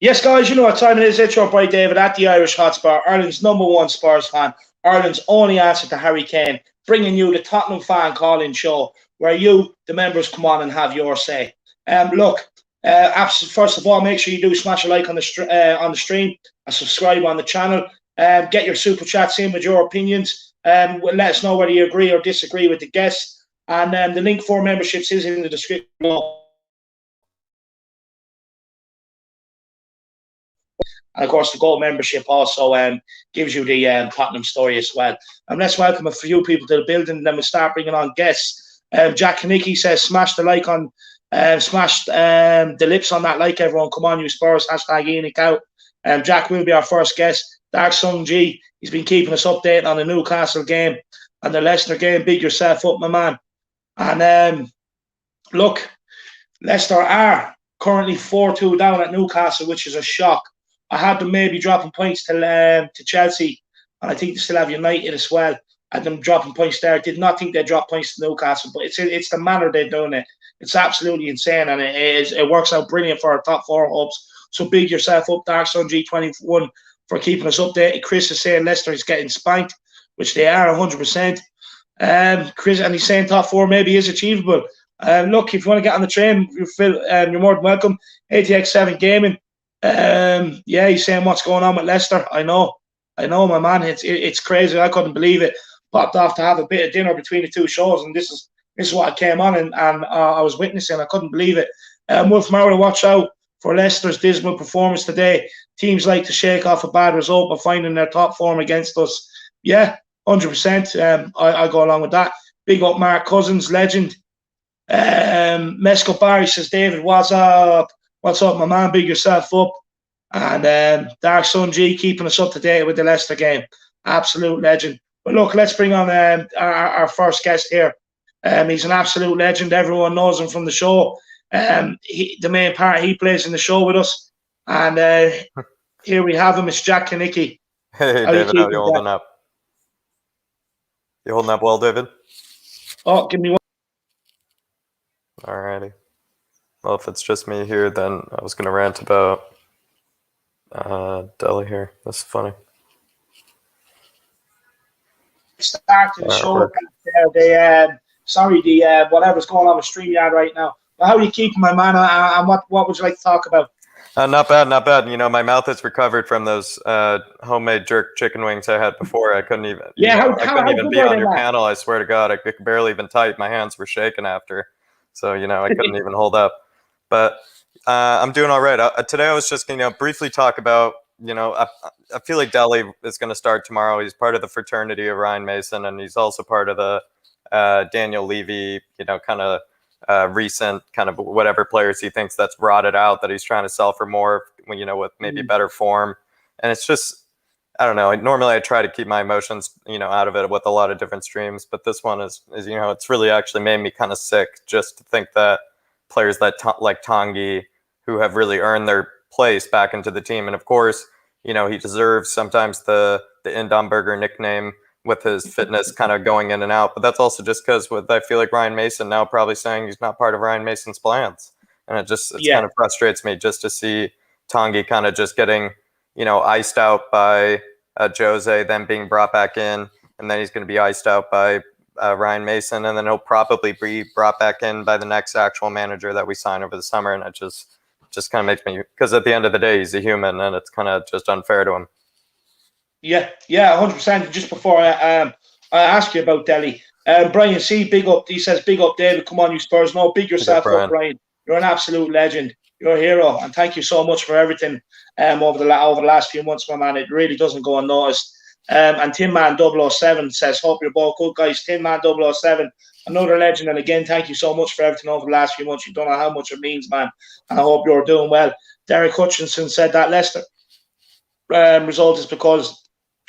Yes, guys, you know what time it is. It's your boy David at the Irish Hotspur, Ireland's #1 Spurs fan, Ireland's only answer to Harry Kane, bringing you the Tottenham fan call-in show, where you, the members, come on and have your say. First of all, make sure you do smash a like on the stream, and subscribe on the channel. Get your super chats in with your opinions. Let us know whether you agree or disagree with the guests. And the link for memberships is in the description below. And of course, the Gold membership also gives you the Tottenham story as well. And let's welcome a few people to the building, and then we'll start bringing on guests. Jack Kanicki says, smash the like on, smash the lips on that like, everyone. Come on, you Spurs, hashtag Ian out. Jack will be our first guest. Dark Sung G, he's been keeping us updated on the Newcastle game and the Leicester game. Big yourself up, my man. And look, Leicester are currently 4-2 down at Newcastle, which is a shock. I had them maybe dropping points to Chelsea, and I think they still have United as well. I had them dropping points there. Did not think they'd drop points to Newcastle, but it's the manner they're doing it. It's absolutely insane, and it works out brilliant for our top four hopes. So big yourself up, Dark Sun G21, for keeping us updated. Chris is saying Leicester is getting spanked, which they are 100%. Chris, and he's saying top four maybe is achievable. Look, if you want to get on the train, you're more than welcome. ATX7 Gaming. Yeah, he's saying what's going on with Leicester. I know, my man. It's crazy. I couldn't believe it. Popped off to have a bit of dinner between the two shows, and this is what I came on and I was witnessing. I couldn't believe it. Wolf Maurer, watch out for Leicester's dismal performance today. Teams like to shake off a bad result by finding their top form against us. Yeah, 100%. I go along with that. Big up Mark Cousins, legend. Mesco Barry says, David, what's up? What's up, my man? Big yourself up. And Dark Sun G keeping us up to date with the Leicester game. Absolute legend. But look, let's bring on our first guest here. He's an absolute legend. Everyone knows him from the show. The main part he plays in the show with us. And here we have him. It's Jack Kanicki. Hey, David, how are you holding up? You holding up well, David? Oh, give me one. Alrighty. Well, if it's just me here, then I was going to rant about Dele here. That's funny. Starting the show. Whatever's going on with StreamYard right now. But how are you keeping, my man? And what would you like to talk about? Not bad, not bad. You know, my mouth has recovered from those homemade jerk chicken wings I had before. I couldn't even. I couldn't even be on your panel. I swear to God, I could barely even type. My hands were shaking after, so I couldn't even hold up. But I'm doing all right. Today I was just going to briefly talk about. I feel like Dele is going to start tomorrow. He's part of the fraternity of Ryan Mason, and he's also part of the Daniel Levy. Kind of. Recent kind of whatever players he thinks that's rotted out that he's trying to sell for more, with maybe better form. And it's just, I don't know. Normally I try to keep my emotions, out of it with a lot of different streams. But this one is it's really actually made me kind of sick just to think that players that like Tanguy, who have really earned their place back into the team. And of course, he deserves sometimes the Ndombele nickname with his fitness kind of going in and out. But that's also just because I feel like Ryan Mason now probably saying he's not part of Ryan Mason's plans. And it kind of frustrates me just to see Tanguy kind of just getting, iced out by Jose, then being brought back in. And then he's going to be iced out by Ryan Mason. And then he'll probably be brought back in by the next actual manager that we sign over the summer. And it just kind of makes me, because at the end of the day, he's a human and it's kind of just unfair to him. Yeah, 100%. Just before I ask you about Dele, Brian C, big up. He says, big up, David. Come on, you Spurs. No, big yourself up, Brian. You're an absolute legend. You're a hero. And thank you so much for everything over the last few months, my man. It really doesn't go unnoticed. And Tinman 007 says, hope you're both good, guys. Tinman 007, another legend. And again, thank you so much for everything over the last few months. You don't know how much it means, man. And I hope you're doing well. Derek Hutchinson said that Leicester result is because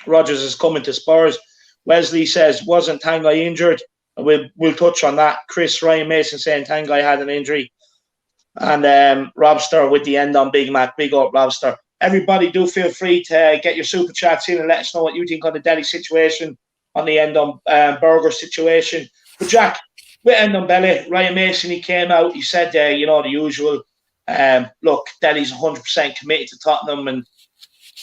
Rodgers is coming to Spurs. Wesley says, wasn't Tanguy injured? We'll touch on that. Ryan Mason saying Tanguy had an injury. And Robster with the end on Big Mac. Big up, Robster. Everybody do feel free to get your super chats in and let us know what you think on the Dele situation, on the end on Burger situation. But Jack, with Ndombele, Ryan Mason, he came out, he said, the usual, Look, Dele's 100% committed to Tottenham, and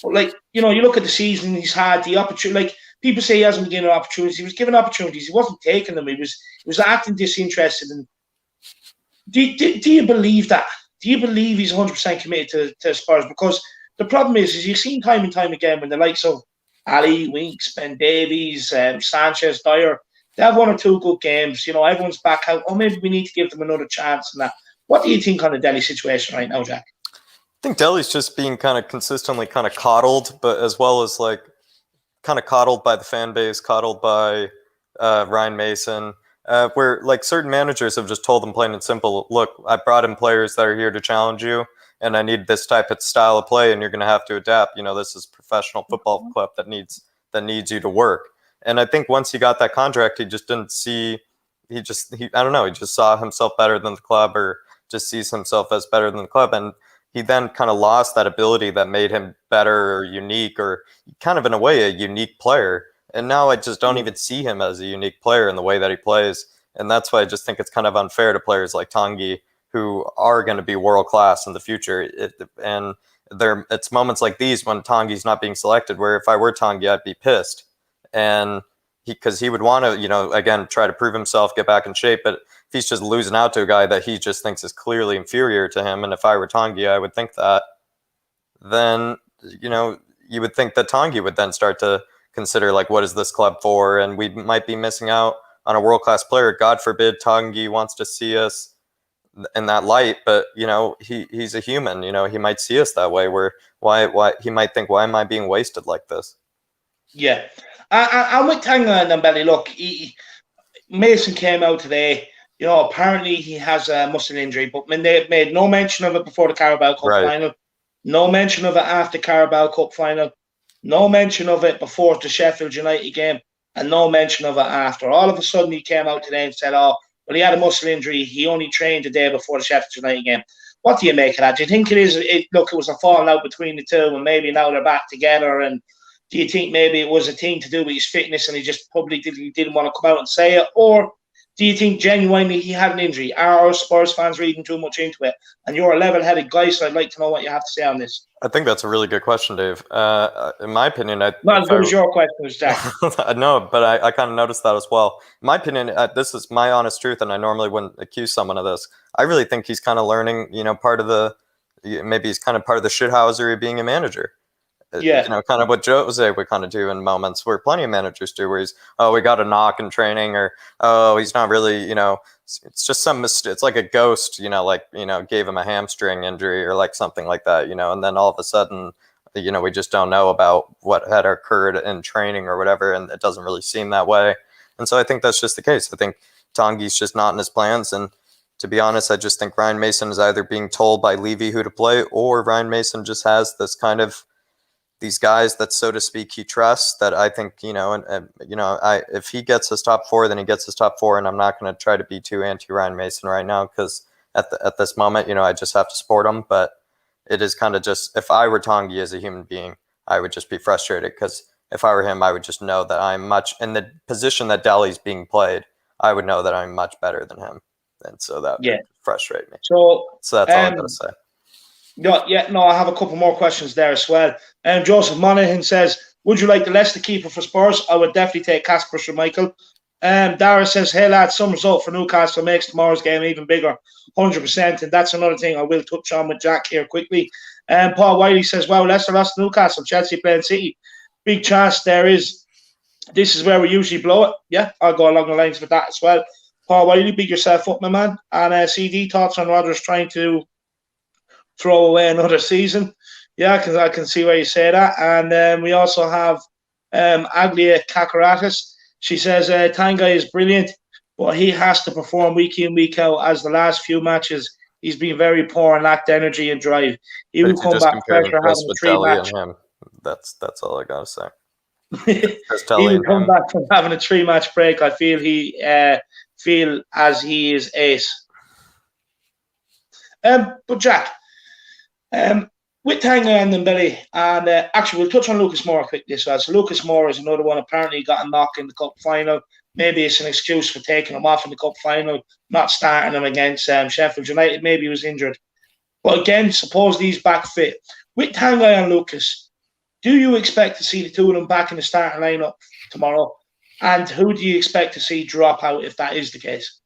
like, you look at the season he's had, the opportunity. Like, people say he hasn't been given opportunities. He was given opportunities. He wasn't taking them. He was acting disinterested. And do you believe that? Do you believe he's 100% committed to Spurs? Because the problem is you've seen time and time again when the likes of Ali, Winks, Ben Davies, Sanchez, Dyer, they have one or two good games. Everyone's back out. Oh, maybe we need to give them another chance and that. What do you think on the Dele situation right now, Jack? I think Dele's just being kind of consistently kind of coddled, but as well as like kind of coddled by the fan base, coddled by Ryan Mason, where like certain managers have just told them plain and simple, look, I brought in players that are here to challenge you, and I need this type of style of play, and you're going to have to adapt. This is a professional football club that needs you to work. And I think once he got that contract, he just didn't see. I don't know. He just saw himself better than the club, or just sees himself as better than the club, and he then kind of lost that ability that made him better or unique, or kind of in a way a unique player. And now I just don't even see him as a unique player in the way that he plays. And that's why I just think it's kind of unfair to players like Tanguy, who are going to be world class in the future. It's moments like these when Tanguy's not being selected, where if I were Tanguy, I'd be pissed. And because he would want to, again, try to prove himself, get back in shape. But if he's just losing out to a guy that he just thinks is clearly inferior to him, and if I were Tanguy, I would think that, then, you would think that Tanguy would then start to consider, like, what is this club for? And we might be missing out on a world-class player. God forbid Tanguy wants to see us in that light, but, he's a human. He might see us that way, where why he might think, why am I being wasted like this? Yeah. I'm with Tanguy Ndombele. Look, Mason came out today. Apparently he has a muscle injury, but they made no mention of it before the Carabao Cup final. No mention of it after Carabao Cup final. No mention of it before the Sheffield United game, and no mention of it after. All of a sudden he came out today and said, oh, well, he had a muscle injury. He only trained the day before the Sheffield United game. What do you make of that? Do you think it was a falling out between the two, and maybe now they're back together? And do you think maybe it was a thing to do with his fitness and he just publicly didn't want to come out and say it? Or do you think genuinely he had an injury? Are our Spurs fans reading too much into it? And you're a level-headed guy, so I'd like to know what you have to say on this. I think that's a really good question, Dave. In my opinion, not as good as your questions, Jack. No, but I kind of noticed that as well. In my opinion, this is my honest truth, and I normally wouldn't accuse someone of this. I really think he's kind of learning, maybe he's kind of part of the shithousery of being a manager. Yeah. Kind of what Jose would kind of do in moments where plenty of managers do, where he's, we got a knock in training, or, he's not really, it's just some mistake. It's like a ghost, gave him a hamstring injury or like something like that, and then all of a sudden, we just don't know about what had occurred in training or whatever. And it doesn't really seem that way. And so I think that's just the case. I think Tanguy's just not in his plans. And to be honest, I just think Ryan Mason is either being told by Levy who to play, or Ryan Mason just has this kind of, these guys that, so to speak, he trusts, that I think, if he gets his top four, then he gets his top four. And I'm not going to try to be too anti-Ryan Mason right now, because at this moment, I just have to support him. But it is kind of just, if I were Tanguy as a human being, I would just be frustrated, because if I were him, I would just know that I'm much, in the position that Dele's being played, I would know that I'm much better than him. And so that would frustrate me. So that's all I'm going to say. No, I have a couple more questions there as well. Joseph Monaghan says, would you like the Leicester keeper for Spurs? I would definitely take Kasper Schmeichel. Dara says, hey lads, some result for Newcastle makes tomorrow's game even bigger, 100%. And that's another thing I will touch on with Jack here quickly. Paul Wiley says, wow, Leicester lost to Newcastle, Chelsea playing City. Big chance there is. This is where we usually blow it. Yeah, I'll go along the lines with that as well. Paul Wiley, big yourself up, my man. And CD, thoughts on Rodgers trying to throw away another season? Yeah, because I can see where you say that. And we also have Aglia Kakaratis. She says, Tanguy is brilliant, but he has to perform week in, week out, as the last few matches he's been very poor and lacked energy and drive. He will come back pressure having a three-match. That's all I got to say. He will come back from having a three-match break. I feel as he is ace. But Jack, with Tanguy Ndombele, and actually we'll touch on Lucas Moura quickly as well. So Lucas Moura is another one. Apparently got a knock in the cup final. Maybe it's an excuse for taking him off in the cup final, not starting him against Sheffield United. Maybe he was injured. But again, suppose these back fit. With Tanguy and Lucas, do you expect to see the two of them back in the starting lineup tomorrow? And who do you expect to see drop out if that is the case?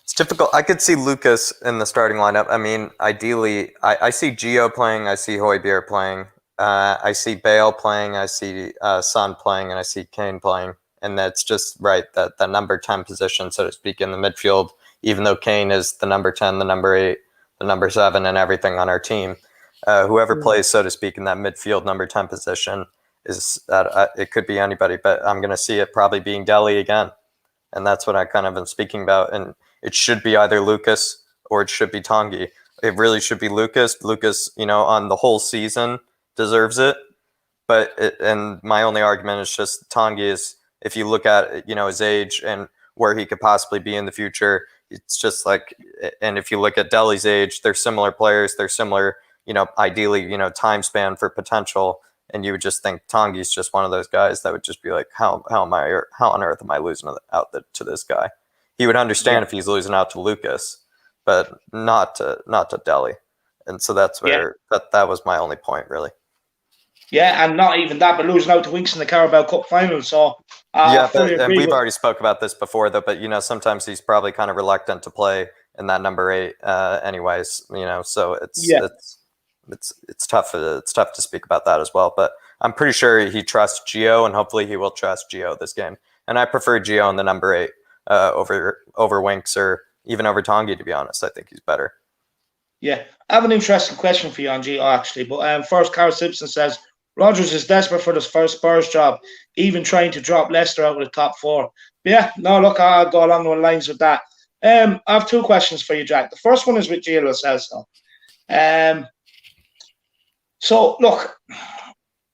It's difficult. I could see Lucas in the starting lineup. I mean, ideally, I see Gio playing. I see Højbjerg playing. I see Bale playing. I see Son playing. And I see Kane playing. And that's just right, that the number 10 position, so to speak, in the midfield, even though Kane is the number 10, the number 8, the number 7, and everything on our team. Whoever plays, so to speak, in that midfield number 10 position is that it could be anybody, but I'm going to see it probably being Dele again. And that's what I kind of been speaking about. And it should be either Lucas or it should be Tanguy. It really should be Lucas. Lucas, on the whole season deserves it. And my only argument is just Tanguy is, if you look at, his age and where he could possibly be in the future, it's just like, and if you look at Dele's age, they're similar players. They're similar, ideally, time span for potential. And you would just think Tanguy's just one of those guys that would just be like, how on earth am I losing out to this guy? He would understand if he's losing out to Lucas, but not to Dele. And so that's where that was my only point, really. Yeah, and not even that, but losing out to Winks in the Carabao Cup final. So and we've already spoke about this before, though. But sometimes he's probably kind of reluctant to play in that number 8, anyways. So it's tough. It's tough to speak about that as well. But I'm pretty sure he trusts Gio, and hopefully he will trust Gio this game. And I prefer Gio in the number 8 over Winks or even over Tanguy. To be honest, I think he's better. Yeah, I have an interesting question for you on Gio actually. But first, Carl Simpson says, Rodgers is desperate for this first Spurs job, even trying to drop Leicester out of the top 4. But yeah, no, look, I'll go along the lines with that. I have 2 questions for you, Jack. The first one is with Gio Lo Celso. So, look,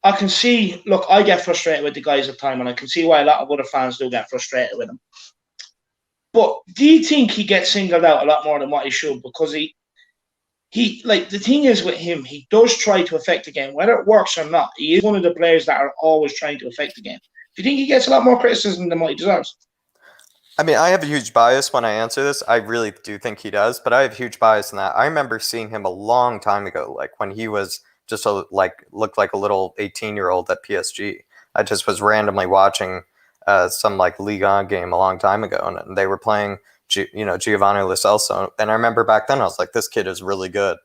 I can see, I get frustrated with the guys at time, and I can see why a lot of other fans do get frustrated with him. But do you think he gets singled out a lot more than what he should? Because the thing is with him, he does try to affect the game. Whether it works or not, he is one of the players that are always trying to affect the game. Do you think he gets a lot more criticism than what he deserves? I mean, I have a huge bias when I answer this. I really do think he does, but I have a huge bias in that. I remember seeing him a long time ago, like when he was just looked like a little 18-year-old at PSG. I just was randomly watching some Ligue 1 game a long time ago, and they were playing Giovanni Lo Celso, and I remember back then I was like, this kid is really good.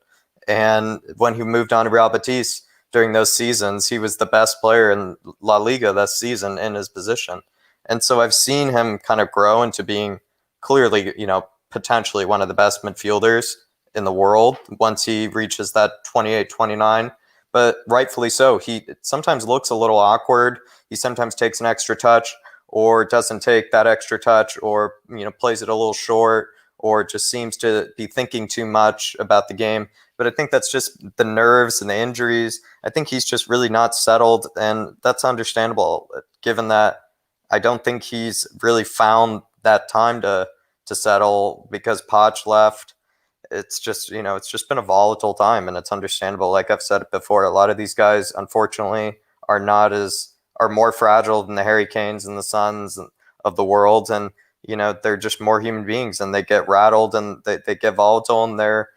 And when he moved on to Real Betis during those seasons, he was the best player in La Liga that season in his position. And so I've seen him kind of grow into being clearly, potentially one of the best midfielders in the world once he reaches that 28, 29. But rightfully so. He sometimes looks a little awkward. He sometimes takes an extra touch, or doesn't take that extra touch, or plays it a little short, or just seems to be thinking too much about the game. But I think that's just the nerves and the injuries. I think he's just really not settled, and that's understandable, given that I don't think he's really found that time to settle because Poch left. It's just, it's just been a volatile time, and it's understandable. Like I've said it before, a lot of these guys, unfortunately, are more fragile than the Harry Kanes and the Sons of the world. And, they're just more human beings, and they get rattled, and they get volatile, and their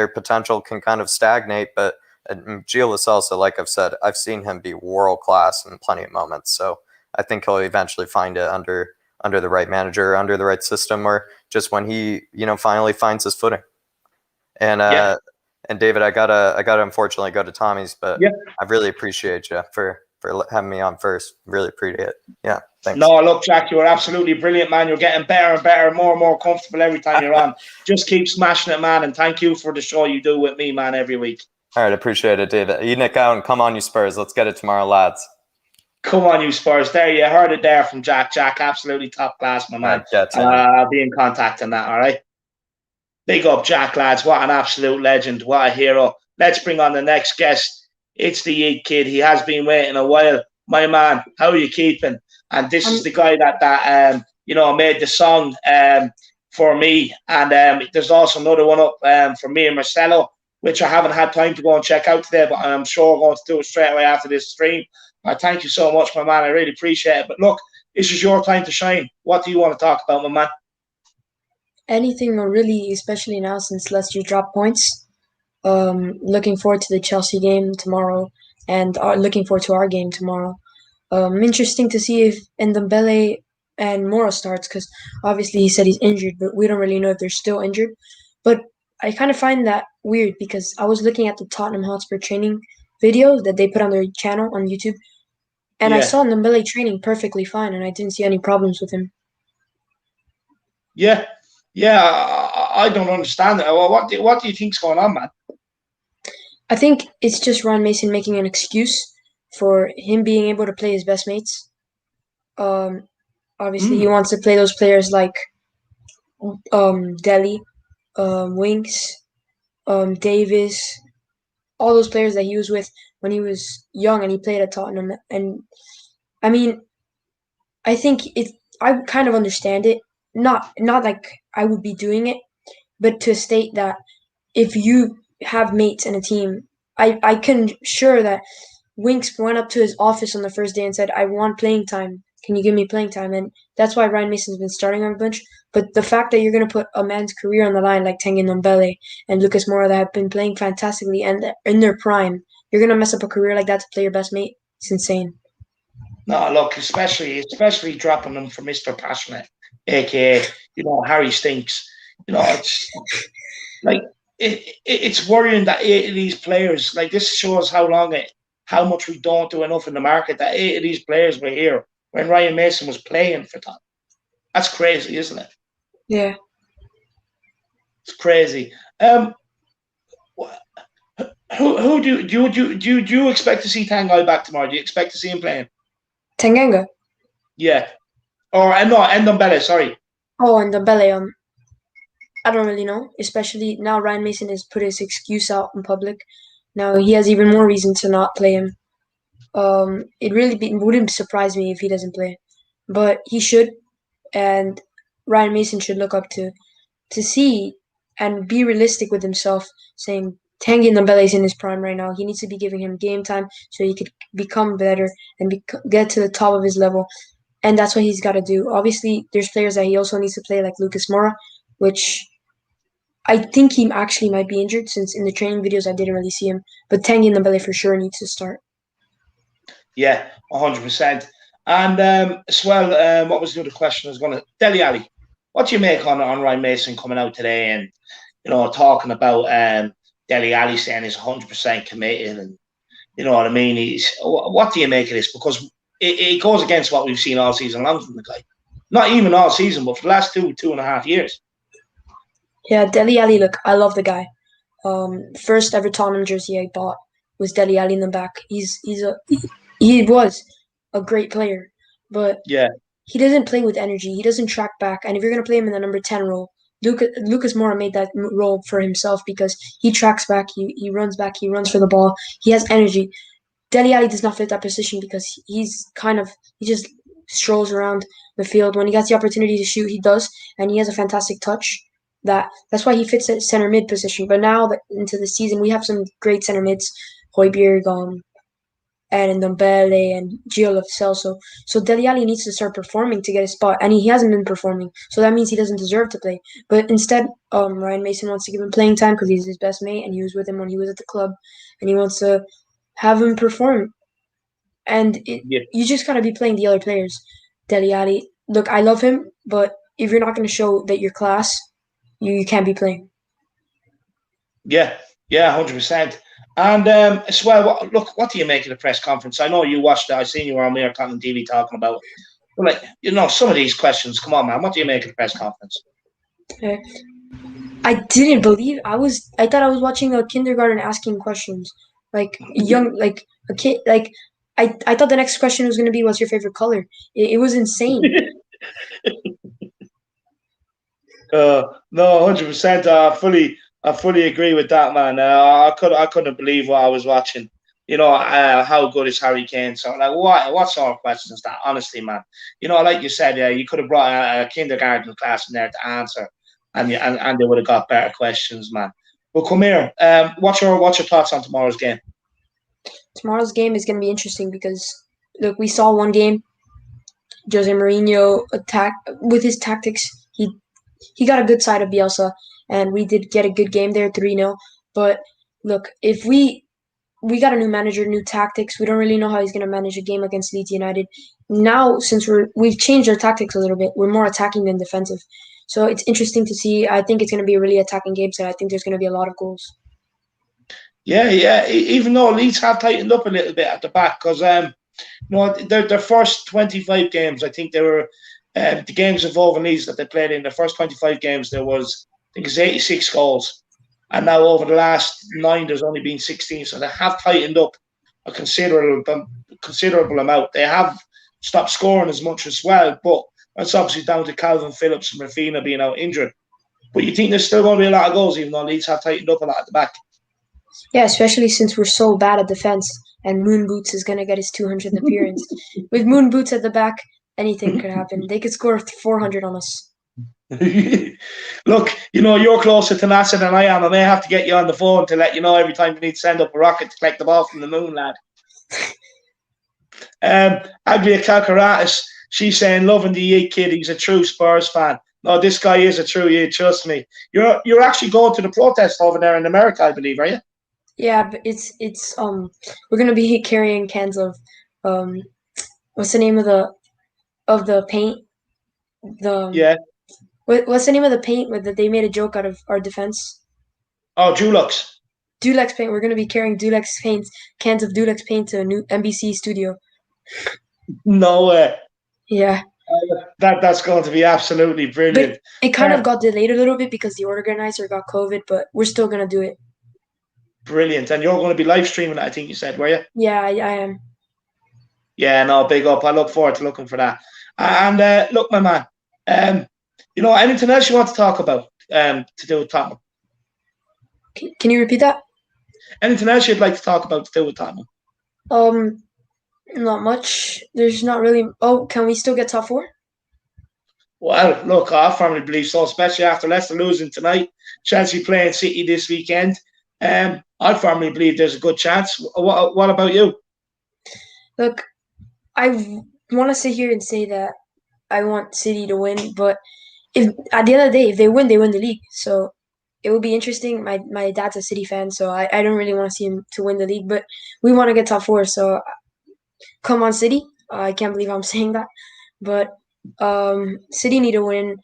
potential can kind of stagnate. But Gio Lo Celso, like I've said, I've seen him be world-class in plenty of moments. So I think he'll eventually find it under the right manager, under the right system, or just when he, finally finds his footing. And and David, I gotta unfortunately go to Tommy's, but I really appreciate you for having me on first. Really appreciate it. Yeah, thanks. No, look, Jack, you were absolutely brilliant, man. You're getting better and better, more and more comfortable every time you're on. Just keep smashing it, man, and thank you for the show you do with me, man, every week. All right, appreciate it, David. You nick out and come on, you Spurs. Let's get it tomorrow, lads. Come on, you Spurs. There, you heard it there from Jack. Jack, absolutely top class, my man. I'll be in contact on that, all right? Big up, Jack, lads. What an absolute legend. What a hero. Let's bring on the next guest. It's the Yid Kid. He has been waiting a while. My man, how are you keeping? And this is the guy that made the song for me. And there's also another one up for me and Marcelo, which I haven't had time to go and check out today, but I'm sure I'm going to do it straight away after this stream. Thank you so much, my man. I really appreciate it. But look, this is your time to shine. What do you want to talk about, my man? Anything really, especially now since Leicester dropped points. Looking forward to the Chelsea game tomorrow, and looking forward to our game tomorrow. Interesting to see if Ndombele and Mora starts, because obviously he said he's injured, but we don't really know if they're still injured. But I kind of find that weird because I was looking at the Tottenham Hotspur training video that they put on their channel on YouTube, and I saw Ndombele training perfectly fine, and I didn't see any problems with him. Yeah, I don't understand it. Well, what do you think's going on, man? I think it's just Ryan Mason making an excuse for him being able to play his best mates. Obviously, he wants to play those players like Dele, Winks, Davis, all those players that he was with when he was young and he played at Tottenham. And I mean, I think I kind of understand it. Not like I would be doing it, but to state that if you have mates in a team, I can sure that Winks went up to his office on the first day and said, "I want playing time. Can you give me playing time?" And that's why Ryan Mason's been starting on the bench. But the fact that you're going to put a man's career on the line like Tanguy Ndombele and Lucas Moura that have been playing fantastically and in their prime, you're going to mess up a career like that to play your best mate. It's insane. No, look, especially dropping them for Mr. Passionate, aka Harry Stinks. It's like it's worrying that 8 of these players, like this shows how much we don't do enough in the market. That 8 of these players were here when Ryan Mason was playing for Tottenham. That's crazy, isn't it? Yeah, it's crazy. Who do you expect to see Tanguy back tomorrow? Do you expect to see him playing? Tanganga. Yeah. Or no, Ndombele, sorry. Oh, Ndombele. I don't really know. Especially now, Ryan Mason has put his excuse out in public. Now he has even more reason to not play him. It really wouldn't surprise me if he doesn't play, but he should, and Ryan Mason should look up to see and be realistic with himself, saying Tanguy Ndombele is in his prime right now. He needs to be giving him game time so he could become better and get to the top of his level. And that's what he's got to do. Obviously, there's players that he also needs to play, like Lucas Moura, which I think he actually might be injured since in the training videos I didn't really see him. But Tanguy Ndombele for sure needs to start. Yeah, 100%. And as well, what was the other question I was going to... Dele Alli, what do you make on Ryan Mason coming out today and, talking about Dele Alli saying he's 100% committed and, you know what I mean? What do you make of this? Because it goes against what we've seen all season long from the guy. Not even all season, but for the last 2.5 years. Yeah, Dele Alli, look, I love the guy. First ever Tottenham jersey I bought was Dele Alli in the back. He was a great player, but he doesn't play with energy. He doesn't track back. And if you're going to play him in the number 10 role, Lucas Moura made that role for himself because he tracks back, he runs back, he runs for the ball. He has energy. Dele Alli does not fit that position because he just strolls around the field. When he gets the opportunity to shoot, he does, and he has a fantastic touch. That's why he fits at center mid position. But now that into the season, we have some great center mids, Højbjerg, and Ndombele and Gio Celso. So Dele Alli needs to start performing to get a spot, and he hasn't been performing. So that means he doesn't deserve to play. But instead, Ryan Mason wants to give him playing time because he's his best mate, and he was with him when he was at the club, and he wants to have him perform. And you just gotta be playing the other players. Dele Alli, look, I love him, but if you're not going to show that you're class, you can't be playing. Yeah, 100%. And as well, what do you make of the press conference? I know you watched it. I seen you were on there on TV talking about it. But some of these questions. Come on, man. What do you make of the press conference? I didn't believe I thought I was watching a kindergarten asking questions, like young, like a kid. Like I thought the next question was going to be, "What's your favorite color?" It was insane. No, 100%. I fully agree with that, man. I couldn't believe what I was watching. How good is Harry Kane? So, like, what sort of questions is that? Honestly, man. Like you said, you could have brought a kindergarten class in there to answer, and they would have got better questions, man. But come here. What's your thoughts on tomorrow's game? Tomorrow's game is going to be interesting because, look, we saw one game. Jose Mourinho attack with his tactics. he got a good side of Bielsa, and we did get a good game there, 3-0. But look, if we got a new manager, new tactics. We don't really know how he's going to manage a game against Leeds United. Now, since we've changed our tactics a little bit, we're more attacking than defensive. So it's interesting to see. I think it's going to be a really attacking game, so I think there's going to be a lot of goals. Yeah. Even though Leeds have tightened up a little bit at the back, because their first 25 games, I think they were the games involving Leeds that they played in. The first 25 games, there was, I think, it's 86 goals. And now over the last 9, there's only been 16. So they have tightened up a considerable amount. They have stopped scoring as much as well, but that's obviously down to Calvin Phillips and Rafina being out injured. But you think there's still going to be a lot of goals, even though Leeds have tightened up a lot at the back? Yeah, especially since we're so bad at defense, and Moon Boots is going to get his 200th appearance. With Moon Boots at the back, anything could happen. They could score 400 on us. Look, you're closer to NASA than I am. I may have to get you on the phone to let you know every time you need to send up a rocket to collect the ball from the moon, lad. Aglia Kakaratis, she's saying, loving the Yid Kid. He's a true Spurs fan. No, this guy is a true Yid, trust me. You're actually going to the protest over there in America, I believe, are you? Yeah, but it's we're gonna be carrying cans of what's the name of the paint? Yeah. What's the name of the paint that they made a joke out of our defense? Oh, Dulux. Dulux paint. We're going to be carrying Dulux paint, cans of Dulux paint to a new NBC studio. No way. Yeah. That's going to be absolutely brilliant. But it kind of got delayed a little bit because the organizer got COVID, but we're still going to do it. Brilliant. And you're going to be live streaming it, I think you said, were you? Yeah, I am. Yeah, no, big up. I look forward to looking for that. And look, my man, anything else you want to talk about to do with Tottenham? Can you repeat that? Anything else you'd like to talk about to do with Tottenham? Not much. There's not really. Oh, can we still get top 4? Well, look, I firmly believe so, especially after Leicester losing tonight, Chelsea playing City this weekend. I firmly believe there's a good chance. What about you? Look, I want to sit here and say that I want City to win, but if at the end of the day, if they win the league. So it will be interesting. My dad's a City fan, so I don't really want to see him to win the league, but we want to get top 4. So come on, City. I can't believe I'm saying that, but City need to win.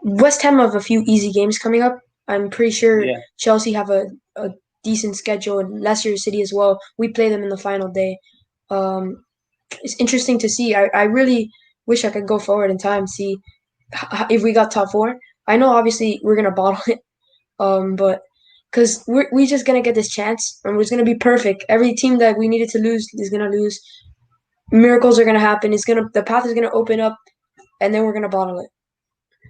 West Ham have a few easy games coming up. I'm pretty sure Chelsea have a decent schedule, and Leicester City as well. We play them in the final day. It's interesting to see. I really wish I could go forward in time, see if we got top 4. I know obviously we're gonna bottle it, but because we're just gonna get this chance and it's gonna be perfect. Every team that we needed to lose is gonna lose. Miracles are gonna happen. The path is gonna open up, and then we're gonna bottle it.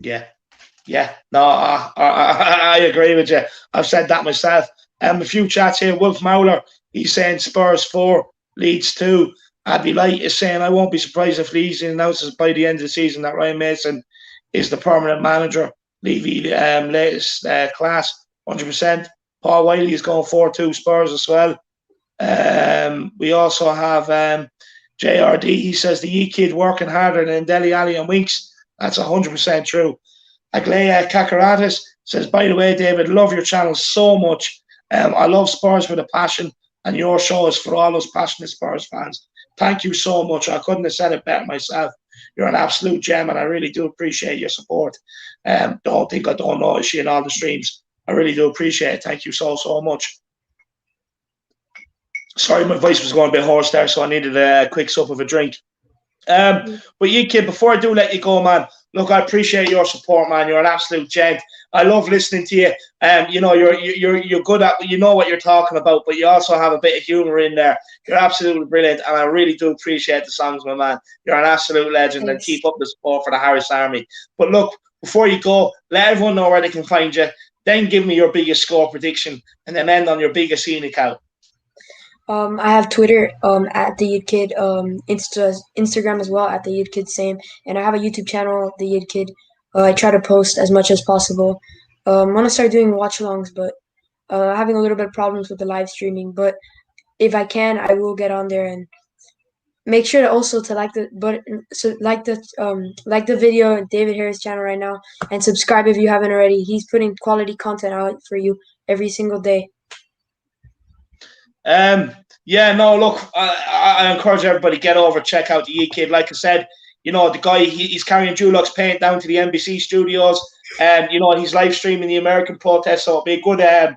Yeah. No, I agree with you. I've said that myself. A few chats here. Wolf Mauler, he's saying Spurs 4, Leeds 2. Abby Light is saying, I won't be surprised if Leeds announces by the end of the season that Ryan Mason is the permanent manager. Levy, latest class, 100%. Paul Wiley is going 4-2 Spurs as well. We also have JRD. He says the Yid Kid working harder than Dele Alli and Winks. That's 100% true. Agleia Kakaratis says, by the way, David, love your channel so much. I love Spurs with a passion, and your show is for all those passionate Spurs fans. Thank you so much. I couldn't have said it better myself. You're an absolute gem, and I really do appreciate your support. Don't think I don't notice you in all the streams. I really do appreciate it. Thank you so much. Sorry, my voice was going a bit hoarse there, so I needed a quick sup of a drink. But Yid Kid, before I do let you go, man, look, I appreciate your support, man. You're an absolute gent. I love listening to you. You're good at, you know what you're talking about, but you also have a bit of humor in there. You're absolutely brilliant, and I really do appreciate the songs, my man. You're an absolute legend. Thanks. And keep up the support for the Harris Army. But look, before you go, let everyone know where they can find you. Then give me your biggest score prediction, and then end on your biggest scenic out. I have Twitter at the Yid Kid, Instagram as well at the Yid Kid same, and I have a YouTube channel, the Yid Kid. I try to post as much as possible. I want to start doing watch-alongs, but having a little bit of problems with the live streaming. But if I can, I will get on there and make sure to also to like the video on David Harris' channel right now, and subscribe if you haven't already. He's putting quality content out for you every single day. Yeah, no, look, I encourage everybody get over, check out the Yid Kid. Like I said, you know, the guy, he's carrying Dulux paint down to the NBC studios, and you know, he's live streaming the American protest, so it'll be a good, a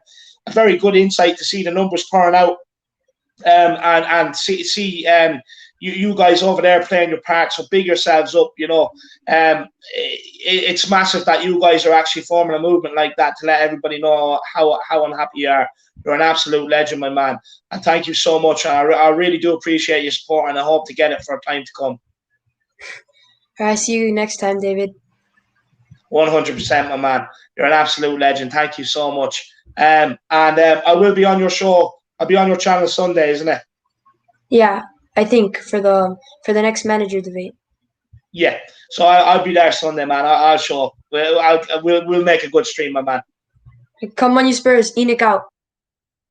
very good insight to see the numbers turn out, and see you guys over there playing your part. So big yourselves up, you know. It's massive that you guys are actually forming a movement like that to let everybody know how unhappy you are. You're an absolute legend, my man, and thank you so much. I really do appreciate your support, and I hope to get it for a time to come. I see you next time, David. 100%, my man. You're an absolute legend. Thank you so much. I will be on your show. I'll be on your channel Sunday, isn't it? Yeah, I think for the next manager debate. Yeah, so I'll be there Sunday, man. I'll show. We'll make a good stream, my man. Come on, you Spurs. Enoch out.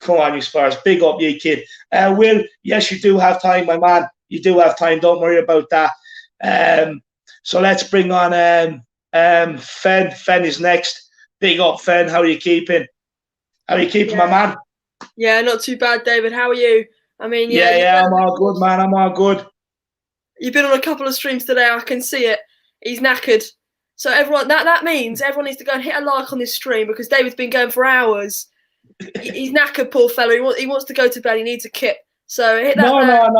Come on, you Spurs. Big up, you kid. Will, yes, you do have time, my man. You do have time. Don't worry about that. So let's bring on Fen. Fen is next. Big up, Fen. How are you keeping? How are you keeping, my man? Yeah, not too bad, David. How are you? I mean, yeah, I'm all good, man. I'm all good. You've been on a couple of streams today. I can see it. He's knackered. So everyone, that means everyone needs to go and hit a like on this stream, because David's been going for hours. He's knackered, poor fella. He wants to go to bed. He needs a kip. So hit that. No, lad.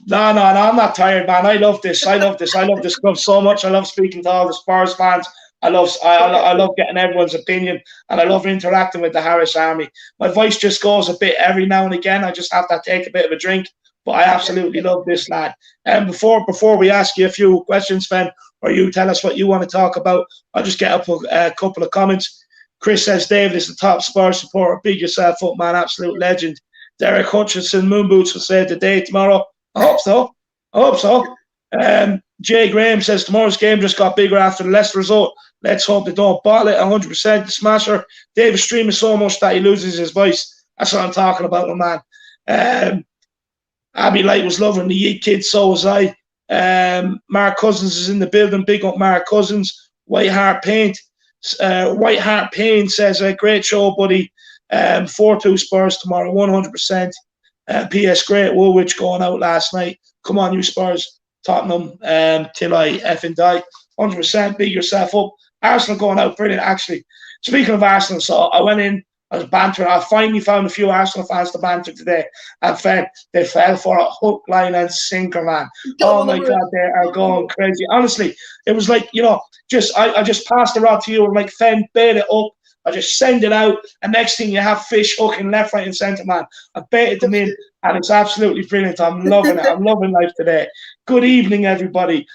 No, I'm not tired, man. I love this. I love this club so much. I love speaking to all the Spurs fans. I love getting everyone's opinion, and I love interacting with the Harris Army. My voice just goes a bit every now and again. I just have to take a bit of a drink, but I absolutely love this, lad. And before we ask you a few questions, Fen, or you tell us what you want to talk about, I'll just get up a couple of comments. Chris says, David is the top Spurs supporter. Big yourself up, man. Absolute legend. Derek Hutchinson, Moon Boots will save the day tomorrow. I hope so. Jay Graham says, tomorrow's game just got bigger after the Leicester result. Let's hope they don't bottle it 100%. The smasher. David streaming so much that he loses his voice. That's what I'm talking about, my man. Abby Light was loving the Yid Kid, so was I. Mark Cousins is in the building. Big up Mark Cousins. White Hart Pain says, great show, buddy. 4-2 Spurs tomorrow, 100%. PS great Woolwich going out last night. Come on, you Spurs. Tottenham till I effing die. 100%. Big yourself up. Arsenal going out brilliant, actually. Speaking of Arsenal, so I went in, I was bantering. I finally found a few Arsenal fans to banter today, and they fell for a hook, line, and sinker, man. Oh my God, they are going crazy. Honestly, it was like, you know, I just passed the rod to you and like, Fen, bail it up. I just send it out, and next thing you have fish hooking left, right, and centre, man. I baited them in, and it's absolutely brilliant. I'm loving it. I'm loving life today. Good evening, everybody.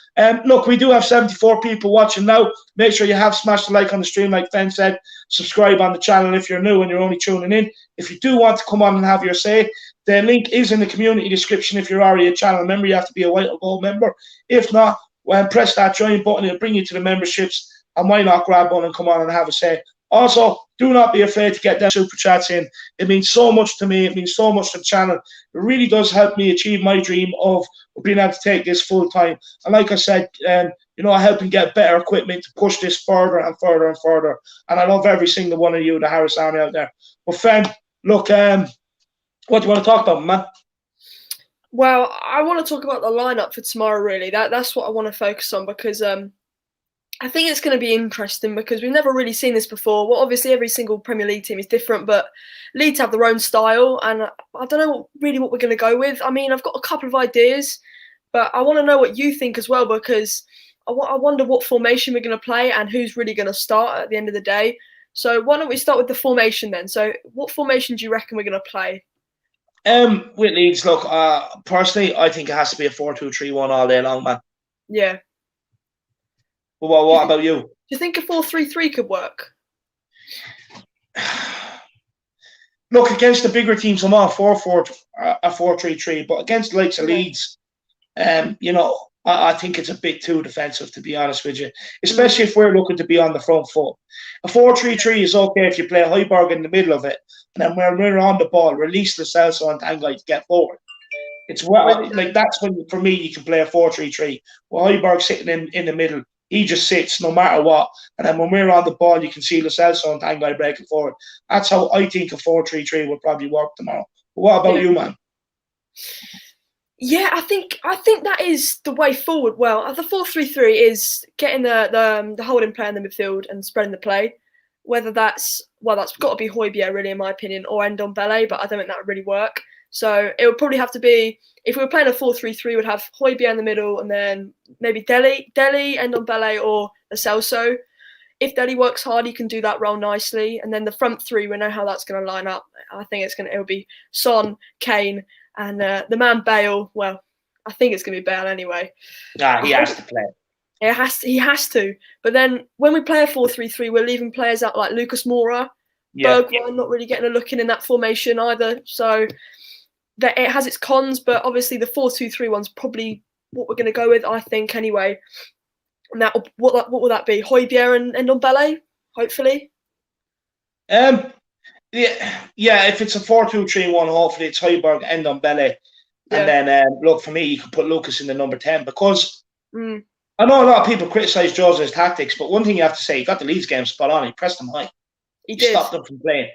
Look, we do have 74 people watching now. Make sure you have smashed the like on the stream, like Fen said. Subscribe on the channel if you're new and you're only tuning in. If you do want to come on and have your say, the link is in the community description. If you're already a channel member, you have to be a white or gold member. If not, well, press that join button. It'll bring you to the memberships. And why not grab one and come on and have a say? Also, do not be afraid to get them super chats in. It means so much to me. It means so much to the channel. It really does help me achieve my dream of being able to take this full time. And like I said, you know, helping get better equipment to push this further and further and further. And I love every single one of you, the Harris Army out there. But Fen, look, what do you want to talk about, man? Well, I want to talk about the lineup for tomorrow, really. That's what I want to focus on, because I think it's going to be interesting, because we've never really seen this before. Well, obviously, every single Premier League team is different, but Leeds have their own style, and I don't know really what we're going to go with. I mean, I've got a couple of ideas, but I want to know what you think as well, because I wonder what formation we're going to play and who's really going to start at the end of the day. So why don't we start with the formation then? So what formation do you reckon we're going to play? With Leeds, look, personally, I think it has to be a 4-2-3-1 all day long, man. Yeah. Well, what about you? Do you think a 4-3-3 could work? Look, against the bigger teams, I'm all for a 4-3-3, but against the likes of Leeds, you know, I think it's a bit too defensive, to be honest with you, especially if we're looking to be on the front foot. A 4-3-3 is okay if you play a Højbjerg in the middle of it, and then when we're on the ball, release the Celso and Tanguy to get forward. It's like that's when for me you can play a 4-3-3. Well, Højbjerg sitting in the middle, he just sits no matter what. And then when we're on the ball, you can see Lo Celso and Tanguy breaking forward. That's how I think a 4-3-3 will probably work tomorrow. But what about you, man? Yeah, I think that is the way forward. Well, the 4-3-3 is getting the holding player in the midfield and spreading the play. Whether that's got to be Højbjerg, really, in my opinion, or Ndombele, but I don't think that would really work. So it would probably have to be, if we were playing a 4-3-3, we'd have Højbjerg in the middle and then maybe Dele, Ndombele, or Lo Celso. If Dele works hard, he can do that role nicely. And then the front three, we know how that's going to line up. I think it'll be Son, Kane, and the man Bale. Well, I think it's going to be Bale anyway. Nah, he has to play. He has to. But then when we play a 4-3-3, we're leaving players out like Lucas Moura, Bergwijn not really getting a look in that formation either. So that it has its cons, but obviously the 4-2-3 one's probably what we're going to go with, I think, anyway. And what will that be? Højbjerg and Ndombele, hopefully. If it's a 4-2-3-1, hopefully it's Højbjerg and Ndombele. And then look, for me, you can put Lucas in the number 10 because I know a lot of people criticise Jose's tactics, but one thing you have to say, he got the Leeds game spot on. He pressed them high. He stopped them from playing.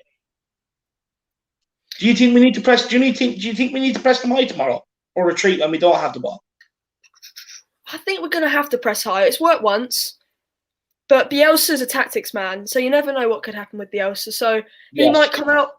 Do you think we need to press? Do you think we need to press them high tomorrow, or retreat when we don't have the ball? I think we're going to have to press high. It's worked once, but Bielsa's a tactics man, so you never know what could happen with Bielsa. So he might come out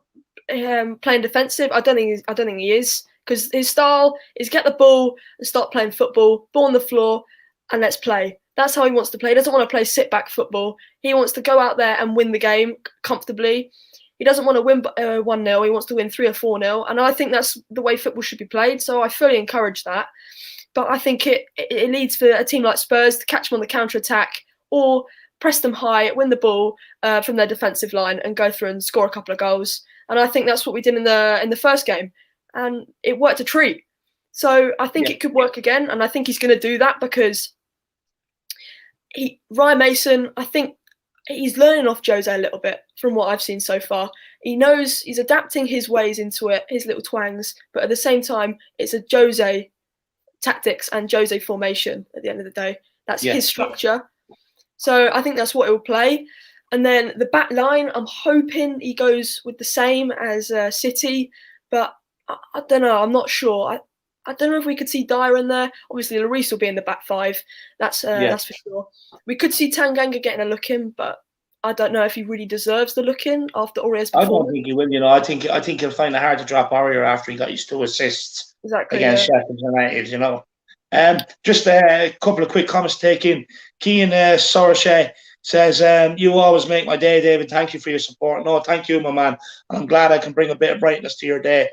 playing defensive. I don't think he is, because his style is get the ball and start playing football, ball on the floor, and let's play. That's how he wants to play. He doesn't want to play sit-back football. He wants to go out there and win the game comfortably. He doesn't want to win 1-0. He wants to win 3 or 4-0. And I think that's the way football should be played. So I fully encourage that. But I think it leads for a team like Spurs to catch them on the counter-attack or press them high, win the ball from their defensive line and go through and score a couple of goals. And I think that's what we did in the first game. And it worked a treat. So I think it could work again. And I think he's going to do that because Ryan Mason, I think he's learning off Jose a little bit from what I've seen so far. He knows he's adapting his ways into it, his little twangs. But at the same time, it's a Jose tactics and Jose formation at the end of the day. That's his structure. So I think that's what it will play. And then the back line, I'm hoping he goes with the same as City, but I don't know. I'm not sure. I don't know if we could see Dyer in there. Obviously, Lloris will be in the back five. That's for sure. We could see Tanganga getting a look in, but I don't know if he really deserves the look in after Aurier's performance. I don't think he will. You know, I think he'll find it hard to drop Aurier after he got his 2 assists against Sheffield United. You know, just a couple of quick comments to take in. Kean Soroshe says, "You always make my day, David. Thank you for your support." No, thank you, my man. And I'm glad I can bring a bit of brightness to your day.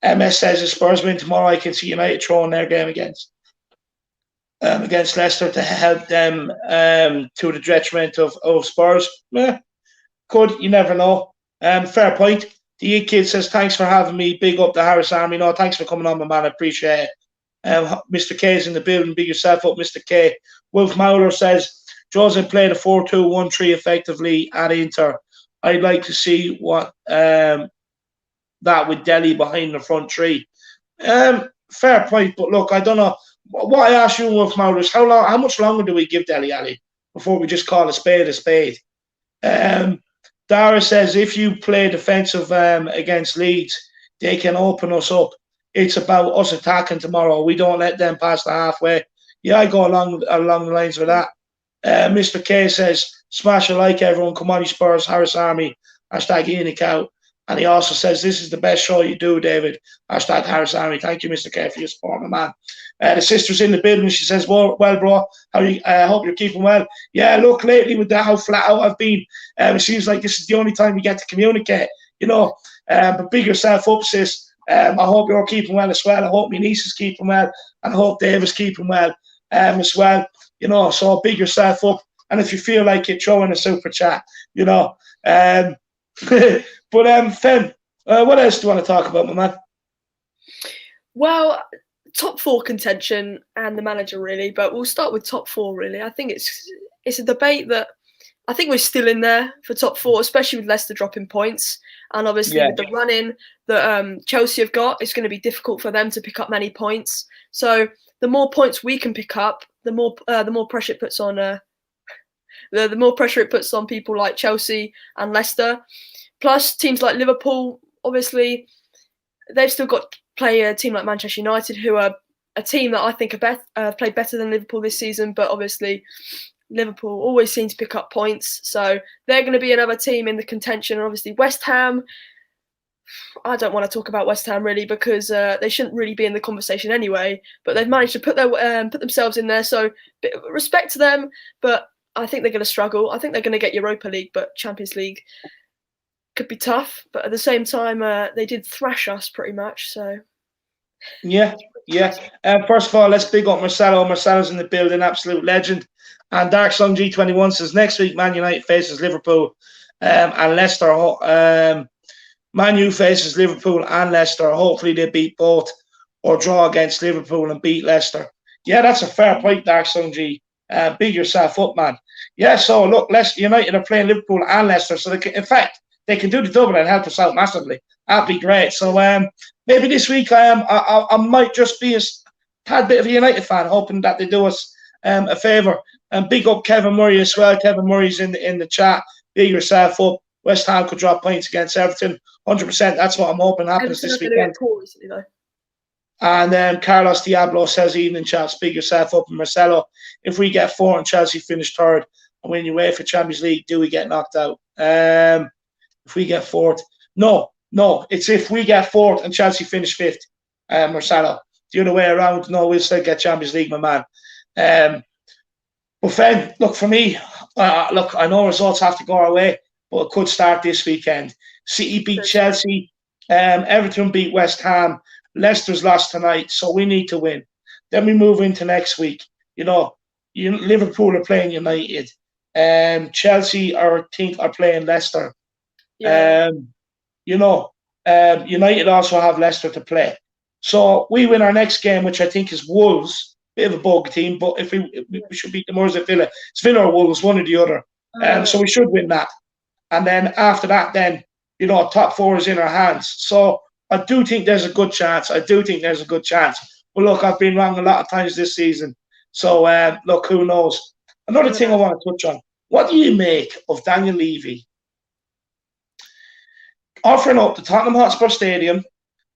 MS says if Spurs win tomorrow, I can see United throwing their game against Leicester to help them to the detriment of Spurs. Could, you never know. Fair point. The Yid Kid says, thanks for having me. Big up the Harris Army. No, thanks for coming on, my man. I appreciate it. Mr. K is in the building. Big yourself up, Mr. K. Wolf Mauler says, Jose played a 4-2-1-3 effectively at Inter. I'd like to see what that with Dele behind the front three. Fair point, but look, I don't know. What I ask you, Wolf Mauler, is how much longer do we give Dele Alli before we just call a spade a spade? Dara says, if you play defensive against Leeds, they can open us up. It's about us attacking tomorrow. We don't let them pass the halfway. Yeah, I go along the lines with that. Mr. K says, smash a like, everyone. Come on, you Spurs, Harris Army. Hashtag Ian Cow. And he also says, this is the best show you do, David. Hashtag Harris Army. Thank you, Mr. K, for your support, my man. The sister's in the building. She says, well, bro, I hope you're keeping well. Yeah, look, lately with that, how flat out I've been, it seems like this is the only time we get to communicate, you know. But big yourself up, sis. I hope you're keeping well as well. I hope my niece is keeping well. And I hope Dave is keeping well as well. You know, so big yourself up. And if you feel like it, throw in a super chat, you know. But Fen, what else do you want to talk about, my man? Well, top 4 contention and the manager, really. But we'll start with top 4, really. I think it's a debate that I think we're still in there for top 4, especially with Leicester dropping points. And obviously with the run-in that Chelsea have got, it's going to be difficult for them to pick up many points. So the more points we can pick up, the more pressure it puts on the more pressure it puts on people like Chelsea and Leicester. Plus teams like Liverpool, obviously, they've still got to play a team like Manchester United, who are a team that I think have played better than Liverpool this season. But obviously, Liverpool always seem to pick up points. So they're going to be another team in the contention. And obviously, West Ham, I don't want to talk about West Ham really, because they shouldn't really be in the conversation anyway. But they've managed to put themselves in there. So respect to them. But I think they're going to struggle. I think they're going to get Europa League, but Champions League could be tough. But at the same time, they did thrash us pretty much. So yeah. First of all, let's big up Marcelo. Marcelo's in the building, absolute legend. And Dark Sun G21 says next week Man United faces Liverpool and Leicester. Man U faces Liverpool and Leicester. Hopefully they beat both or draw against Liverpool and beat Leicester. Yeah, that's a fair point, Dark Sun G. Big yourself up, man. Yeah, so look, Leicester United are playing Liverpool and Leicester, so they can do the double and help us out massively. That'd be great. So maybe this week I might just be a tad bit of a United fan, hoping that they do us a favour. And big up Kevin Murray as well. Kevin Murray's in the chat. Big yourself up. West Ham could drop points against Everton. 100%. That's what I'm hoping happens this weekend. And Carlos Diablo says, evening chat, speak yourself up. And Marcelo, if we get 4 and Chelsea finish 3rd and win your way for Champions League, do we get knocked out? If we get 4th. No, it's if we get 4th and Chelsea finish 5th, Marcelo. The other way around, no, we'll still get Champions League, my man. But Fen, look, for me, look, I know results have to go our way, but it could start this weekend. City beat Chelsea, Everton beat West Ham, Leicester's lost tonight, so we need to win. Then we move into next week. Liverpool are playing United. Chelsea are playing Leicester. Yeah. United also have Leicester to play. So we win our next game, which I think is Wolves. Bit of a bug team, but if we should beat them, or is it Villa? It's Villa or Wolves, one or the other. So we should win that. And then after that, top 4 is in our hands. So I do think there's a good chance. But look, I've been wrong a lot of times this season. So look, who knows? Another thing I want to touch on. What do you make of Daniel Levy offering up the Tottenham Hotspur Stadium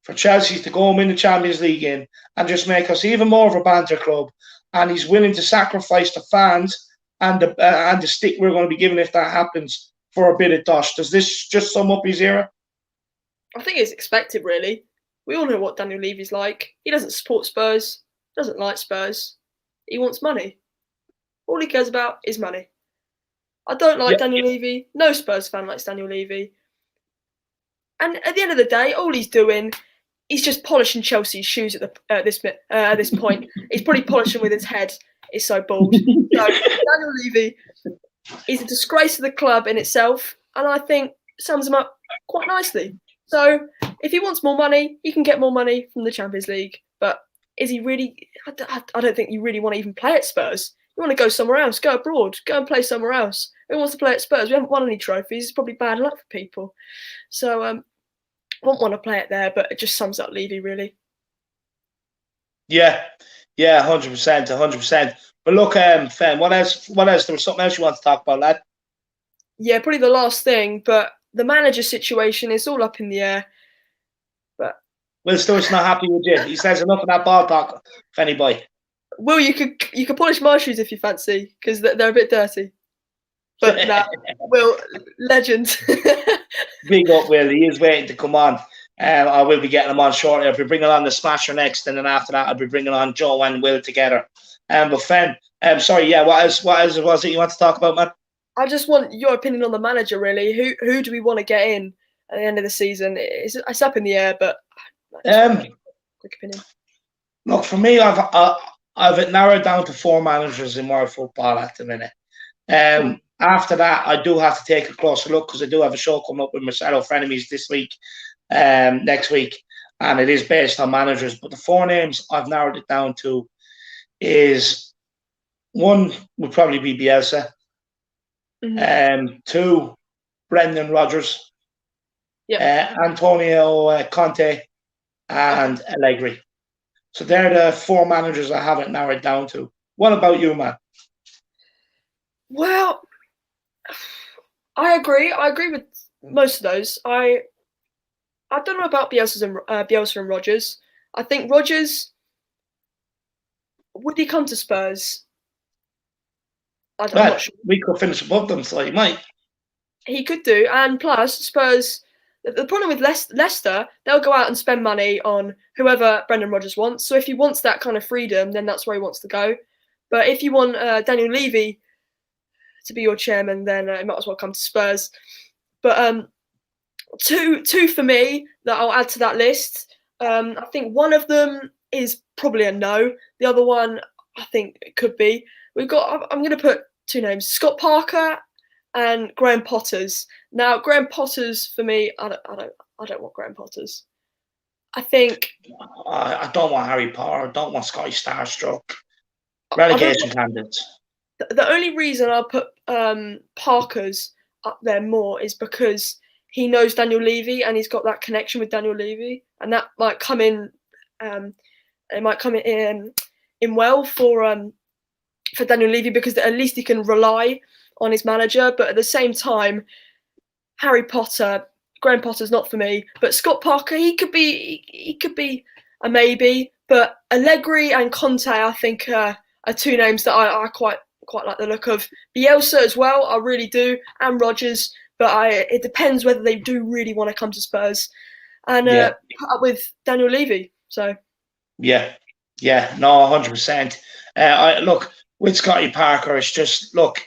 for Chelsea to go and win the Champions League in and just make us even more of a banter club? And he's willing to sacrifice the fans and the stick we're going to be given if that happens for a bit of dosh. Does this just sum up his era? I think it's expected, really. We all know what Daniel Levy's like. He doesn't support Spurs, doesn't like Spurs. He wants money. All he cares about is money. I don't like Daniel Levy. No Spurs fan likes Daniel Levy. And at the end of the day, all he's doing, he's just polishing Chelsea's shoes at this point. He's probably polishing with his head. It's so bald. So Daniel Levy is a disgrace to the club in itself, and I think sums him up quite nicely. So if he wants more money, he can get more money from the Champions League. But is he really? I don't think you really want to even play at Spurs. You want to go somewhere else, go abroad, go and play somewhere else. Who wants to play at Spurs? We haven't won any trophies. It's probably bad luck for people. So I won't want to play it there, but it just sums up Levy, really. Yeah, 100%. But look, Fen, what else? There was something else you want to talk about, lad? Yeah, probably the last thing, but the manager situation is all up in the air. But Will Stewart's not happy with you. He says enough of that ball talk, Fenny boy. Will, you could polish my shoes if you fancy, because they're a bit dirty. But nah, Will, legend. Big up, Will. He is waiting to come on. I will be getting him on shortly. I'll be bringing on the Smasher next, and then after that, I'll be bringing on Joe and Will together. But Fen, sorry, yeah, what else was it you want to talk about, man? I just want your opinion on the manager, really. Who do we want to get in at the end of the season? It's up in the air, but quick opinion. Look, for me, I've it narrowed down to 4 managers in world football at the minute. After that, I do have to take a closer look because I do have a show coming up with Marcelo Frenemies this week, next week, and it is based on managers. But the 4 names I've narrowed it down to is 1 would probably be Bielsa, 2 Brendan Rodgers, Antonio Conte, and Allegri. So they're the 4 managers I have it narrowed down to. What about you, man? Well, I agree. I agree with most of those. I don't know about Bielsa and Rodgers. I think Rodgers, would he come to Spurs? I'm not sure. We could finish above them, so he might. He could do, and plus Spurs. The problem with Leicester, they'll go out and spend money on whoever Brendan Rodgers wants. So if he wants that kind of freedom, then that's where he wants to go. But if you want Daniel Levy to be your chairman, then it might as well come to Spurs. But two for me that I'll add to that list. I think one of them is probably a no. The other one, I think it could be. I'm going to put 2 names: Scott Parker and Graham Potters. Now, Graham Potters for me, I don't want Graham Potters. I think I don't want Harry Potter. I don't want Scotty Starstruck. Relegation candidates. The only reason I'll put Parker's up there more is because he knows Daniel Levy and he's got that connection with Daniel Levy, and that might come in. It might come in well for Daniel Levy, because at least he can rely on his manager. But at the same time, Graham Potter's not for me. But Scott Parker, he could be a maybe. But Allegri and Conte, I think, are 2 names that I quite like the look of. Bielsa as well, I really do, and Rodgers. But it depends whether they do really want to come to Spurs and put up with Daniel Levy. So no, 100%. Look, with Scotty Parker, it's just, look,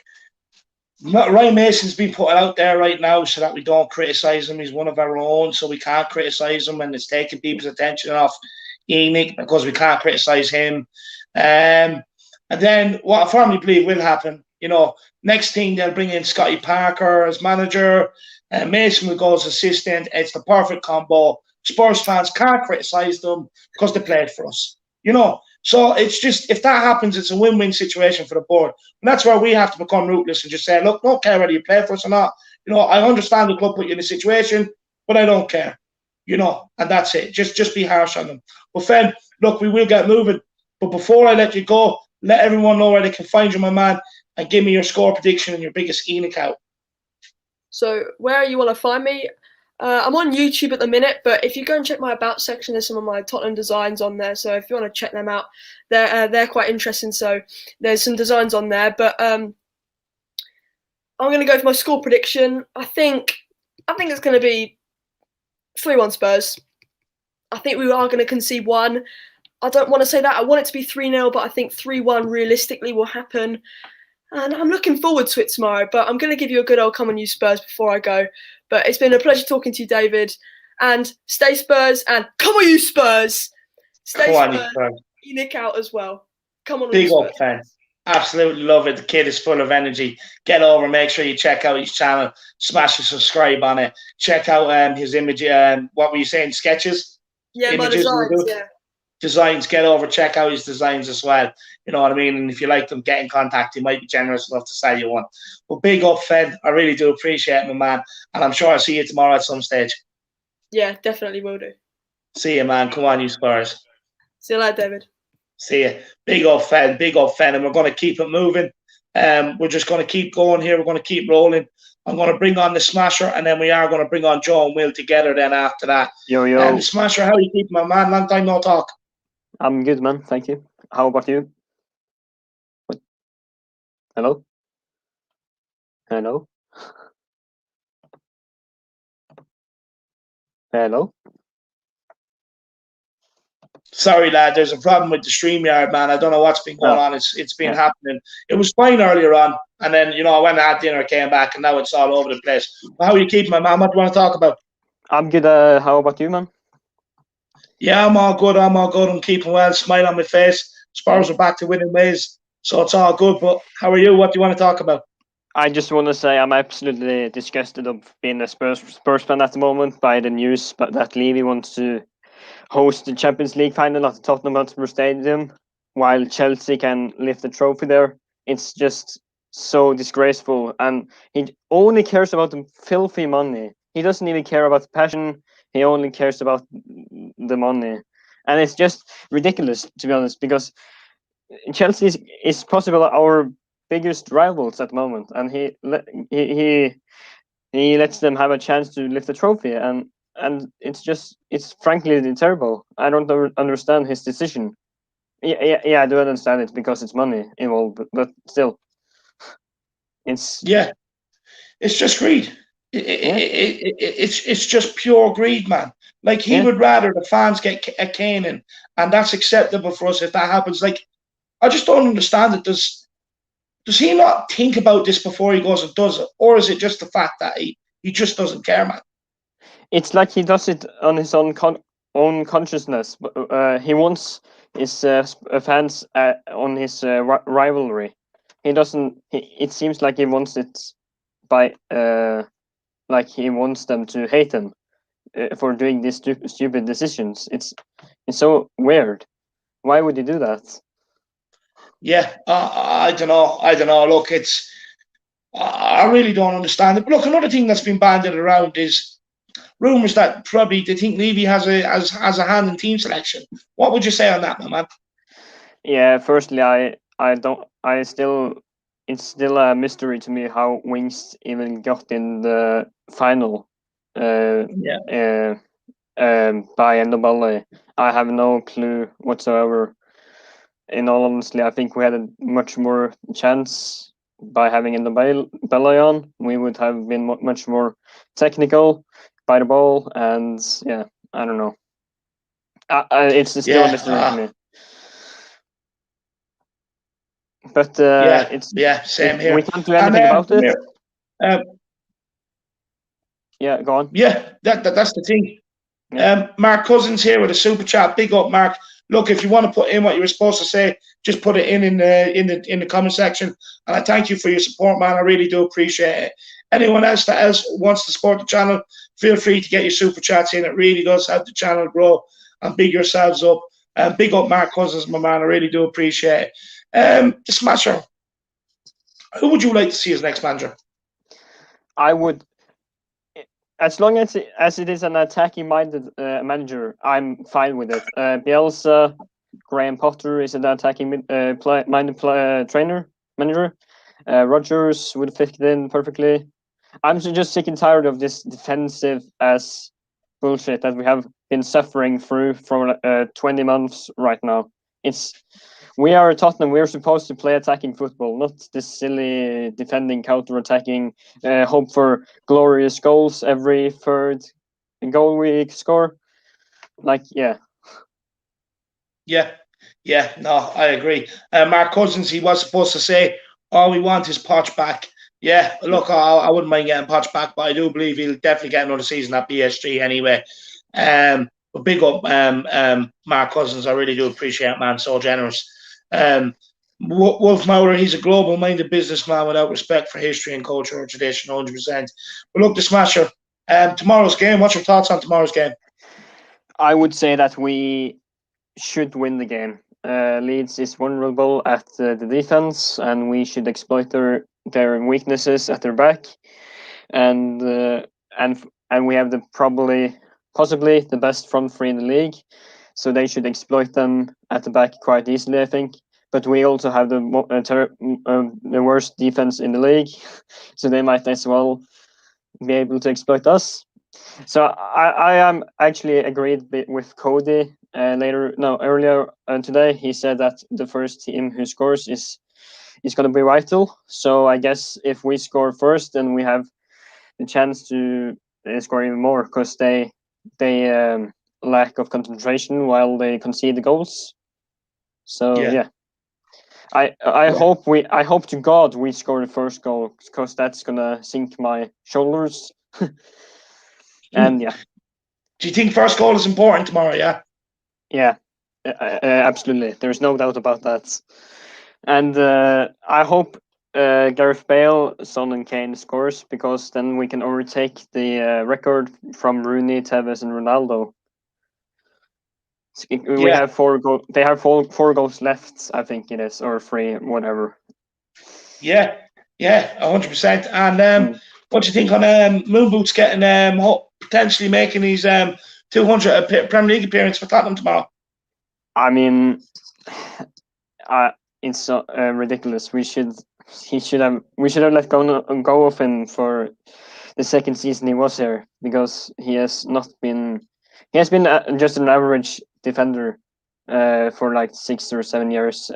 Ryan Mason's been put out there right now so that we don't criticise him. He's one of our own, so we can't criticise him, and it's taking people's attention off Enoch because we can't criticise him. And then what I firmly believe will happen, next thing they'll bring in Scotty Parker as manager, and Mason will go as assistant. It's the perfect combo. Spurs fans can't criticise them because they played for us, So it's just, if that happens, it's a win-win situation for the board. And that's where we have to become ruthless and just say, look, don't care whether you play for us or not. I understand the club put you in a situation, but I don't care. And that's it. Just be harsh on them. But Fen, look, we will get moving. But before I let you go, let everyone know where they can find you, my man, and give me your score prediction and your biggest Enoch out. So where you want to find me, I'm on YouTube at the minute, but if you go and check my About section, there's some of my Tottenham designs on there. So if you want to check them out, they're quite interesting. So there's some designs on there. But I'm going to go for my score prediction. I think it's going to be 3-1 Spurs. I think we are going to concede 1. I don't want to say that. I want it to be 3-0, but I think 3-1 realistically will happen. And I'm looking forward to it tomorrow. But I'm going to give you a good old come on you Spurs before I go. But it's been a pleasure talking to you, David. And stay Spurs and come on you Spurs. Stay Spurs. Enoch out as well. Come on. Big up fan. Absolutely love it. The kid is full of energy. Get over. Make sure you check out his channel. Smash the subscribe on it. Check out his image. What were you saying? Sketches? Yeah, my designs. Yeah. Designs, get over, check out his designs as well. You know what I mean? And if you like them, get in contact. He might be generous enough to sell you one. But big up, Fed. I really do appreciate it, my man. And I'm sure I'll see you tomorrow at some stage. Yeah, definitely will do. See you, man. Come on, you Spurs. See you later, David. See you. Big up, Fed. Big up, Fed. And we're going to keep it moving. We're just going to keep going here. We're going to keep rolling. I'm going to bring on the Smasher, and then we are going to bring on Joe and Will together then after that. Yo. And the Smasher, how are you keeping, my man? Long time no talk. I'm good, man. Thank you. How about you? What? Hello? Hello? Hello? Sorry, lad. There's a problem with the StreamYard, man. I don't know what's been going on. It's been happening. It was fine earlier on, and then I went and had dinner, came back, and now it's all over the place. But how are you keeping, my man? What do you want to talk about? I'm good. How about you, man? Yeah, I'm all good. I'm keeping well. Smile on my face. Spurs are back to winning ways, so it's all good. But how are you? What do you want to talk about? I just want to say I'm absolutely disgusted of being a Spurs fan at the moment by the news that Levy wants to host the Champions League final at the Tottenham Hotspur Stadium while Chelsea can lift the trophy there. It's just so disgraceful, and he only cares about the filthy money he doesn't even care about the passion. He only cares about the money, and it's just ridiculous, to be honest, because Chelsea is possibly our biggest rivals at the moment, and he lets them have a chance to lift a trophy, and it's frankly terrible. I don't understand his decision. Yeah, I do understand it because it's money involved, but still, it's it's just greed. It's just pure greed, man. Like he would rather the fans get a caning, and that's acceptable for us if that happens. Like I just don't understand it. Does he not think about this before he goes and does it, or is it just the fact that he just doesn't care, man? It's like he does it on his own consciousness. He wants his fans on his rivalry. He doesn't. It seems like he wants it by like he wants them to hate him for doing these stupid decisions. It's so weird. Why would he do that? Yeah, I don't know. Look, I really don't understand it. But look, another thing that's been bandied around is rumours that probably they think Levy has a hand in team selection. What would you say on that, my man? Yeah, firstly, it's still a mystery to me how Wings even got in the final. By Ndombele. I have no clue whatsoever. In all honesty, I think we had a much more chance by having Ndombele on. We would have been much more technical by the ball, and yeah, I don't know. It's still a mystery to me. But same here. We can't do anything about it. Yeah, go on. Yeah, that's the thing. Yeah. Mark Cousins here with a super chat. Big up, Mark. Look, if you want to put in what you were supposed to say, just put it in the comment section. And I thank you for your support, man. I really do appreciate it. Anyone else that wants to support the channel, feel free to get your super chats in. It really does help the channel grow and big yourselves up. Big up, Mark Cousins, my man. I really do appreciate it. The Smasher. Who would you like to see as next manager? I would. As long as it is an attacking-minded manager, I'm fine with it. Bielsa, Graham Potter is an attacking-minded manager. Rodgers would fit in perfectly. I'm just sick and tired of this defensive as bullshit that we have been suffering through for 20 months right now. We are Tottenham. We are supposed to play attacking football, not this silly defending, counter-attacking, hope for glorious goals every third goal we score. Yeah. No, I agree. Mark Cousins, he was supposed to say, all we want is Poch back. Yeah, look, I wouldn't mind getting Poch back, but I do believe he'll definitely get another season at PSG anyway. But big up Mark Cousins. I really do appreciate it, man. So generous. Wolf Maurer, he's a global-minded businessman without respect for history and culture or tradition, 100%. But look, the Smasher, tomorrow's game, what's your thoughts on tomorrow's game? I would say that we should win the game. Leeds is vulnerable at the defense, and we should exploit their weaknesses at their back. And we have possibly the best front three in the league, so they should exploit them at the back quite easily, I think. But we also have the worst defense in the league, so they might as well be able to exploit us. So I am actually agreed with Cody earlier today. He said that the first team who scores is going to be vital. So I guess if we score first, then we have the chance to score even more because they lack of concentration while they concede the goals. So yeah. I hope to God we score the first goal because that's gonna sink my shoulders. And yeah. Do you think first goal is important tomorrow? Yeah, absolutely. There's no doubt about that. And I hope Gareth Bale, Son, and Kane scores because then we can overtake the record from Rooney, Tevez, and Ronaldo. We have 4 goals. They have four goals left, I think it is, or 3, whatever. Yeah, 100%. And What do you think on Moon Boots getting potentially making his 200 Premier League appearance for Tottenham tomorrow? I mean, it's ridiculous. We should have let go of him for the second season he was here, because he has been just an average defender for like 6 or 7 years,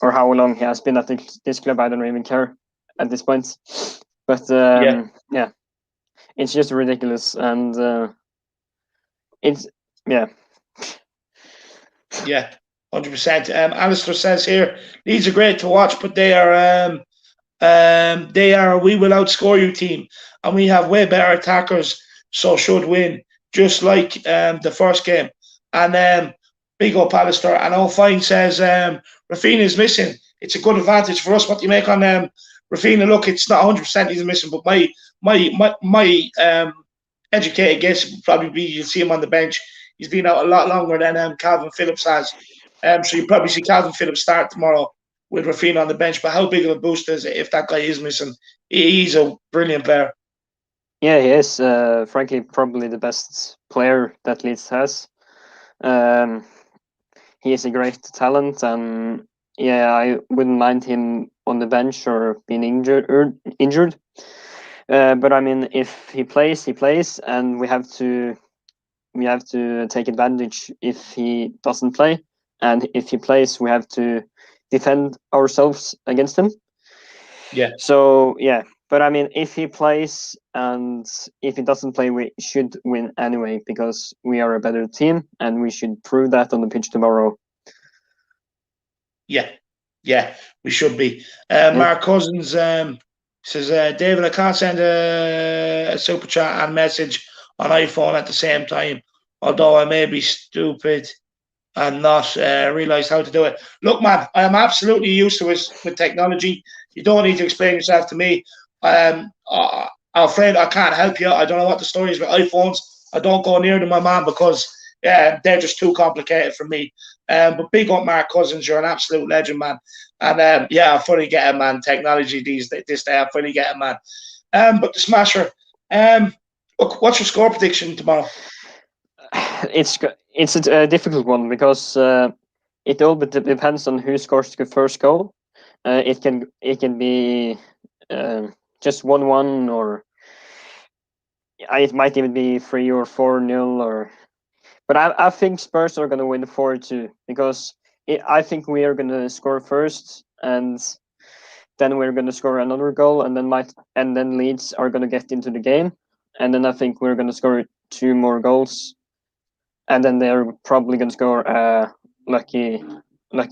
or how long he has been at this club. I don't even care at this point. But yeah, it's just ridiculous, and it's Yeah, 100%. Alistair says here, Leeds are great to watch, but they are we will outscore you team, and we have way better attackers, so should win, just like the first game. And big up Alistair. And O'Fine says Rafinha is missing. It's a good advantage for us. What do you make on Rafinha? Look, it's not 100% he's missing, but my educated guess would probably be you'll see him on the bench. He's been out a lot longer than Calvin Phillips has. So you probably see Calvin Phillips start tomorrow with Rafinha on the bench. But how big of a boost is it if that guy is missing? He's a brilliant player. Yeah, he is. Frankly, probably the best player that Leeds has. He is a great talent, and yeah, I wouldn't mind him on the bench or being injured. But I mean, if he plays, he plays, and we have to take advantage if he doesn't play, and if he plays, we have to defend ourselves against him. Yeah. So yeah, but I mean, if he plays and if he doesn't play, we should win anyway, because we are a better team, and we should prove that on the pitch tomorrow. Yeah, we should be. Mark Cousins says, David, I can't send a super chat and message on iPhone at the same time, although I may be stupid and not realise how to do it. Look, man, I am absolutely used to it with technology. You don't need to explain yourself to me. I'm afraid I can't help you. I don't know what the story is with iPhones. I don't go near them, my man, because they're just too complicated for me. But big up Mark Cousins, you're an absolute legend, man. And I fully get it, man. Technology this day, I fully get it, man. But the Smasher, look, what's your score prediction tomorrow? It's a difficult one, because it all depends on who scores the first goal. It can be just 1-1, or it might even be 3 or 4-0, or. But I think Spurs are going to win 4-2, because I think we are going to score first, and then we're going to score another goal, and then Leeds are going to get into the game, and then I think we're going to score 2 more goals, and then they're probably going to score a lucky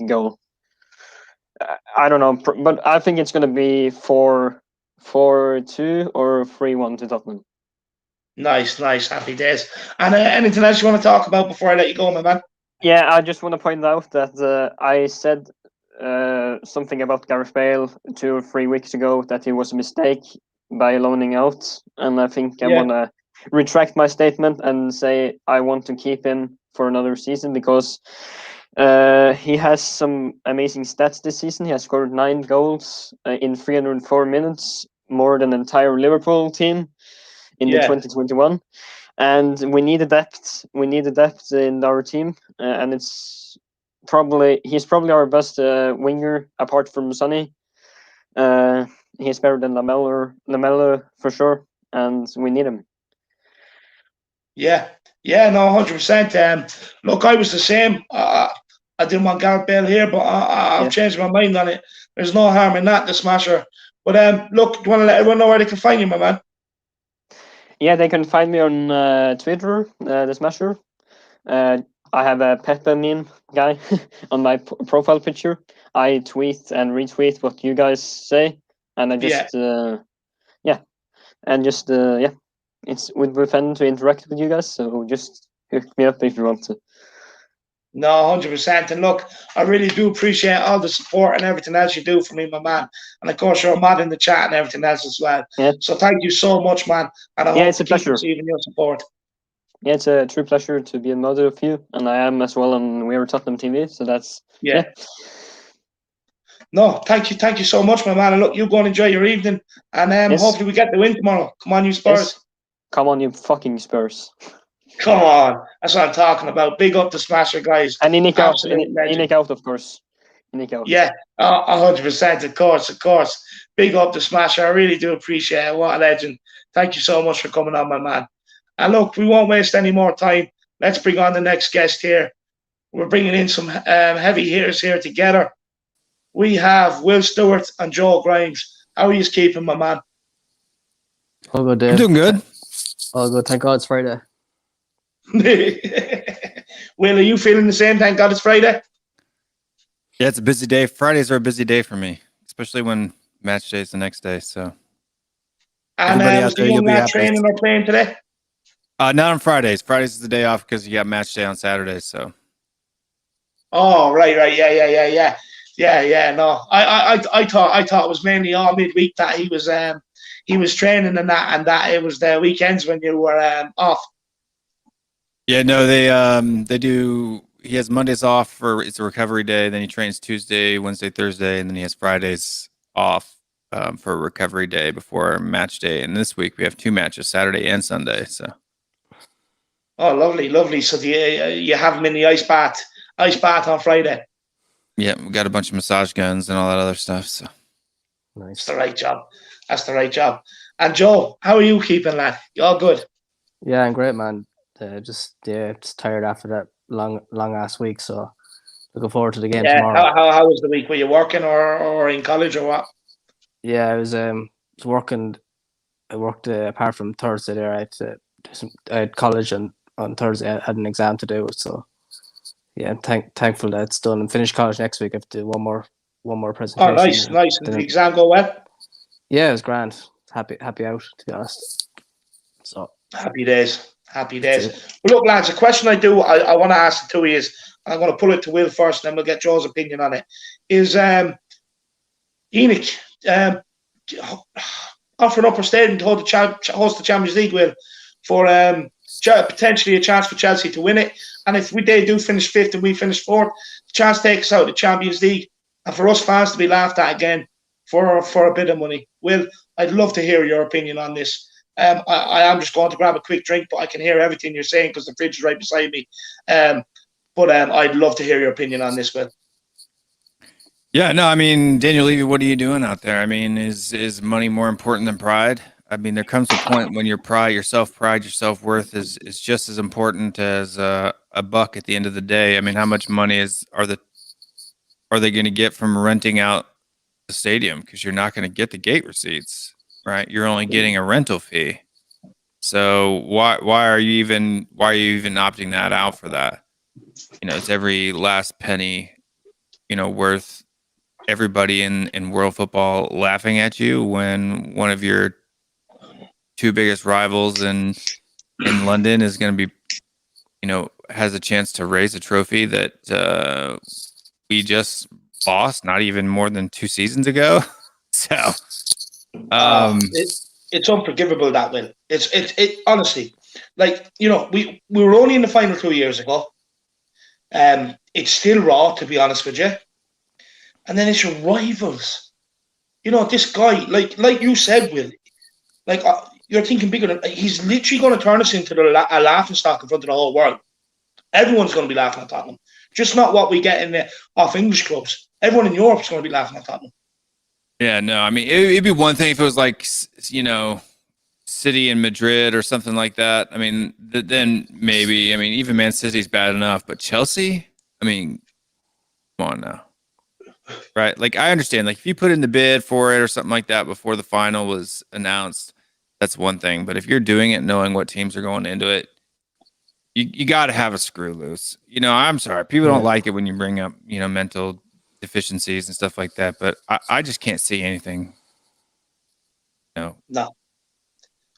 goal. I don't know, but I think it's going to be 4-2 or 3-1 to Tottenham. Nice, happy days. And anything else you want to talk about before I let you go, my man? Yeah, I just want to point out that I said something about Gareth Bale 2 or 3 weeks ago, that it was a mistake by loaning out, and I think I want to retract my statement and say I want to keep him for another season, because he has some amazing stats this season. He has scored 9 goals in 304 minutes, more than the entire Liverpool team in the 2021, and we need a depth. We need a depth in our team, and he's probably our best winger apart from Sonny. He's better than Lamella for sure, and we need him. Yeah, no, 100%. Look, I was the same. I didn't want Gareth Bale here, but I've changed my mind on it. There's no harm in that, the Smasher. But look, do you want to let everyone know where they can find you, my man? Yeah, they can find me on Twitter, the Smasher. I have a Pepe meme guy on my profile picture. I tweet and retweet what you guys say, and I just it would be fun to interact with you guys. So just hook me up if you want to. No, 100%. And look, I really do appreciate all the support and everything else you do for me, my man. And of course, you're mad in the chat and everything else as well. Yeah. So thank you so much, man. And I hope it's a pleasure receiving your support. Yeah, it's a true pleasure to be a model of you, and I am as well on We Are Tottenham TV. So that's No, thank you so much, my man. And look, you go and enjoy your evening, and hopefully we get the win tomorrow. Come on, you Spurs. Yes. Come on, you fucking Spurs. Come on. That's what I'm talking about. Big up the Smasher, guys. And Nick out, of course. Nick out. Yeah, 100%, of course. Big up the Smasher. I really do appreciate it. What a legend. Thank you so much for coming on, my man. And look, we won't waste any more time. Let's bring on the next guest here. We're bringing in some heavy hitters here together. We have Will Stewart and Joe Grimes. How are you keeping, my man? All good, Dave. I'm doing good. All good. Thank God it's Friday. Will, are you feeling the same? Thank God it's Friday. Yeah, it's a busy day. Fridays are a busy day for me, especially when match day is the next day. So, and was the young lad training or playing today? Not on Fridays. Fridays is the day off because you got match day on Saturdays. So. Oh, right. Yeah. No, I thought it was mainly all midweek that he was training and that it was the weekends when you were off. Yeah, no, they do. He has Mondays off it's a recovery day. Then he trains Tuesday, Wednesday, Thursday, and then he has Fridays off for a recovery day before match day. And this week we have 2 matches, Saturday and Sunday. So. Oh, lovely. So you have him in the ice bath on Friday. Yeah, we got a bunch of massage guns and all that other stuff. So. Nice. That's the right job. And Joe, how are you keeping, lad? You all good? Yeah, I'm great, man. Just tired after that long ass week. So looking forward to the game tomorrow. How was the week? Were you working or in college or what? Yeah, I was working. I worked apart from Thursday there. I had college and on Thursday I had an exam to do. So yeah, I'm thankful that it's done. And finish college next week. I have to do one more presentation. Oh, nice. Did the exam go well? Yeah, it was grand. Happy out, to be honest. So happy days. Well, look, lads, a question I want to ask the two of you is, I'm going to pull it to Will first, and then we'll get Joe's opinion on it. Is Enoch offering up or staying to host the Champions League, Will, for potentially a chance for Chelsea to win it? And if they do finish 5th and we finish 4th, the chance to take us out of the Champions League, and for us fans to be laughed at again for a bit of money. Will, I'd love to hear your opinion on this. I am just going to grab a quick drink, but I can hear everything you're saying because the fridge is right beside me. But I'd love to hear your opinion on this, Will. Yeah, no, I mean, Daniel Levy, what are you doing out there? I mean, is money more important than pride? I mean, there comes a point when your self-pride, your self-worth is just as important as a buck at the end of the day. I mean, how much money are they going to get from renting out the stadium? Because you're not going to get the gate receipts. Right, you're only getting a rental fee. So why are you even opting that out for that? It's every last penny, worth everybody in world football laughing at you when one of your 2 biggest rivals in London is going to be, has a chance to raise a trophy that we just lost not even more than 2 seasons ago. So. It's unforgivable, that Will. It honestly, we were only in the final 2 years ago. It's still raw, to be honest with you. And then it's your rivals. This guy, like you said, Will, you're thinking bigger than he's literally going to turn us into a laughing stock in front of the whole world. Everyone's going to be laughing at Tottenham. Just not what we get off English clubs. Everyone in Europe is going to be laughing at Tottenham. Yeah, no, I mean, it'd be one thing if it was like, City and Madrid or something like that. I mean, then maybe, even Man City's bad enough, but Chelsea, come on now. Right? I understand, if you put in the bid for it or something like that before the final was announced, that's one thing. But if you're doing it knowing what teams are going into it, you got to have a screw loose. I'm sorry. People don't like it when you bring up, mental deficiencies and stuff like that, but I just can't see anything. No.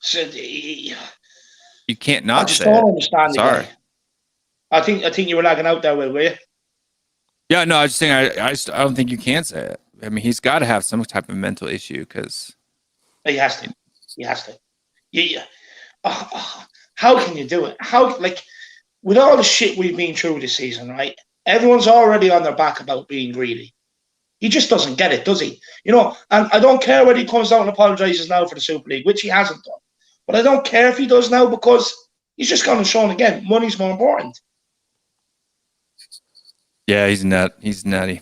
So you can't not. I just don't understand. Sorry. I think you were lagging out there, Will, were you? Yeah, no, I was just saying I don't think you can say it. I mean, he's got to have some type of mental issue because he has to. Yeah. How can you do it? How with all the shit we've been through this season, right? Everyone's already on their back about being greedy. He just doesn't get it, does he? You know, and I don't care whether he comes out and apologises now for the Super League, which he hasn't done. But I don't care if he does now because he's just going to show again, money's more important. Yeah, he's nutty.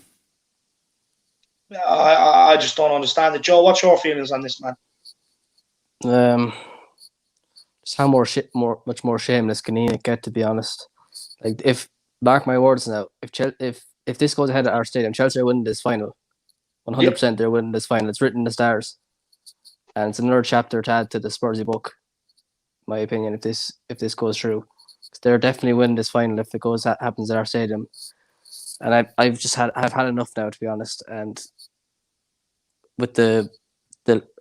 I just don't understand it. Joe, what's your feelings on this, man? Just how much more shameless can Enoch get, to be honest? Like, if, mark my words now, if this goes ahead at our stadium, Chelsea are winning this final. 100% they're winning this final. It's written in the stars. And it's another chapter to add to the Spursy book, in my opinion, if this goes through. They're definitely winning this final if it happens at our stadium. And I've had enough now, to be honest. And with the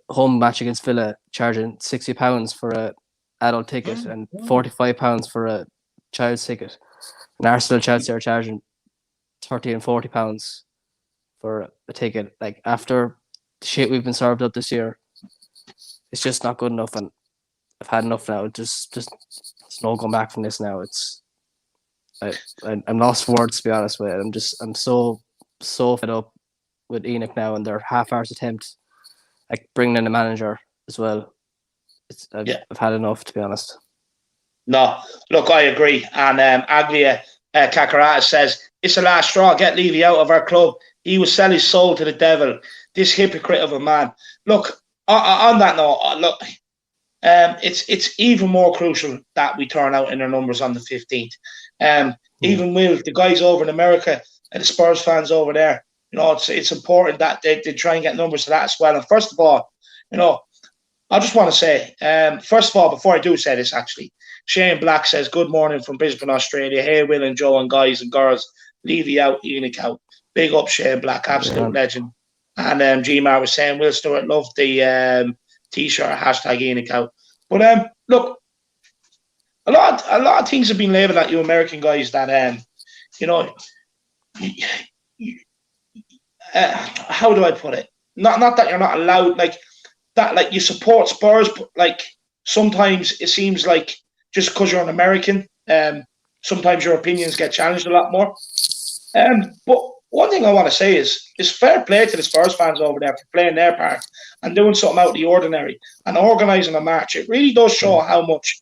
home match against Villa charging £60 for a adult ticket and £45 for a child's ticket, and Arsenal and Chelsea are charging £30 and £40 for a ticket. Like, after the shit we've been served up this year, it's just not good enough, and I've had enough now. Just there's no going back from this now. I'm lost for words, to be honest with it. I'm so fed up with Enoch now and their half-arsed attempt at bringing in a manager as well. I've had enough, to be honest. No, look, I agree. And Aglia Kakarata says, it's the last straw. Get Levy out of our club. He will sell his soul to the devil. This hypocrite of a man. Look, on that note, look, it's even more crucial that we turn out in our numbers on the 15th. Even with the guys over in America and the Spurs fans over there, you know, it's important that they try and get numbers to that as well. And first of all, you know, I just want to say, first of all, before I do say this, actually, Shane Black says, good morning from Brisbane, Australia. Hey, Will and Joe and guys and girls. Levy out, Enoch out. Big up, Shane Black, absolute legend. And G-Mar was saying, Will Stewart loved the T-shirt, hashtag Enoch out. But look, a lot of things have been labelled at you American guys that, you know, how do I put it? Not that you're not allowed, like, that, like, you support Spurs, but, like, sometimes it seems like just because you're an American, sometimes your opinions get challenged a lot more. But one thing I want to say is fair play to the Spurs fans over there for playing their part and doing something out of the ordinary and organising a match. It really does show how much,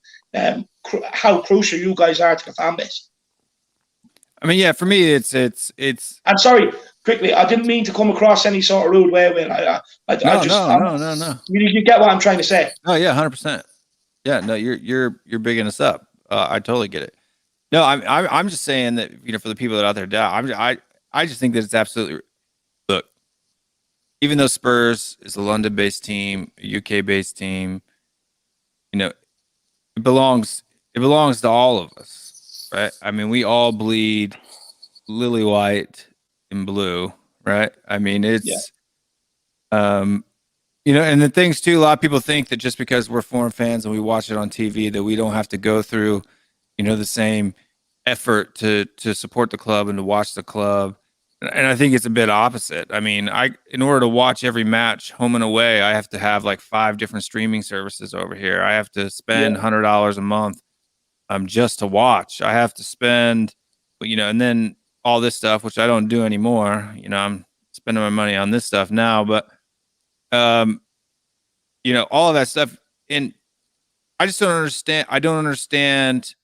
how crucial you guys are to the fan base. I mean, yeah, for me, it's. I'm sorry, quickly, I didn't mean to come across any sort of rude way. Will No. You get what I'm trying to say? Oh yeah, 100%. Yeah, no, you're bigging us up. I totally get it. No, I'm just saying that, you know, for the people that are out there doubt, I just think that it's absolutely, look, even though Spurs is a London-based team, a UK-based team, you know, it belongs to all of us, right? I mean, we all bleed lily white and blue, right? I mean, it's, you know, and the things too, a lot of people think that just because we're foreign fans and we watch it on TV, that we don't have to go through, you know, the same effort to support the club and to watch the club. And I think it's a bit opposite. I mean, in order to watch every match home and away, I have to have like 5 different streaming services over here. I have to spend $100 a month just to watch. I have to spend, you know, and then all this stuff, which I don't do anymore. You know, I'm spending my money on this stuff now, but you know, all of that stuff. And I just don't understand. I don't understand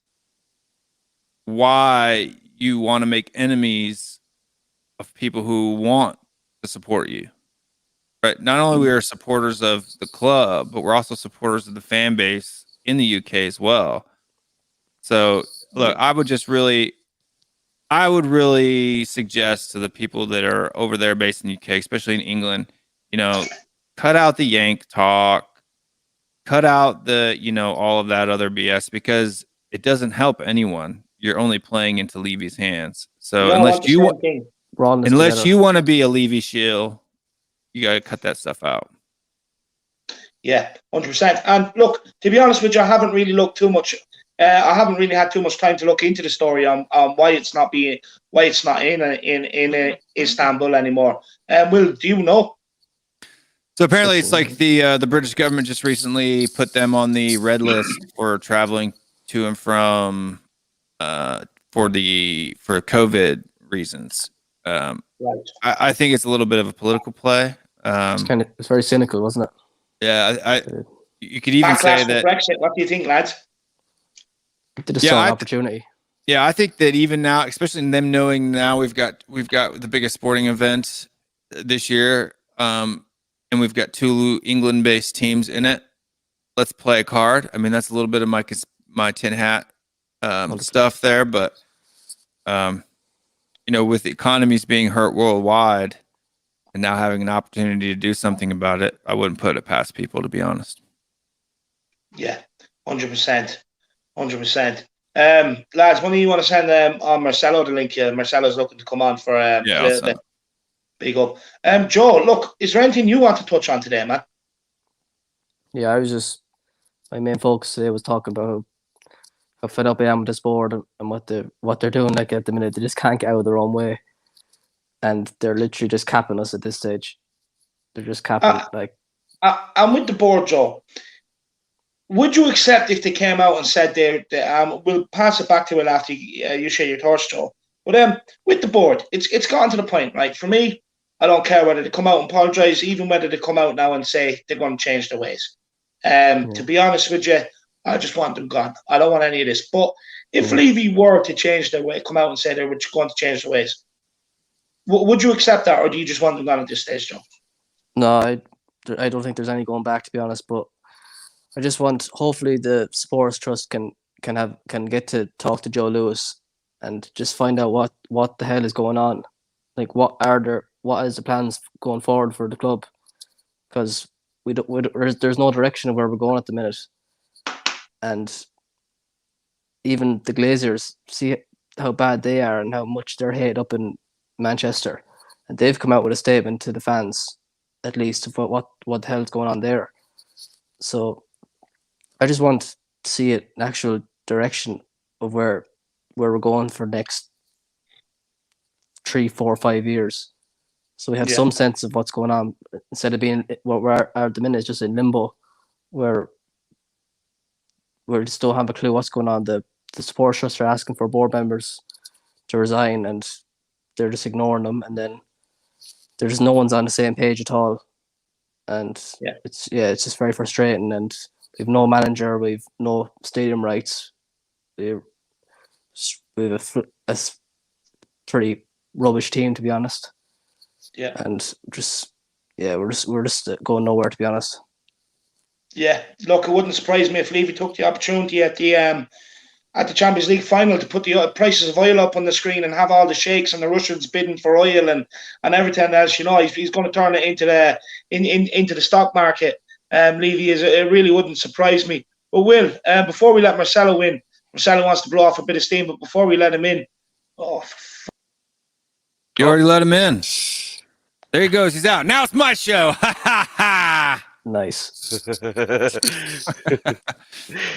why you want to make enemies of people who want to support you, right? Not only we are supporters of the club, but we're also supporters of the fan base in the UK as well. So look, I would really suggest to the people that are over there based in the UK, especially in England, you know, cut out the Yank talk, cut out the, you know, all of that other BS, because it doesn't help anyone. You're only playing into Levy's hands. So unless you want to be a Levy shill, you got to cut that stuff out. Yeah, 100%. And look, to be honest with you, I haven't really looked too much. I haven't really had too much time to look into the story on why it's not in Istanbul anymore. Will, do you know? So apparently, it's like the British government just recently put them on the red list for traveling to and from for COVID reasons. Right. I think it's a little bit of a political play. It's very cynical, wasn't it? Yeah, you could even say that Brexit. What do you think, lads? They just saw an opportunity. Yeah, I think that even now, especially them knowing now we've got the biggest sporting event this year, and we've got two England-based teams in it. Let's play a card. I mean, that's a little bit of my tin hat stuff there, but with the economies being hurt worldwide and now having an opportunity to do something about it, I wouldn't put it past people, to be honest. Yeah, 100%. 100%. Lads, when do you want to send on Marcelo the link? Marcelo's looking to come on for a little bit. Big up. Joe, look, is there anything you want to touch on today, man? Yeah, my main focus today was talking about how fed up I am with this board and what they're doing. Like at the minute, they just can't get out of their own way, and they're literally just capping us at this stage. They're just capping. I'm with the board, Joe. Would you accept if they came out and said we'll pass it back to Will after you share your thoughts, Joe? But with the board, it's gotten to the point, right? For me, I don't care whether they come out and apologise, even whether they come out now and say they're going to change their ways. To be honest with you, I just want them gone. I don't want any of this. But if Levy were to change their way, come out and say they were going to change their ways, would you accept that, or do you just want them gone at this stage, Joe? No, I don't think there's any going back, to be honest. But I just want, hopefully, the Sports Trust can get to talk to Joe Lewis and just find out what the hell is going on. Like, what is the plans going forward for the club? Because there's no direction of where we're going at the minute. And even the Glazers, see how bad they are and how much they're hated up in Manchester. And they've come out with a statement to the fans, at least, about what the hell is going on there. So I just want to see an actual direction of where we're going for the next 3, 4, 5 years. So we have some sense of what's going on, instead of being what we're at the minute is just in limbo, where we just don't have a clue what's going on. The Sports Trust are asking for board members to resign, and they're just ignoring them, and then there's no one's on the same page at all, and it's just very frustrating. And we've no manager, we've no stadium rights, we have a pretty rubbish team, to be honest. Yeah, and we're just going nowhere, to be honest. Yeah, look, it wouldn't surprise me if Levy took the opportunity at the Champions League final to put the prices of oil up on the screen and have all the sheikhs and the Russians bidding for oil and everything else. He's going to turn it into the stock market. Levy it really wouldn't surprise me. But Will, before we let Marcelo in, Marcelo wants to blow off a bit of steam, but before we let him in, you already let him in. There he goes. He's out. Now it's my show. Ha ha ha. Nice.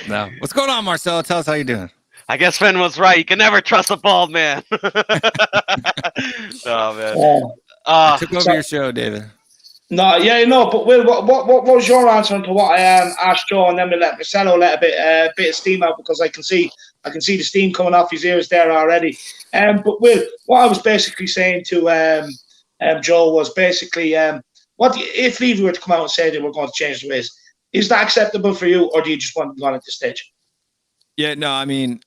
No. What's going on, Marcelo? Tell us how you're doing. I guess Finn was right. You can never trust a bald man. Oh, man. I took over your show, David. But Will, what was your answer to what I asked Joe, and then we let Marcelo let a bit of steam out, because I can see the steam coming off his ears there already. But Will, what I was basically saying to Joe was basically, what if Levy were to come out and say they were going to change the ways? Is that acceptable for you, or do you just want them gone at this stage? Yeah, no, I mean,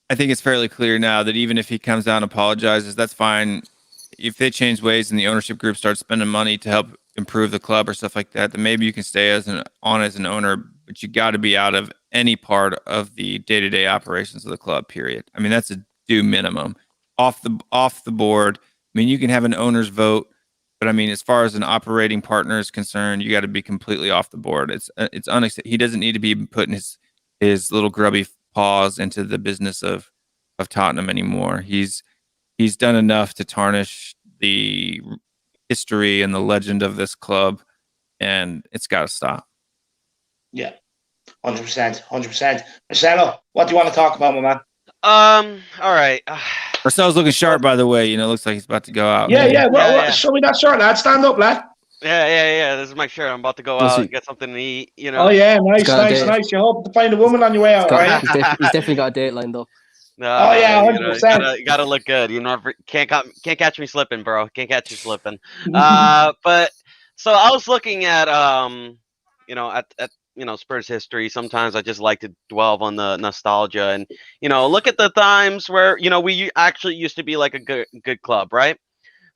I think it's fairly clear now that even if he comes down and apologizes, that's fine. If they change ways and the ownership group starts spending money to help improve the club or stuff like that, then maybe you can stay as an owner, but you got to be out of any part of the day-to-day operations of the club, period. I mean, that's a due minimum. Off the board. I mean, you can have an owner's vote, but I mean, as far as an operating partner is concerned, you got to be completely off the board. It's unacceptable. He doesn't need to be putting his little grubby paws into the business of Tottenham anymore. He's done enough to tarnish the history and the legend of this club, and it's got to stop. Yeah, 100%. Marcelo, what do you want to talk about, my man? All right. Marcelo's looking sharp, by the way. Looks like he's about to go out. Yeah. Show me that shirt, lad. Stand up, lad. Yeah. This is my shirt. I'm about to go out and get something to eat. Oh yeah, nice. You hope to find a woman on your way out, right? He's definitely got a date lined up. Oh yeah, 100%. You gotta look good. You never can't catch me slipping, bro. Can't catch you slipping. But so I was looking at Spurs history. Sometimes I just like to dwell on the nostalgia and look at the times where we actually used to be like a good club, right?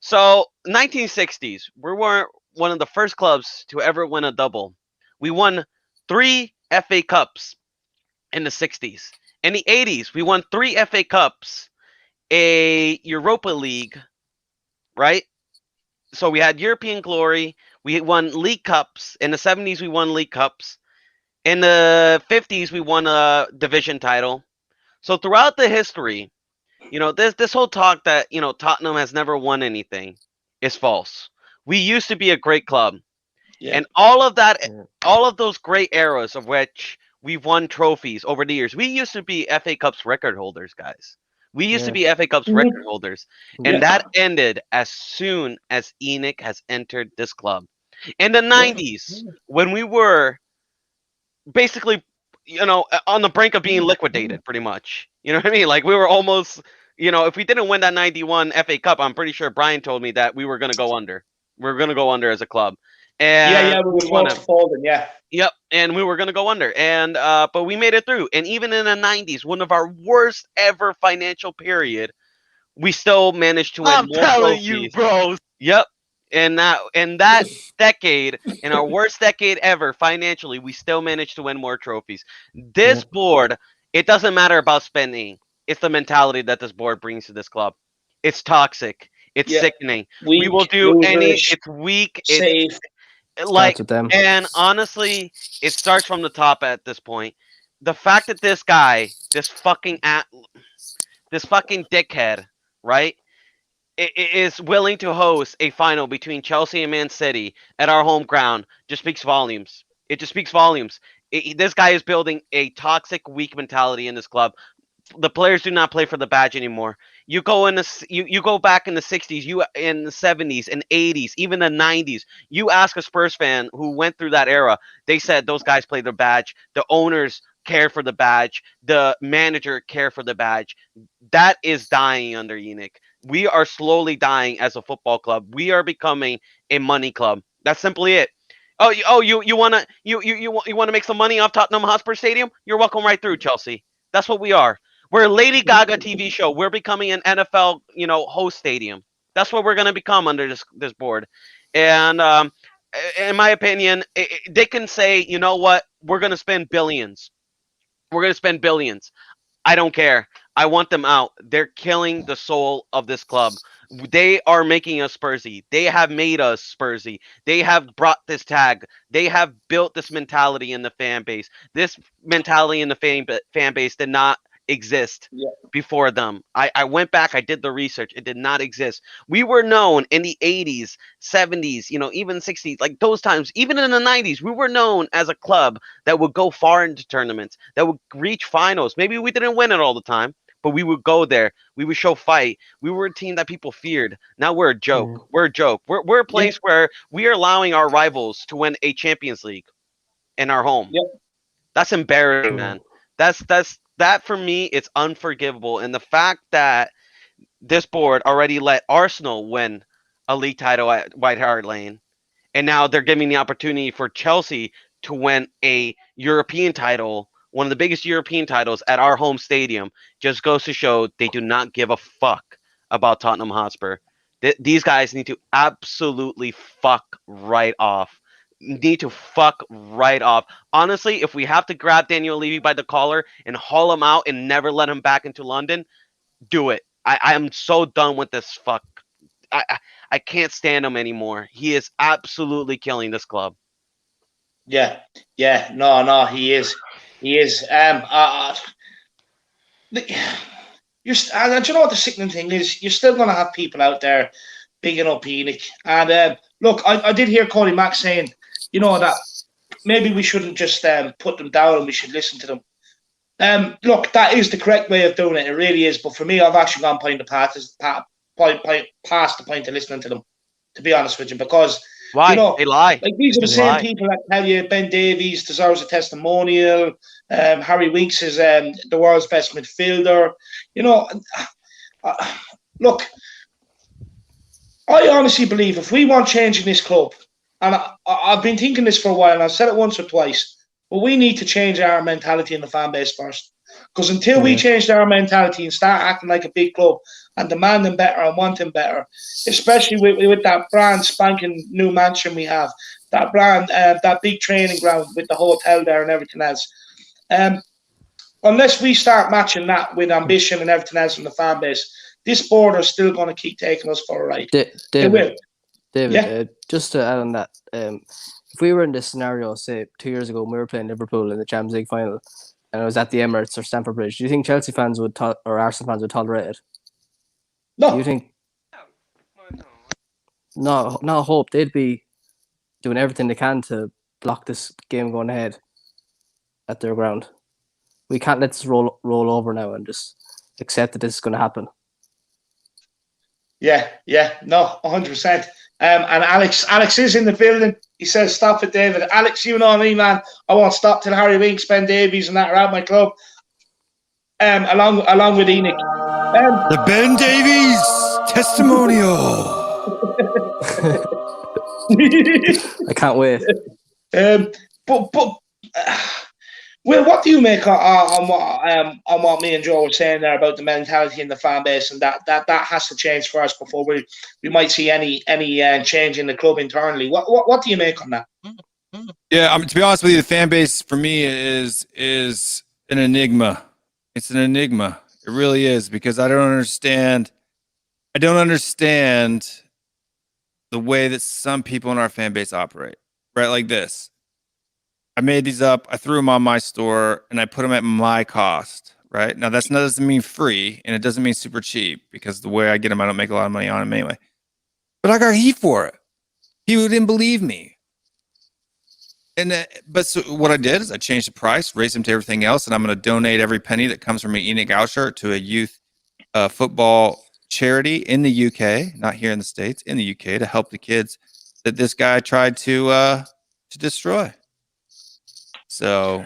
So 1960s, we were one of the first clubs to ever win a double. We won 3 FA Cups in the 60s. In the 80s, we won 3 FA Cups, a Europa League, right? So we had European glory. We won League Cups. In the 70s, we won League Cups. In the 50s, we won a division title. So throughout the history, this whole talk that, Tottenham has never won anything is false. We used to be a great club. Yeah. And all of those great eras of which we've won trophies over the years. We used to be FA Cups record holders, guys. We used to be FA Cups record holders. And that ended as soon as Enoch has entered this club. In the 90s, when we were basically, on the brink of being liquidated, pretty much. You know what I mean? Like, we were almost, if we didn't win that 91 FA Cup, I'm pretty sure Brian told me that we were going to go under. We were going to go under as a club. And we were close to folding, yeah. Yep, and we were going to go under. And but we made it through. And even in the 90s, one of our worst ever financial period, we still managed to win I'm more telling trophies. you, bro. Yep. And that decade, in our worst decade ever financially, we still managed to win more trophies. This board, it doesn't matter about spending. It's the mentality that this board brings to this club. It's toxic. It's sickening. We will do it's weak. Safe. And honestly, it starts from the top at this point. The fact that this guy, this fucking dickhead, right, is willing to host a final between Chelsea and Man City at our home ground just speaks volumes. It just speaks volumes. This guy is building a toxic, weak mentality in this club. The players do not play for the badge anymore. You go back in the 60s, in the 70s and 80s, even the 90s. You ask a Spurs fan who went through that era, they said those guys played the badge. The owners cared for the badge. The manager cared for the badge. That is dying under Enoch. We are slowly dying as a football club. We are becoming a money club. That's simply it. You wanna make some money off Tottenham Hotspur Stadium? You're welcome right through, Chelsea. That's what we are. We're a Lady Gaga TV show. We're becoming an NFL, host stadium. That's what we're going to become under this board. And in my opinion, they can say, you know what? We're going to spend billions. We're going to spend billions. I don't care. I want them out. They're killing the soul of this club. They are making us Spursy. They have made us Spursy. They have brought this tag. They have built this mentality in the fan base. This mentality in the fan base did not exist before them. I went back, I did the research. It did not exist. We were known in the 80s, 70s, even 60s, like those times, even in the 90s, we were known as a club that would go far into tournaments, that would reach finals. Maybe we didn't win it all the time, but we would go there. We would show fight. We were a team that people feared. Now we're a joke. We're a joke. We're a place where we are allowing our rivals to win a Champions League in our home. That's embarrassing, man. That for me, it's unforgivable. And the fact that this board already let Arsenal win a league title at White Hart Lane, and now they're giving the opportunity for Chelsea to win a European title, one of the biggest European titles at our home stadium, just goes to show they do not give a fuck about Tottenham Hotspur. These guys need to absolutely fuck right off. Honestly, if we have to grab Daniel Levy by the collar and haul him out and never let him back into London, do it. I am so done with this fuck. I can't stand him anymore. He is absolutely killing this club. No, he is. Do you know what the sickening thing is? You're still going to have people out there bigging up Enoch. And look, I did hear Cody Mack saying, that maybe we shouldn't just put them down and we should listen to them. Look, that is the correct way of doing it. It really is. But for me, I've actually gone past the point of listening to them, to be honest with you, because why? They lie. Like, these are the same people that tell you Ben Davies deserves a testimonial. Harry Winks is the world's best midfielder. Look, I honestly believe if we want change in this club, and I've been thinking this for a while, and I've said it once or twice, but we need to change our mentality in the fan base first. Because until we change our mentality and start acting like a big club and demanding better and wanting better, especially with that brand spanking new mansion we have, that brand, that big training ground with the hotel there and everything else, unless we start matching that with ambition and everything else from the fan base, this board are still going to keep taking us for a ride. David, just to add on that, if we were in this scenario, say 2 years ago, when we were playing Liverpool in the Champions League final, and it was at the Emirates or Stamford Bridge, do you think Chelsea fans would or Arsenal fans would tolerate it? No. Do you think? No, hope they'd be doing everything they can to block this game going ahead at their ground. We can't let this roll over now and just accept that this is going to happen. Yeah, no, 100%. And Alex is in the building. He says, "Stop it, David." Alex, you know me, man. I won't stop till Harry Winks, Ben Davies, and that are at my club. Along with Enoch. The Ben Davies testimonial. I can't wait. Will, what do you make on what me and Joe were saying there about the mentality in the fan base, and that has to change for us before we might see any change in the club internally? What do you make on that? Yeah, to be honest with you, the fan base for me is an enigma. It's an enigma. It really is, because I don't understand the way that some people in our fan base operate. Right, like this. I made these up, I threw them on my store, and I put them at my cost, right? Now, that doesn't mean free, and it doesn't mean super cheap, because the way I get them, I don't make a lot of money on them anyway. But I got heat for it. He didn't believe me. But so what I did is I changed the price, raised them to everything else, and I'm going to donate every penny that comes from an Enoch Out shirt to a youth football charity in the UK, not here in the States, in the UK, to help the kids that this guy tried to destroy. So,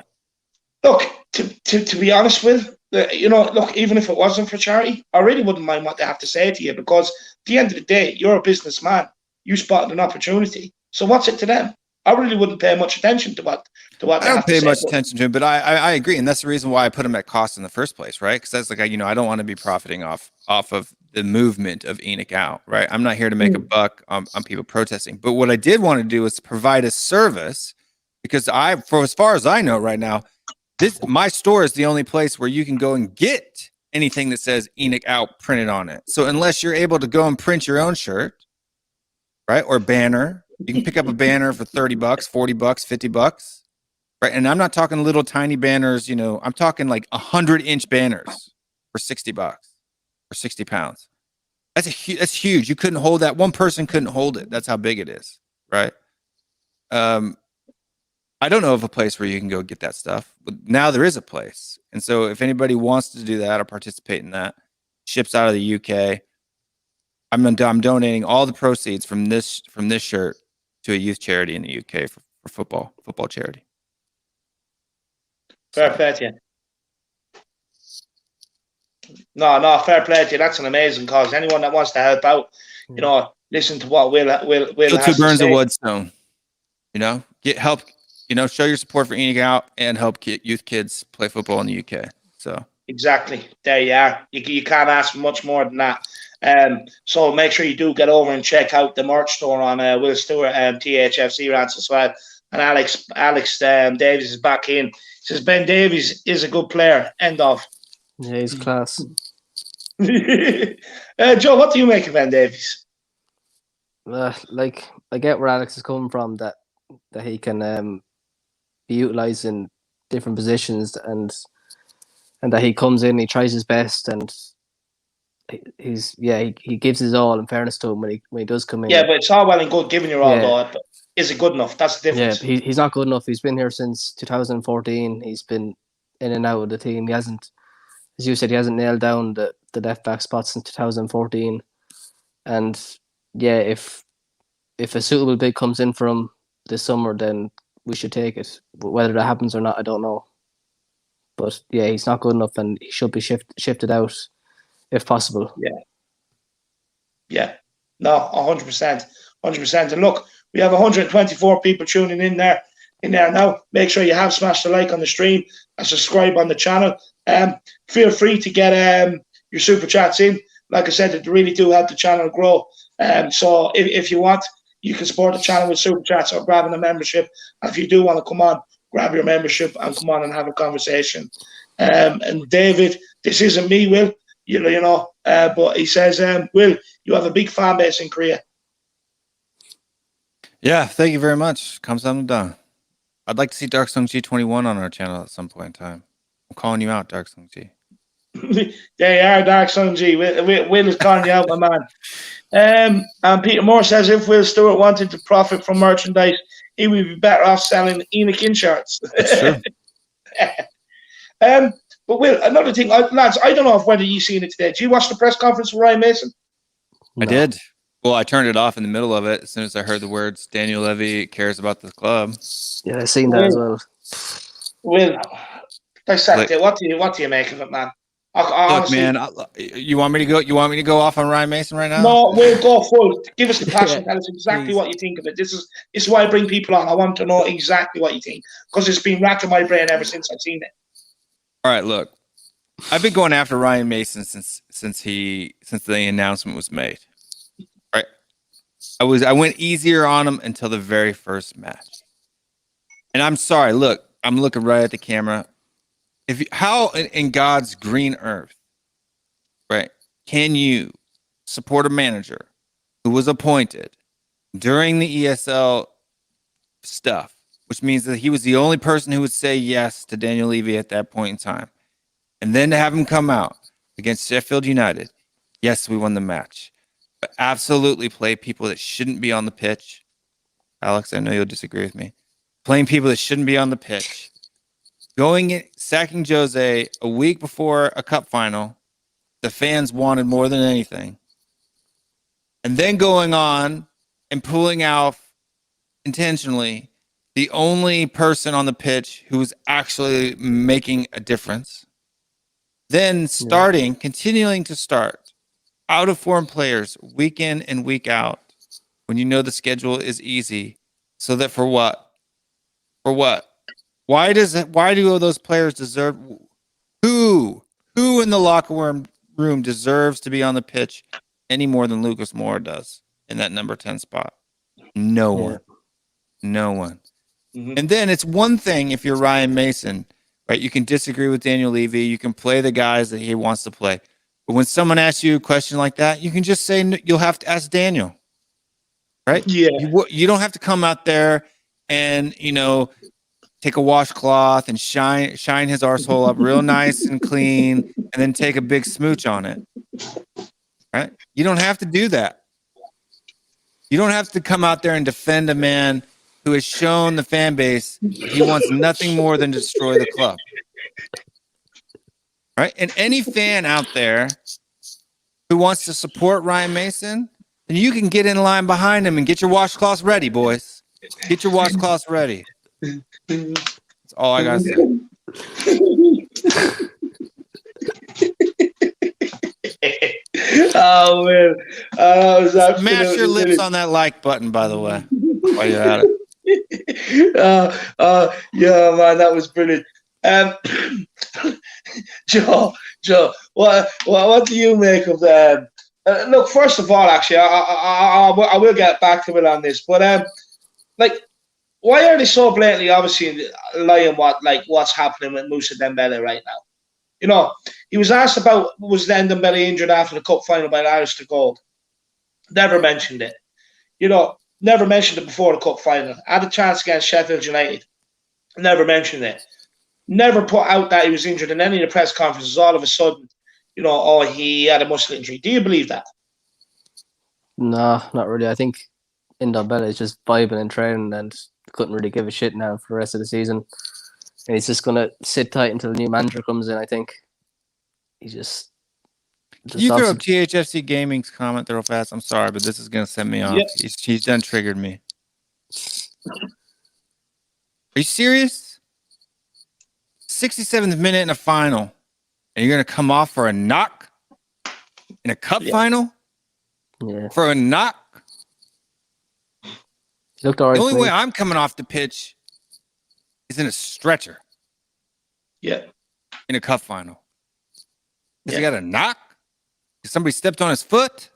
look, to be honest with look, even if it wasn't for charity, I really wouldn't mind what they have to say to you, because at the end of the day, you're a businessman. You spotted an opportunity. So what's it to them? I really wouldn't pay much attention to what they have to say. I don't pay much attention to it, but I agree, and that's the reason why I put them at cost in the first place, right? Because that's like, I don't want to be profiting off of the movement of Enoch Out, right? I'm not here to make a buck on people protesting, but what I did want to do is provide a service. Because for as far as I know right now, my store is the only place where you can go and get anything that says Enoch Out printed on it. So unless you're able to go and print your own shirt, right, or banner, you can pick up a banner for $30, $40, $50, right? And I'm not talking little tiny banners. I'm talking like 100-inch banners for $60 or 60 pounds. That's huge. You couldn't hold that. One person couldn't hold it. That's how big it is, right? I don't know of a place where you can go get that stuff, but now there is a place. And so if anybody wants to do that or participate in that, ships out of the UK. I'm donating all the proceeds from this shirt to a youth charity in the UK for football charity. Fair play to you. No, fair play to you. That's an amazing cause. Anyone that wants to help out, listen to what Will Kill two birds with one stone. Get help. Show your support for Enoch Out and help youth kids play football in the UK. So exactly, there you are. You can't ask for much more than that. So make sure you do get over and check out the merch store on Will Stewart THFC rants as well. And Alex Davies is back in. He says Ben Davies is a good player. End of. Yeah, he's class. Joe, what do you make of Ben Davies? I get where Alex is coming from, that he can be utilised in different positions, and that he comes in, he tries his best, and he gives his all, in fairness to him, when he does come in. Yeah, but it's all well and good giving your all, though. But is it good enough? That's the difference. Yeah, he's not good enough. He's been here since 2014. He's been in and out of the team. He hasn't, as you said, nailed down the left back spot since 2014. And yeah, if a suitable bid comes in for him this summer, then we should take it. But whether that happens or not, I don't know. But yeah, he's not good enough, and he should be shifted out if possible. Yeah. No, 100%. 100%. And look, we have 124 people tuning in there now. Make sure you have smashed the like on the stream and subscribe on the channel. Feel free to get your super chats in. Like I said, it really do help the channel grow. So if you want, you can support the channel with super chats or grabbing a membership. And if you do want to come on, grab your membership and come on and have a conversation. And David, this isn't me, Will, but he says, Will, you have a big fan base in Korea. Yeah, thank you very much. 감사합니다. I'd like to see Dark Song G21 on our channel at some point in time. I'm calling you out, Dark Song G. There you are, Dark Song G. Will is calling you out, my man. And Peter Moore says, if Will Stewart wanted to profit from merchandise, he would be better off selling Enoch shirts. That's true. But Will, another thing, lads, I don't know whether you've seen it today. Did you watch the press conference with Ryan Mason? I did. Well, I turned it off in the middle of it as soon as I heard the words Daniel Levy cares about the club. Yeah, I seen that as well. Will, dissect it. What do you make of it, man? Look, man, you want me to go? You want me to go off on Ryan Mason right now? No, we'll go full. Give us the passion. Tell us exactly what you think of it. This is why I bring people on. I want to know exactly what you think because it's been racking my brain ever since I've seen it. All right, look, I've been going after Ryan Mason since the announcement was made. All right, I went easier on him until the very first match, and I'm sorry. Look, I'm looking right at the camera. How in God's green earth, right, can you support a manager who was appointed during the ESL stuff, which means that he was the only person who would say yes to Daniel Levy at that point in time, and then to have him come out against Sheffield United, yes, we won the match, but absolutely play people that shouldn't be on the pitch. Alex, I know you'll disagree with me. Playing people that shouldn't be on the pitch. Sacking Jose a week before a cup final, the fans wanted more than anything. And then going on and pulling out intentionally the only person on the pitch who was actually making a difference. Then continuing to start out of form players week in and week out when you know the schedule is easy. So that for what? For what? Why do those players deserve? Who in the locker room deserves to be on the pitch any more than Lucas Moura does in that number 10 spot? No one. Mm-hmm. And then it's one thing if you're Ryan Mason, right? You can disagree with Daniel Levy. You can play the guys that he wants to play. But when someone asks you a question like that, you can just say you'll have to ask Daniel, right? Yeah. You don't have to come out there and take a washcloth and shine his arsehole up real nice and clean, and then take a big smooch on it. Right? You don't have to do that. You don't have to come out there and defend a man who has shown the fan base he wants nothing more than to destroy the club. Right? And any fan out there who wants to support Ryan Mason, then you can get in line behind him and get your washcloths ready, boys. Get your washcloths ready. That's all I gotta say. Oh man! Smash your lips on that like button, by the way. While you're at it. Yeah, man, that was brilliant. Joe, what do you make of that? Look, first of all, actually, I will get back to it on this, but why are they so blatantly, obviously, lying what's happening with Moussa Dembele right now? He was asked about was Ndombele injured after the cup final by Alistair Gold. Never mentioned it. Never mentioned it before the cup final. Had a chance against Sheffield United. Never mentioned it. Never put out that he was injured in any of the press conferences. All of a sudden, he had a muscle injury. Do you believe that? No, not really. I think Ndombele is just vibing and training and couldn't really give a shit now for the rest of the season. And he's just going to sit tight until the new manager comes in, I think. He just you throw up THFC Gaming's comment there real fast? I'm sorry, but this is going to send me off. Yep. He's done triggered me. Are you serious? 67th minute in a final, and you're going to come off for a knock? in a cup final? Yeah. For a knock? He looked all right. The only way I'm coming off the pitch is in a stretcher. Yeah. In a cup final. Because he got a knock? Because somebody stepped on his foot?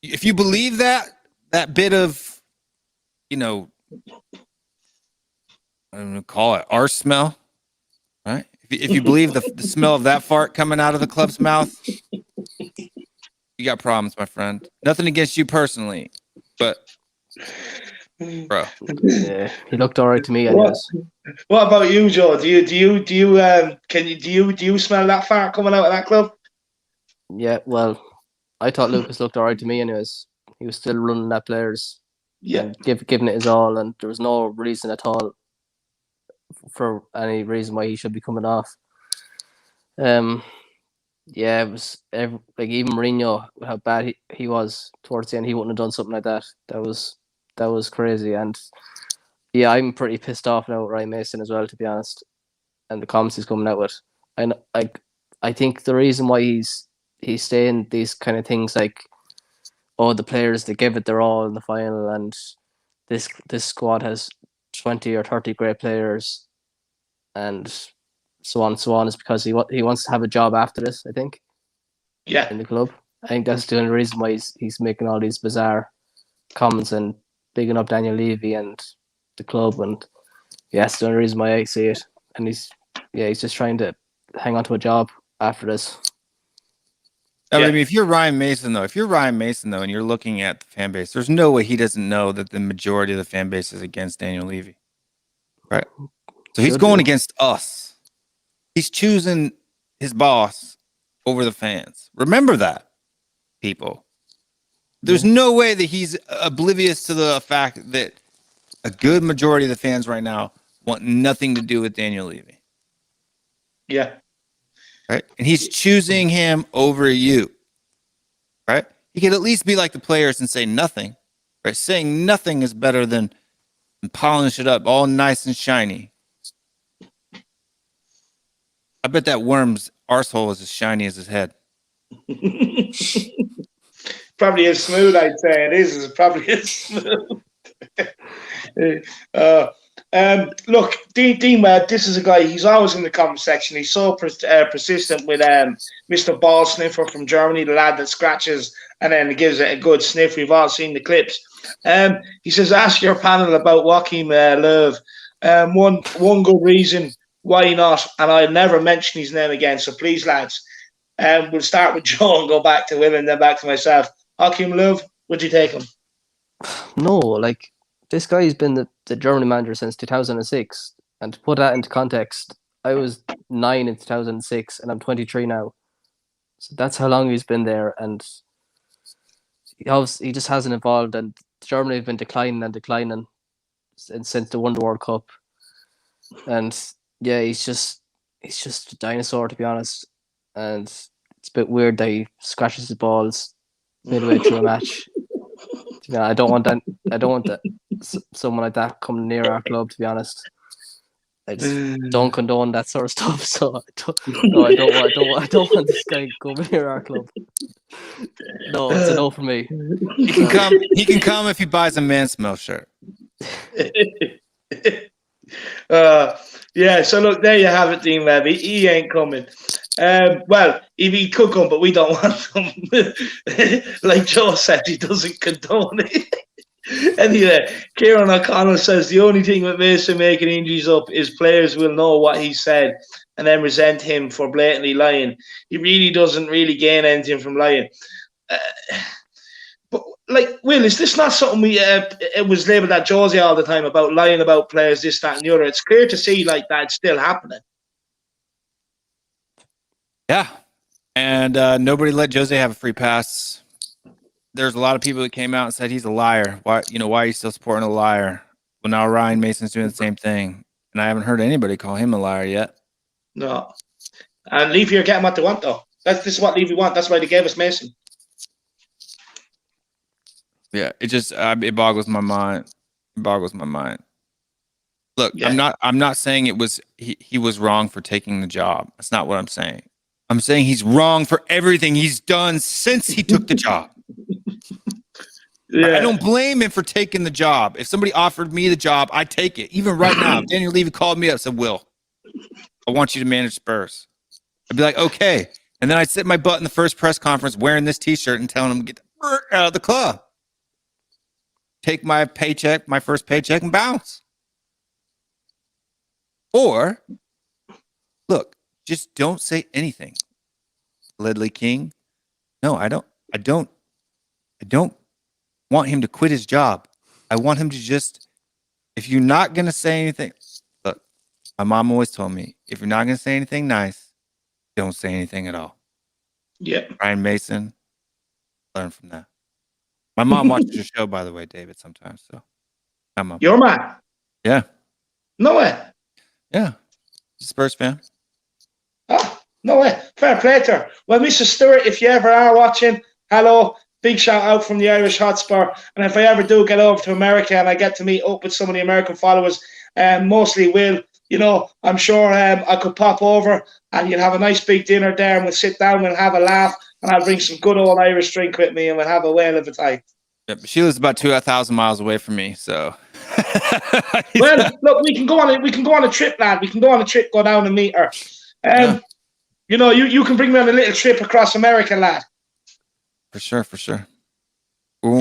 If you believe that bit of, you know, I'm going to call it arse smell, right? If you believe the smell of that fart coming out of the club's mouth, you got problems, my friend. Nothing against you personally, but bro. Yeah, he looked all right to me anyways. What about you, Joe? Do you smell that fart coming out of that club? Yeah, well, I thought Lucas looked all right to me anyways. He was still running at players, and giving it his all, and there was no reason at all for any reason why he should be coming off. Yeah, it was like even Mourinho, how bad he was towards the end, he wouldn't have done something like that. That was crazy, and yeah, I'm pretty pissed off now with Ryan Mason as well, to be honest, and the comments he's coming out with. And I think the reason why he's saying these kind of things like, oh, the players, they give it their all in the final, and this squad has 20 or 30 great players, and so on and so on, is because he wants to have a job after this, I think. Yeah. In the club. I think that's the only reason why he's making all these bizarre comments and bigging up Daniel Levy and the club, and yeah, that's the only reason why I see it. And he's just trying to hang on to a job after this. I mean, if you're Ryan Mason though, and you're looking at the fan base, there's no way he doesn't know that the majority of the fan base is against Daniel Levy. Right? So he's going against us. He's choosing his boss over the fans. Remember that, people. There's no way that he's oblivious to the fact that a good majority of the fans right now want nothing to do with Daniel Levy. Yeah. Right? And he's choosing him over you. Right? He could at least be like the players and say nothing. Right? Saying nothing is better than polish it up all nice and shiny. I bet that worm's arsehole is as shiny as his head. Probably as smooth, I'd say. It is. It's probably as smooth. Look, Dean Webb, this is a guy, he's always in the comment section. He's so persistent with Mr. Ball Sniffer from Germany, the lad that scratches and then gives it a good sniff. We've all seen the clips. He says, ask your panel about Joachim Löw. One good reason why not, and I'll never mention his name again, so please, lads, we'll start with Joe and go back to Will and then back to myself. Joachim Löw, would you take him? No, like, this guy's been the Germany manager since 2006, and to put that into context, I was 9 in 2006 and I'm 23 now, so that's how long he's been there, and he just hasn't evolved, and Germany have been declining since they won the World Cup, and yeah, he's just a dinosaur, to be honest, and it's a bit weird that he scratches his balls midway through a match. Yeah, I don't want that someone like that coming near our club, to be honest. I just don't condone that sort of stuff. So I don't want this guy coming near our club. No, it's a no for me. He can come. He can come if he buys a Man Smell shirt. Yeah, so look, there you have it, Dean Webb. He ain't coming. Well, he could come, but we don't want him. Like Joe said, he doesn't condone it. Anyway, Kieran O'Connell says the only thing with Mason making injuries up is players will know what he said and then resent him for blatantly lying. He really doesn't really gain anything from lying. But like, Will, is this not something it was labelled at Josie all the time about lying about players, this, that, and the other? It's clear to see like that it's still happening. Yeah, and nobody let Jose have a free pass. There's a lot of people that came out and said he's a liar. Why are you still supporting a liar? Well, now Ryan Mason's doing the same thing, and I haven't heard anybody call him a liar yet. No, and Levy are getting what they want though. This is what Levy want. That's why they gave us Mason. Yeah, it just it boggles my mind. It boggles my mind. Look, yeah. I'm not saying it was he was wrong for taking the job. That's not what I'm saying. I'm saying he's wrong for everything he's done since he took the job. Yeah. I don't blame him for taking the job. If somebody offered me the job, I'd take it. Even right now, if Daniel Levy called me up and said, Will, I want you to manage Spurs. I'd be like, okay. And then I'd sit my butt in the first press conference wearing this T-shirt and telling him to get the out of the club. Take my paycheck, my first paycheck, and bounce. Or, look, just don't say anything. Ledley King, no, I don't want him to quit his job. I want him to just, if you're not going to say anything, look, my mom always told me, if you're not going to say anything nice, don't say anything at all. Yeah. Ryan Mason, learn from that. My mom watches your show, by the way, David, sometimes. So, Your man? Yeah. No way. Yeah. Spurs fan. Oh, no way. Fair play to her. Well, Mr. Stewart, if you ever are watching, hello. Big shout out from the Irish Hotspur. And if I ever do get over to America and I get to meet up with some of the American followers, mostly Will, you know, I'm sure I could pop over and you'll have a nice big dinner there and we'll sit down and have a laugh and I'll bring some good old Irish drink with me and we'll have a whale of a time. Yeah, but she lives about 2,000 miles away from me, so. Well, look, we can go on a trip, lad. We can go on a trip, go down and meet her. Yeah. You know, you can bring me on a little trip across America, lad. For sure. When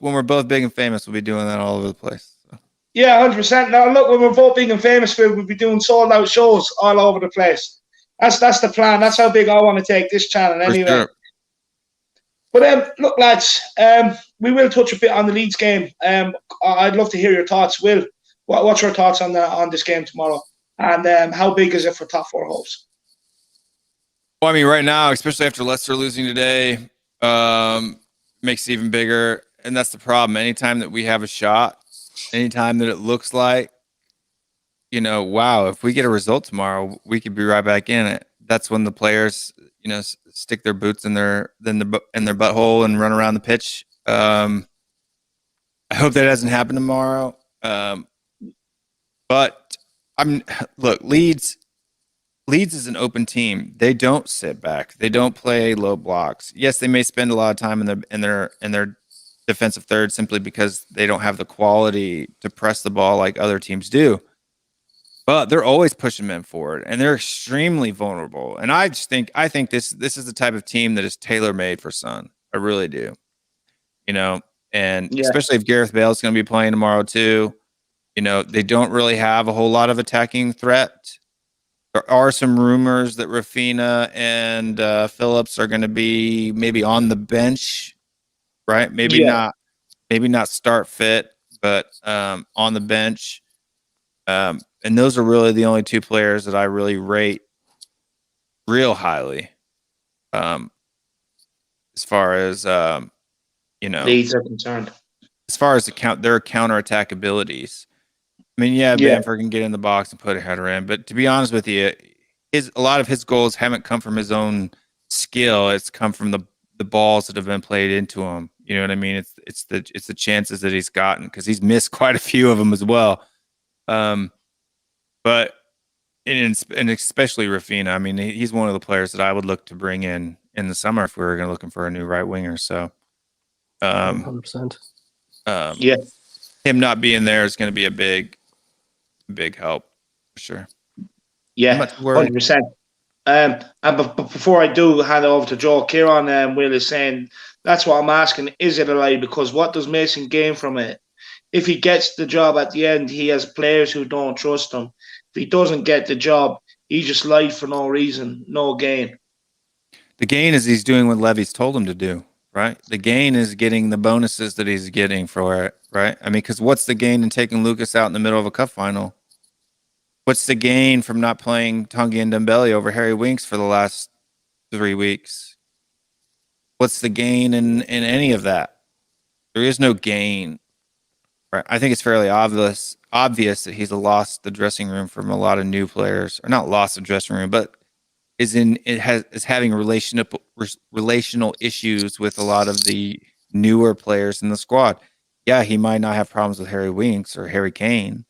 we're both big and famous, we'll be doing that all over the place. So. Yeah, 100%. Now, look, when we're both big and famous, we'll be doing sold out shows all over the place. That's the plan. That's how big I want to take this channel anyway. Sure. But look, lads, we will touch a bit on the Leeds game. I'd love to hear your thoughts. Will, what's your thoughts on this game tomorrow? And how big is it for top four hopes? Well, I mean, right now, especially after Leicester losing today, makes it even bigger. And that's the problem. Anytime that we have a shot, anytime that it looks like, you know, wow, if we get a result tomorrow, we could be right back in it. That's when the players, you know, stick their boots in their butthole and run around the pitch. I hope that doesn't happen tomorrow. But Leeds is an open team. They don't sit back. They don't play low blocks. Yes, they may spend a lot of time in their defensive third simply because they don't have the quality to press the ball like other teams do. But they're always pushing men forward, and they're extremely vulnerable. And I think this is the type of team that is tailor-made for Son. I really do. You know, and especially if Gareth Bale's going to be playing tomorrow too. You know, they don't really have a whole lot of attacking threat. There are some rumors that Rafinha and Phillips are going to be maybe on the bench, right? Maybe not start fit, but on the bench. And those are really the only two players that I really rate real highly. As far as you know, Leeds are concerned. As far as their counterattack abilities. I mean, Bamford can get in the box and put a header in, but to be honest with you, a lot of his goals haven't come from his own skill. It's come from the balls that have been played into him. You know what I mean? It's the chances that he's gotten because he's missed quite a few of them as well. But and especially Rafinha. I mean, he's one of the players that I would look to bring in the summer if we were going to looking for a new right winger. So, 100%. Him not being there is going to be a big help for sure. Yeah, 100%. But before I do hand it over to Joe, Kieran Will is saying that's what I'm asking. Is it a lie? Because what does Mason gain from it? If he gets the job at the end, he has players who don't trust him. If he doesn't get the job, he just lied for no reason, no gain. The gain is he's doing what Levy's told him to do, right? The gain is getting the bonuses that he's getting for it, right? I mean, because what's the gain in taking Lucas out in the middle of a cup final? What's the gain from not playing Tanguy Ndombele over Harry Winks for the last 3 weeks? What's the gain in any of that? There is no gain. Right. I think it's fairly obvious that he's lost the dressing room from a lot of new players, or not lost the dressing room, but is having relational issues with a lot of the newer players in the squad. Yeah, he might not have problems with Harry Winks or Harry Kane,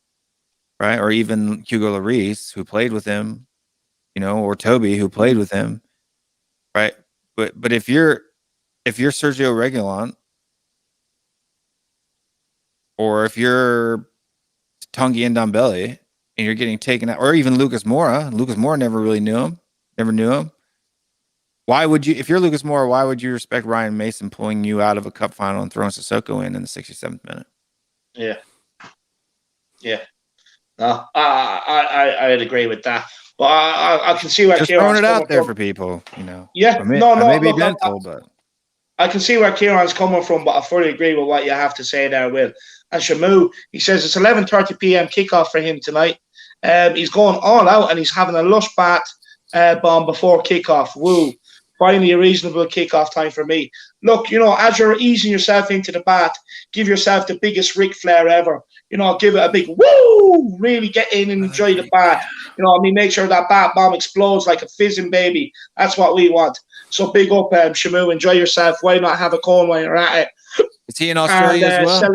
right? Or even Hugo Lloris, who played with him, you know, or Toby, who played with him. right? But if you're Sergio Reguilon, or if you're Tanguy Ndombele and you're getting taken out, or even Lucas Moura never really knew him. Why would you, if you're Lucas Moura, why would you respect Ryan Mason pulling you out of a cup final and throwing Sissoko in the 67th minute? Yeah. No, I'd agree with that. But I can see where just Kieran's throwing it out there from. for people, you know. Yeah, I may be look, mental, but I can see where Kieran's coming from, but I fully agree with what you have to say there, Will. And Shamu, he says it's 11:30 p.m. kickoff for him tonight. He's going all out and he's having a lush bat bomb before kickoff. Woo. Finally, a reasonable kickoff time for me. Look, as you're easing yourself into the bat, give yourself the biggest Ric Flair ever. Give it a big woo! Really get in and enjoy the bat. Make sure that bat bomb explodes like a fizzing baby. That's what we want. So big up, Shamu. Enjoy yourself. Why not have a cone while you're at it? Is he in Australia as well?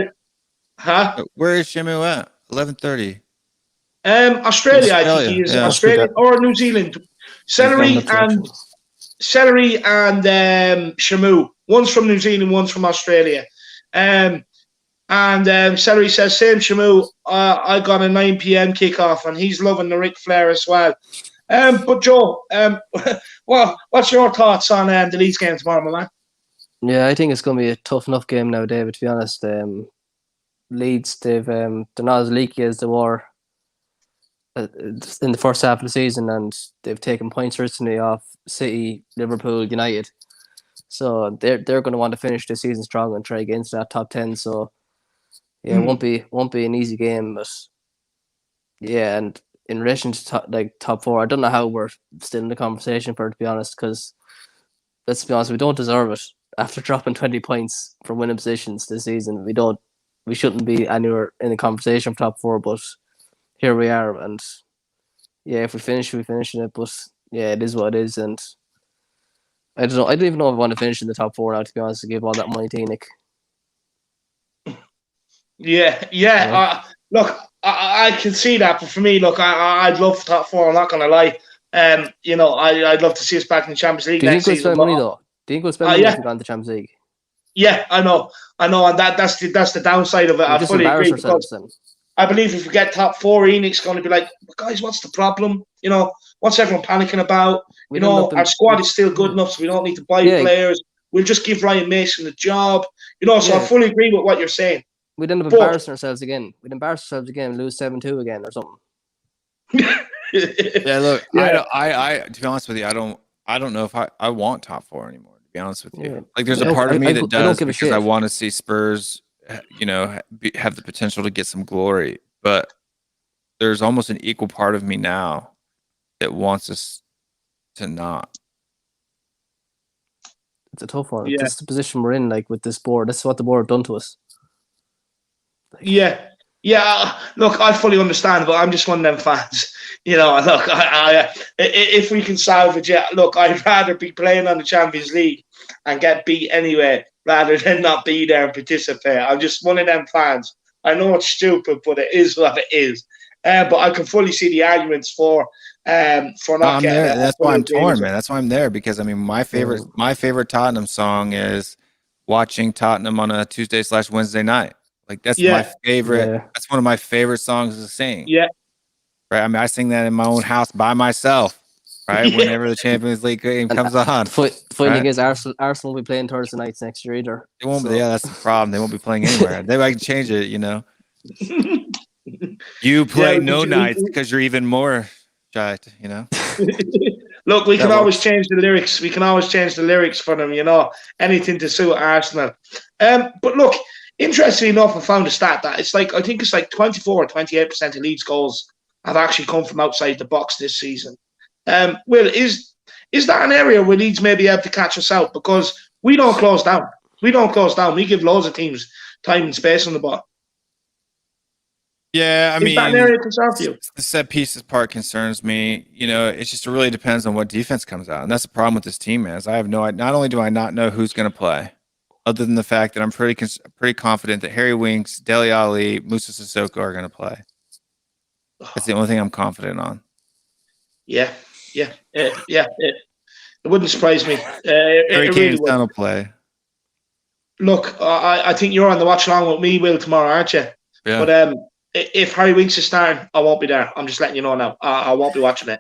Huh? Where is Shamu at? 11:30. Australia, I think he is. Yeah, Australia or New Zealand. Celery and Shamu. One's from New Zealand, one's from Australia. And Celery says, same Shamu, I got a 9 p.m. kickoff, and he's loving the Ric Flair as well. But Joe, well, what's your thoughts on the Leeds game tomorrow, my man? Yeah, I think it's going to be a tough enough game now, David, to be honest. Leeds, they're not as leaky as they were in the first half of the season, and they've taken points recently off City, Liverpool, United. So they're going to want to finish the season strong and try against that top 10. So yeah, it won't be an easy game, but yeah. And in relation to top four, I don't know how we're still in the conversation for it, to be honest. Because let's be honest, we don't deserve it after dropping 20 points from winning positions this season. We shouldn't be anywhere in the conversation for top four, but here we are. And yeah, if we finish, we finish in it. But yeah, it is what it is, and I don't know. I don't even know if I want to finish in the top four now, to be honest, to give all that money to Nick. Yeah. Look, I can see that, but for me, look, I'd love top four. I'm not gonna lie. I'd love to see us back in the Champions League next season. Spend money though? Do you think we'll spend money if we go into the Champions League? Yeah, I know, and that's the downside of it. I fully agree, because I believe if we get top four, Enix's going to be like, guys, what's the problem? What's everyone panicking about? Our squad is still good enough, so we don't need to buy players. We'll just give Ryan Mason the job. So I fully agree with what you're saying. We'd end up embarrassing ourselves again. We'd embarrass ourselves again, lose 7-2 again or something. Yeah, look, I to be honest with you, I don't know if I want top four anymore. To be honest with you, like there's a part of me that does, because I want to see Spurs, have the potential to get some glory, but there's almost an equal part of me now that wants us to not. It's a tough one. This is the position we're in, like with this board. This is what the board done to us. Yeah. Look, I fully understand, but I'm just one of them fans. Look, if we can salvage it, look, I'd rather be playing on the Champions League and get beat anyway, rather than not be there and participate. I'm just one of them fans. I know it's stupid, but it is what it is. But I can fully see the arguments for not getting it. That's why I'm torn, man. That's why I'm there, because my favorite Tottenham song is watching Tottenham on a Tuesday/Wednesday night. Like that's my favorite. Yeah. That's one of my favorite songs to sing. Yeah. Right. I sing that in my own house by myself. Right. Yeah. Whenever the Champions League game comes on. The funny thing is, Arsenal will be playing Thursday nights next year either. They won't. Yeah, that's the problem. They won't be playing anywhere. They might change it. You play nights because you're even more shy. Look, we can always change the lyrics. We can always change the lyrics for them. Anything to suit Arsenal. But look. Interestingly enough, I found a stat that I think it's like 24 or 28% of Leeds goals have actually come from outside the box this season. Will, is that an area where Leeds may be able to catch us out? Because we don't close down. We give loads of teams time and space on the ball. Yeah, is that an area to serve you? The set pieces part concerns me. It just really depends on what defense comes out, and that's the problem with this team. Is I have not only do I not know who's going to play, other than the fact that I'm pretty confident that Harry Winks, Dele Alli, Moussa Sissoko are going to play. That's the only thing I'm confident on. Yeah. It wouldn't surprise me. Harry It Kane's really down would. to play. Look, I think you're on the watch along with me, Will, tomorrow, aren't you? Yeah. But if Harry Winks is starting, I won't be there. I'm just letting you know now. I won't be watching it.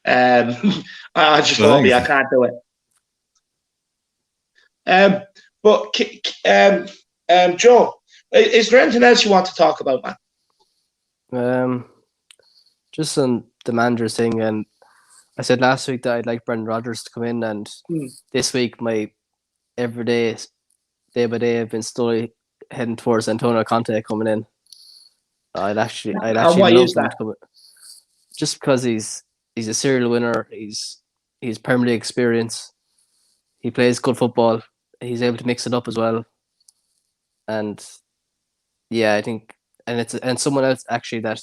I just won't be. I can't do it. But Joe, is there anything else you want to talk about, man? Just on the manager thing, and I said last week that I'd like Brendan Rodgers to come in, and this week my every day by day I've been slowly heading towards Antonio Conte coming in. I'd actually why love is him that? to come in. Just because he's a serial winner. He's Premier League experience. He plays good football. He's able to mix it up as well. And yeah, I think and someone else actually that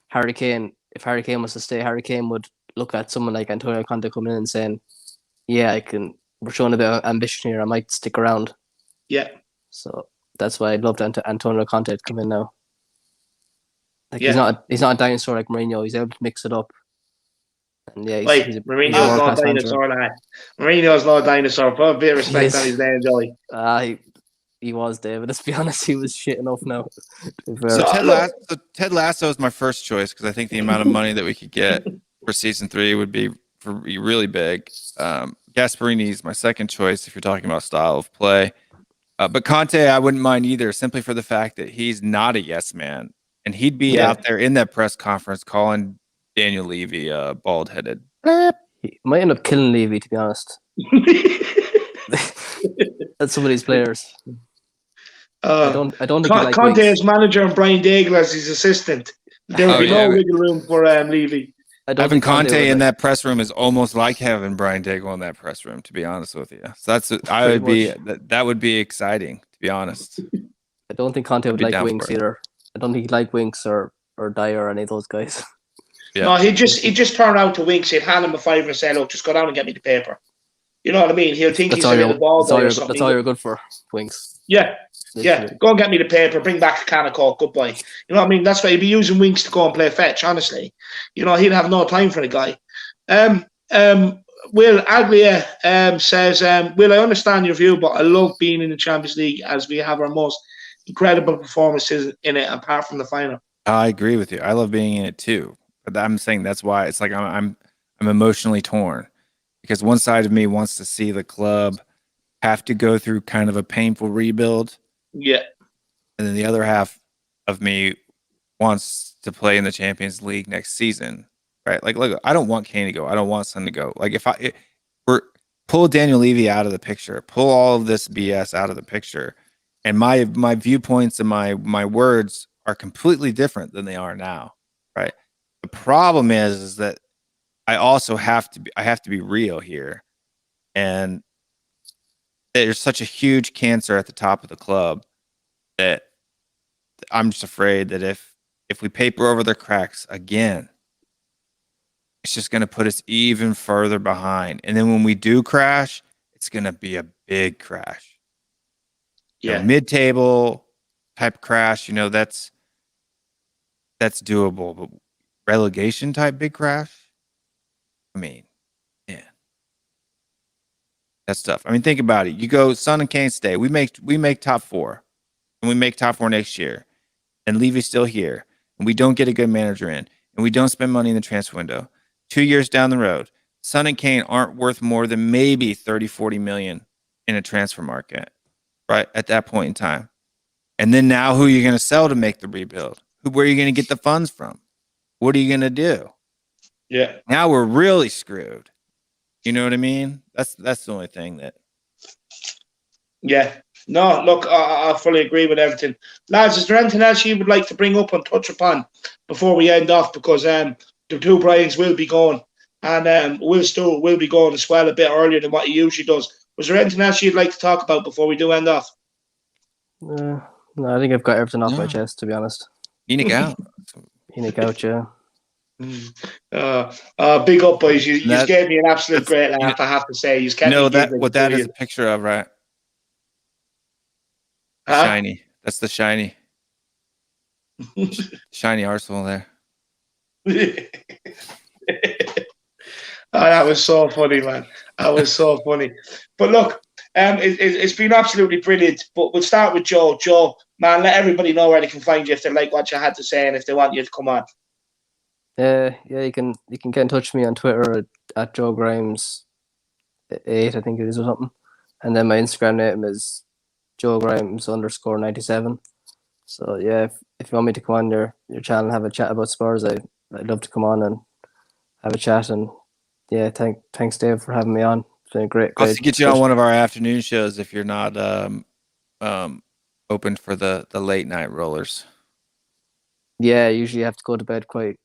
Harry Kane, if Harry Kane was to stay, Harry Kane would look at someone like Antonio Conte coming in and saying, yeah, we're showing a bit of ambition here. I might stick around. Yeah. So that's why I'd love Antonio Conte to come in now. Like Yeah. he's not a dinosaur like Mourinho. He's able to mix it up. And yeah, he's Mourinho's not a dinosaur, lad. Mourinho's not a dinosaur. Put a bit of respect on his name, Joey. He was, David. Let's be honest, he was shit enough now. So Ted Lasso is my first choice because I think the amount of money that we could get for season 3 would be really big. Gasparini is my second choice if you're talking about style of play. But Conte, I wouldn't mind either, simply for the fact that he's not a yes man. And he'd be out there in that press conference calling Daniel Levy bald-headed. He might end up killing Levy, to be honest. That's some of these players. I don't think Conte as manager and Brian Daigle as his assistant. There would be no wiggle room for Levy. Having Conte in that press room is almost like having Brian Daigle in that press room, to be honest with you. So that would be exciting, to be honest. I don't think Conte would like Winks either. I don't think he'd like Winks or Dyer or any of those guys. Yeah. No, he'd just turn around to Winks, he'd hand him a $5 and say, look, just go down and get me the paper. You know what I mean? He'll think he's a little ball boy or something. That's all you're good for, Winks. Yeah. Literally. Yeah, go and get me the paper, bring back a can of Coke, goodbye. You know what I mean? That's why he'd be using Winks to go and play fetch, honestly. You know, he'd have no time for the guy. Will Aglia says, Will, I understand your view, but I love being in the Champions League as we have our most incredible performances in it, apart from the final. I agree with you. I love being in it too. But I'm saying that's why it's like I'm emotionally torn. Because one side of me wants to see the club have to go through kind of a painful rebuild. Yeah. And then the other half of me wants to play in the Champions League next season, right? Like, look, I don't want Kane to go. I don't want Son to go. Like, pull Daniel Levy out of the picture, pull all of this BS out of the picture, and my viewpoints and my words are completely different than they are now, right? The problem is that I also have to be real here, and there's such a huge cancer at the top of the club that I'm just afraid that if we paper over the cracks again, it's just going to put us even further behind. And then when we do crash, it's going to be a big crash. Yeah. Mid-table type crash, that's doable. But relegation type big crash, I mean, yeah. That's tough. I mean, think about it. You go Son and Kane stay. We make top 4, and we make top 4 next year, and Levy's still here, and we don't get a good manager in, and we don't spend money in the transfer window. 2 years down the road, Son and Kane aren't worth more than maybe 30, 40 million in a transfer market, right? At that point in time. And then now who are you going to sell to make the rebuild? Where are you going to get the funds from? What are you going to do? Yeah. Now we're really screwed. You know what I mean? That's the only thing that. Yeah. No, look, I fully agree with everything. Lads, is there anything else you would like to bring up and touch upon before we end off? Because the two Brians will be going, and Will Stu will be going as well a bit earlier than what he usually does. Was there anything else you'd like to talk about before we do end off? No, I think I've got everything off my chest, to be honest. Enoch out. Enoch out, yeah. Big up, boys. You gave me an absolute great laugh, I have to say. You what that is a picture of, right? Huh? Shiny. That's the shiny. Shiny Arsenal there. Oh, that was so funny, man. That was so funny. But look, it's been absolutely brilliant. But we'll start with Joe. Joe, man, let everybody know where they can find you if they like what you had to say and if they want you to come on. Yeah, you can get in touch with me on Twitter at Joe Grimes 8, I think it is, or something. And then my Instagram name is Joe Grimes _97. So yeah, if you want me to come on your channel and have a chat about Spurs, I'd love to come on and have a chat. And yeah, thanks Dave for having me on. It's been a great. I'll get you on one of our afternoon shows if you're not open for the late night rollers. Yeah, usually I have to go to bed quite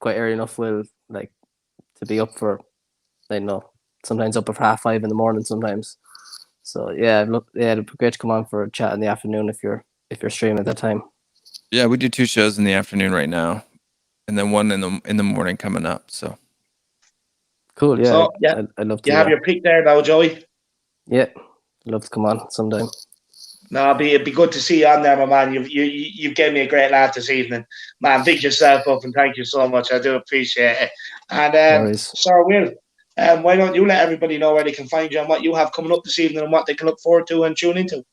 early enough. Will like to be up for, I don't know, sometimes up at 5:30 in the morning sometimes. So yeah, it'd be great to come on for a chat in the afternoon if you're streaming at that time. Yeah, we do 2 shows in the afternoon right now, and then one in the morning coming up. So cool. Yeah, so, I'd love to. You have your pick there now, Joey. Yeah, I'd love to come on sometime. No, it'd be good to see you on there, my man. You gave me a great laugh this evening, man. Big yourself up and thank you so much. I do appreciate it. And Sir Will, why don't you let everybody know where they can find you and what you have coming up this evening and what they can look forward to and tune into?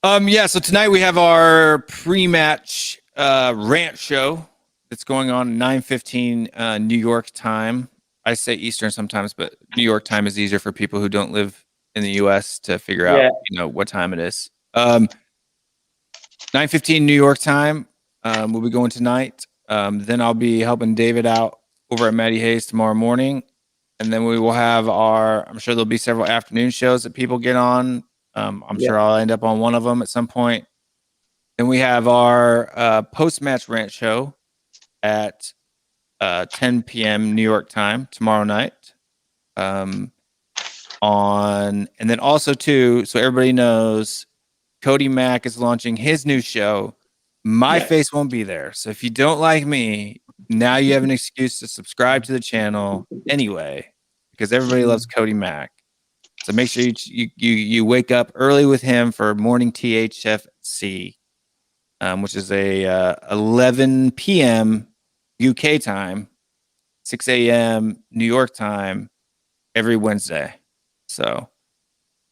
Yeah. So tonight we have our pre-match rant show that's going on 9:15 New York time. I say Eastern sometimes, but New York time is easier for people who don't live in the U.S. to figure out, what time it is. 9:15 New York time. We'll be going tonight. Then I'll be helping David out over at Matty Hayes tomorrow morning. And then we will have I'm sure there'll be several afternoon shows that people get on. I'm sure I'll end up on one of them at some point. Then we have our post-match rant show at 10 p.m. New York time tomorrow night. And then also too, so everybody knows, Cody Mack is launching his new show. My face won't be there. So if you don't like me, now you have an excuse to subscribe to the channel anyway, because everybody loves Cody Mack. So make sure you wake up early with him for morning THFC, which is a 11 p.m. UK time, 6 a.m. New York time every Wednesday. So,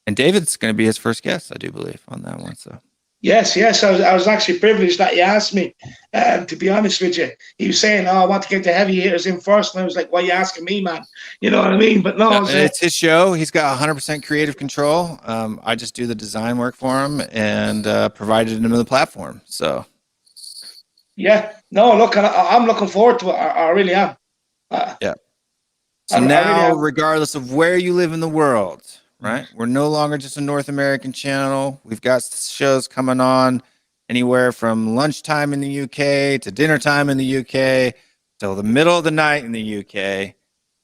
and David's going to be his first guest, I do believe, on that one. So. Yes. I was actually privileged that he asked me. To be honest with you, he was saying, "Oh, I want to get the heavy hitters in first," and I was like, "Why are you asking me, man?" You know what I mean? But no, it's his show. He's got 100% creative control. I just do the design work for him and provided him the platform. So, yeah, no, look, I'm looking forward to it. I really am. Yeah. So now, regardless of where you live in the world, right? We're no longer just a North American channel. We've got shows coming on anywhere from lunchtime in the UK to dinner time in the UK till the middle of the night in the UK.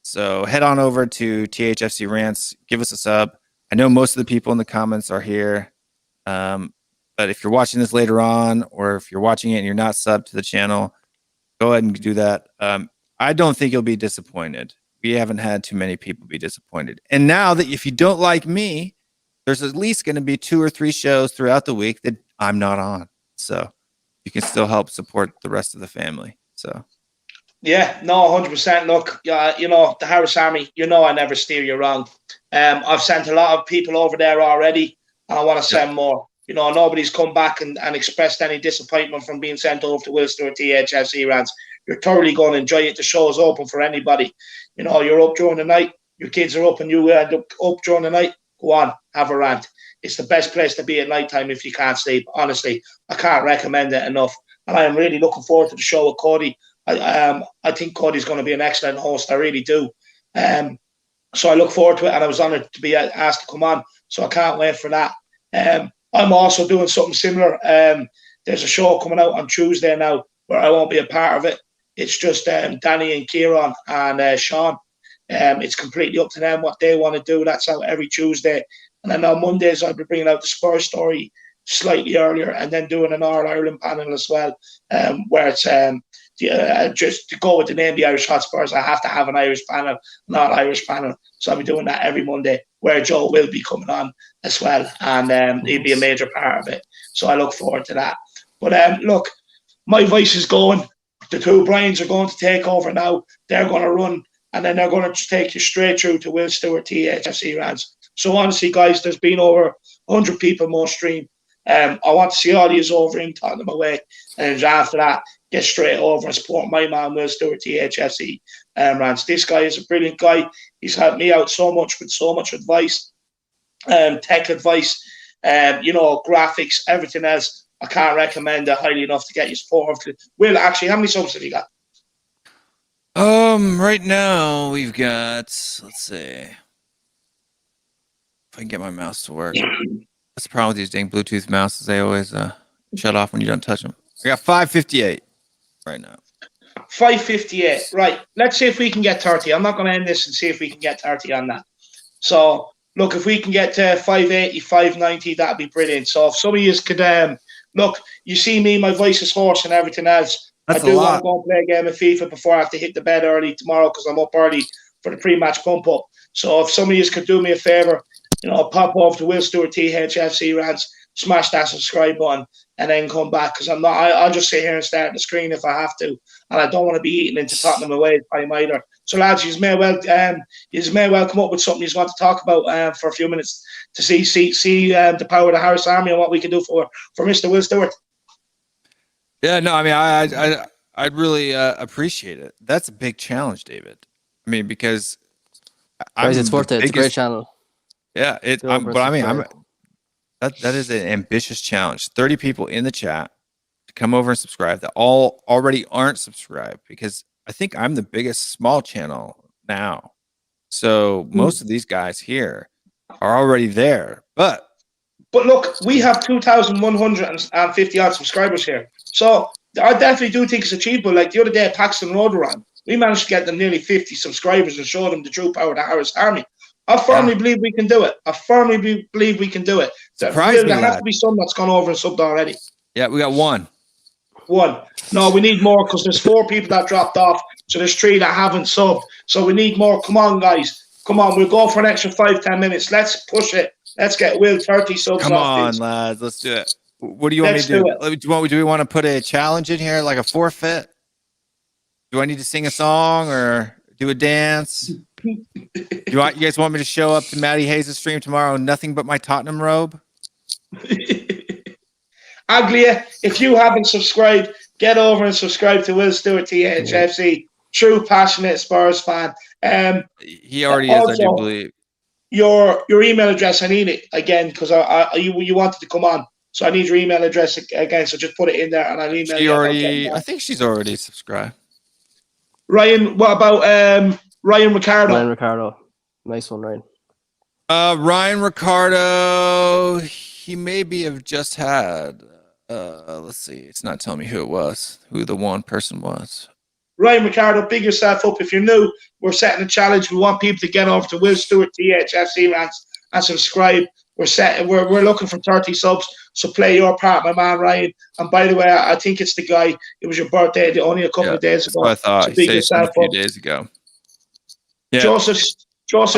So head on over to THFC Rants, give us a sub. I know most of the people in the comments are here. But if you're watching this later on, or if you're watching it and you're not subbed to the channel, go ahead and do that. I don't think you'll be disappointed. We haven't had too many people be disappointed. And now that if you don't like me, there's at least going to be 2 or 3 shows throughout the week that I'm not on. So you can still help support the rest of the family. So. Yeah, no, 100%. Look, the Harris Army, I never steer you wrong. I've sent a lot of people over there already, and I want to send more. Nobody's come back and expressed any disappointment from being sent over to Wilster or THFC Rants. You're thoroughly going to enjoy it. The show is open for anybody. You're up during the night, your kids are up and you end up during the night, go on, have a rant. It's the best place to be at night time if you can't sleep. Honestly, I can't recommend it enough. And I am really looking forward to the show with Cody. I think Cody's going to be an excellent host. I really do. So I look forward to it, and I was honoured to be asked to come on. So I can't wait for that. I'm also doing something similar. There's a show coming out on Tuesday now where I won't be a part of it. It's just Danny and Kieran and Sean. It's completely up to them what they want to do. That's out every Tuesday. And then on Mondays, I'll be bringing out the Spurs story slightly earlier and then doing an All-Ireland panel as well, where it's just to go with the name, the Irish Hotspurs, I have to have an Irish panel, not Irish panel. So I'll be doing that every Monday, where Joe will be coming on as well, and he'll be a major part of it. So I look forward to that. But look, my voice is going. The 2 Brians are going to take over now. They're going to run and then they're going to take you straight through to Will Stewart THFC rants. So honestly, guys, there's been over 100 people more stream. I want to see all these over in Tottenham away, and after that, get straight over and support my man Will Stewart THFC rants. This guy is a brilliant guy. He's helped me out so much with so much advice, tech advice, graphics, everything else. I can't recommend it highly enough to get your support. Will, actually, how many subs have you got? Right now we've got, let's see, if I can get my mouse to work. That's the problem with these dang Bluetooth mouses. They always shut off when you don't touch them. I got 558 right now. 558. Right. Let's see if we can get 30. I'm not going to end this and see if we can get 30 on that. So, look, if we can get to 580, 590, that'd be brilliant. So, if some of you could, look, you see me, my voice is hoarse and everything else. That's I do want to go and play a game of FIFA before I have to hit the bed early tomorrow because I'm up early for the pre-match pump-up. So, if some of you could do me a favour, pop over to Will Stewart THFC rants, smash that subscribe button, and then come back because I'll just sit here and stare at the screen if I have to, and I don't want to be eating into Tottenham away time either. So lads, you may well come up with something you want to talk about for a few minutes to see the power of the Harris Army and what we can do for Mr. Will Stewart. Yeah, no, I mean, I'd really appreciate it. That's a big challenge, David. I mean, because guys, it's worth it. It's a great channel. Yeah, that is an ambitious challenge. 30 people in the chat to come over and subscribe that all already aren't subscribed, because I think I'm the biggest small channel now. So most of these guys here are already there. But look, we have 2,150 odd subscribers here. So I definitely do think it's achievable. Like the other day at Paxton Road run, we managed to get them nearly 50 subscribers and show them the true power of the Harris Army. I firmly believe we can do it. There has to be some that's gone over and subbed already. Yeah, we got one. No, we need more because there's 4 people that dropped off. So there's 3 that haven't subbed. So we need more. Come on, guys. Come on. We'll go for an extra 5-10 minutes. Let's push it. Let's get Will 30 subs. Come on, lads. Let's do it. What do you want me to do? Do we want to put a challenge in here, like a forfeit? Do I need to sing a song or do a dance? You guys want me to show up to Matty Hayes' stream tomorrow in nothing but my Tottenham robe? Aglia, if you haven't subscribed, get over and subscribe to Will Stewart THFC. True passionate Spurs fan. He already is, I do believe. Your email address, I need it again because you wanted to come on. So I need your email address again. So just put it in there and I'll email you. I think she's already subscribed. Ryan, what about Ryan Ricardo? Ryan Ricardo. Nice one, Ryan. Ryan Ricardo, he maybe have just had, let's see, it's not telling me who the one person was. Ryan Ricardo, big yourself up. If you're new, we're setting a challenge. We want people to get over to Will Stewart THFC rants and subscribe. We're looking for 30 subs. So play your part, my man Ryan. And by the way, I think it's the guy. It was your birthday only a couple of days ago. I thought. So big yourself a few days ago. Yeah. Joseph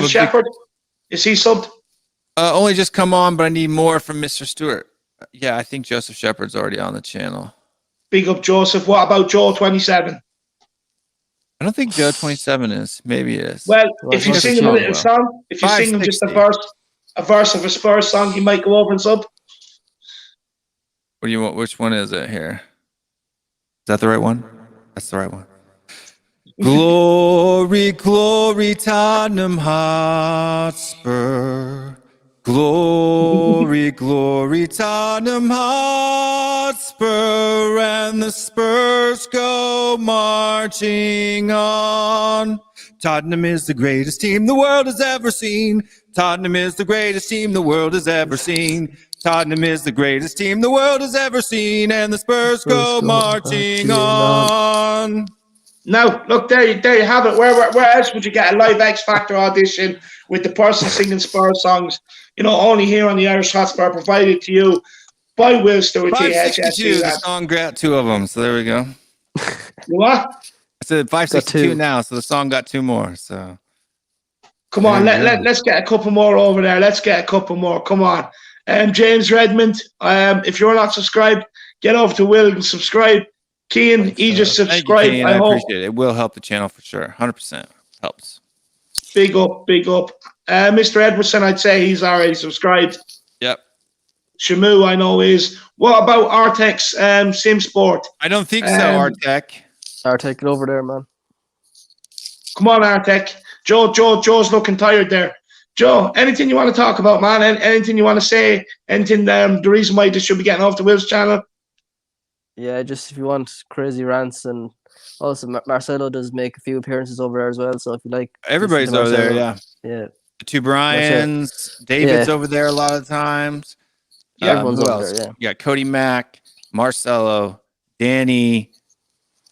Shepherd, is he subbed? Only just come on, but I need more from Mr. Stewart. Yeah, I think Joseph Shepherd's already on the channel. Big up, Joseph. What about Joe 27? I don't think Joe 27 is. Maybe it is. Well, if you sing him a little song, if you sing him just a verse of a Spurs song, you might go over and sub. What do you want? Which one is it here? Is that the right one? That's the right one. Glory, glory, Tottenham Hotspur. Glory, glory, Tottenham Hotspur. And the Spurs go marching on. Tottenham is the greatest team the world has ever seen. Tottenham is the greatest team the world has ever seen. Tottenham is the greatest team the world has ever seen. And the Spurs go marching on. Now, look, there you have it. Where else would you get a live X Factor audition with the person singing Spurs songs? Only here on the Irish Hotspur, provided to you by Will Stewart. 562, the song got 2 of them, so there we go. What? I said 562 now, so the song got 2 more. So come on, let's get a couple more over there. Let's get a couple more. Come on. James Redmond, if you're not subscribed, get over to Will and subscribe. Kean, he just subscribed. I appreciate it. It will help the channel for sure. 100%. Helps. Big up, big up. Mr. Edwardson, I'd say he's already subscribed. Yep. Shamu, I know is. What about Artek's Sim Sport? I don't think so, Artek. Artek, get over there, man. Come on, Artek. Joe's looking tired there. Joe, anything you want to talk about, man? Anything you want to say? Anything? The reason why this should be getting off the Will's channel? Yeah, just if you want crazy rants, and also Marcelo does make a few appearances over there as well. So if you like, everybody's over there. Yeah. Yeah. The two Brians, David's over there a lot of times. Yeah, everyone's who over else? there. Yeah. You got Cody Mack, Marcelo, Danny.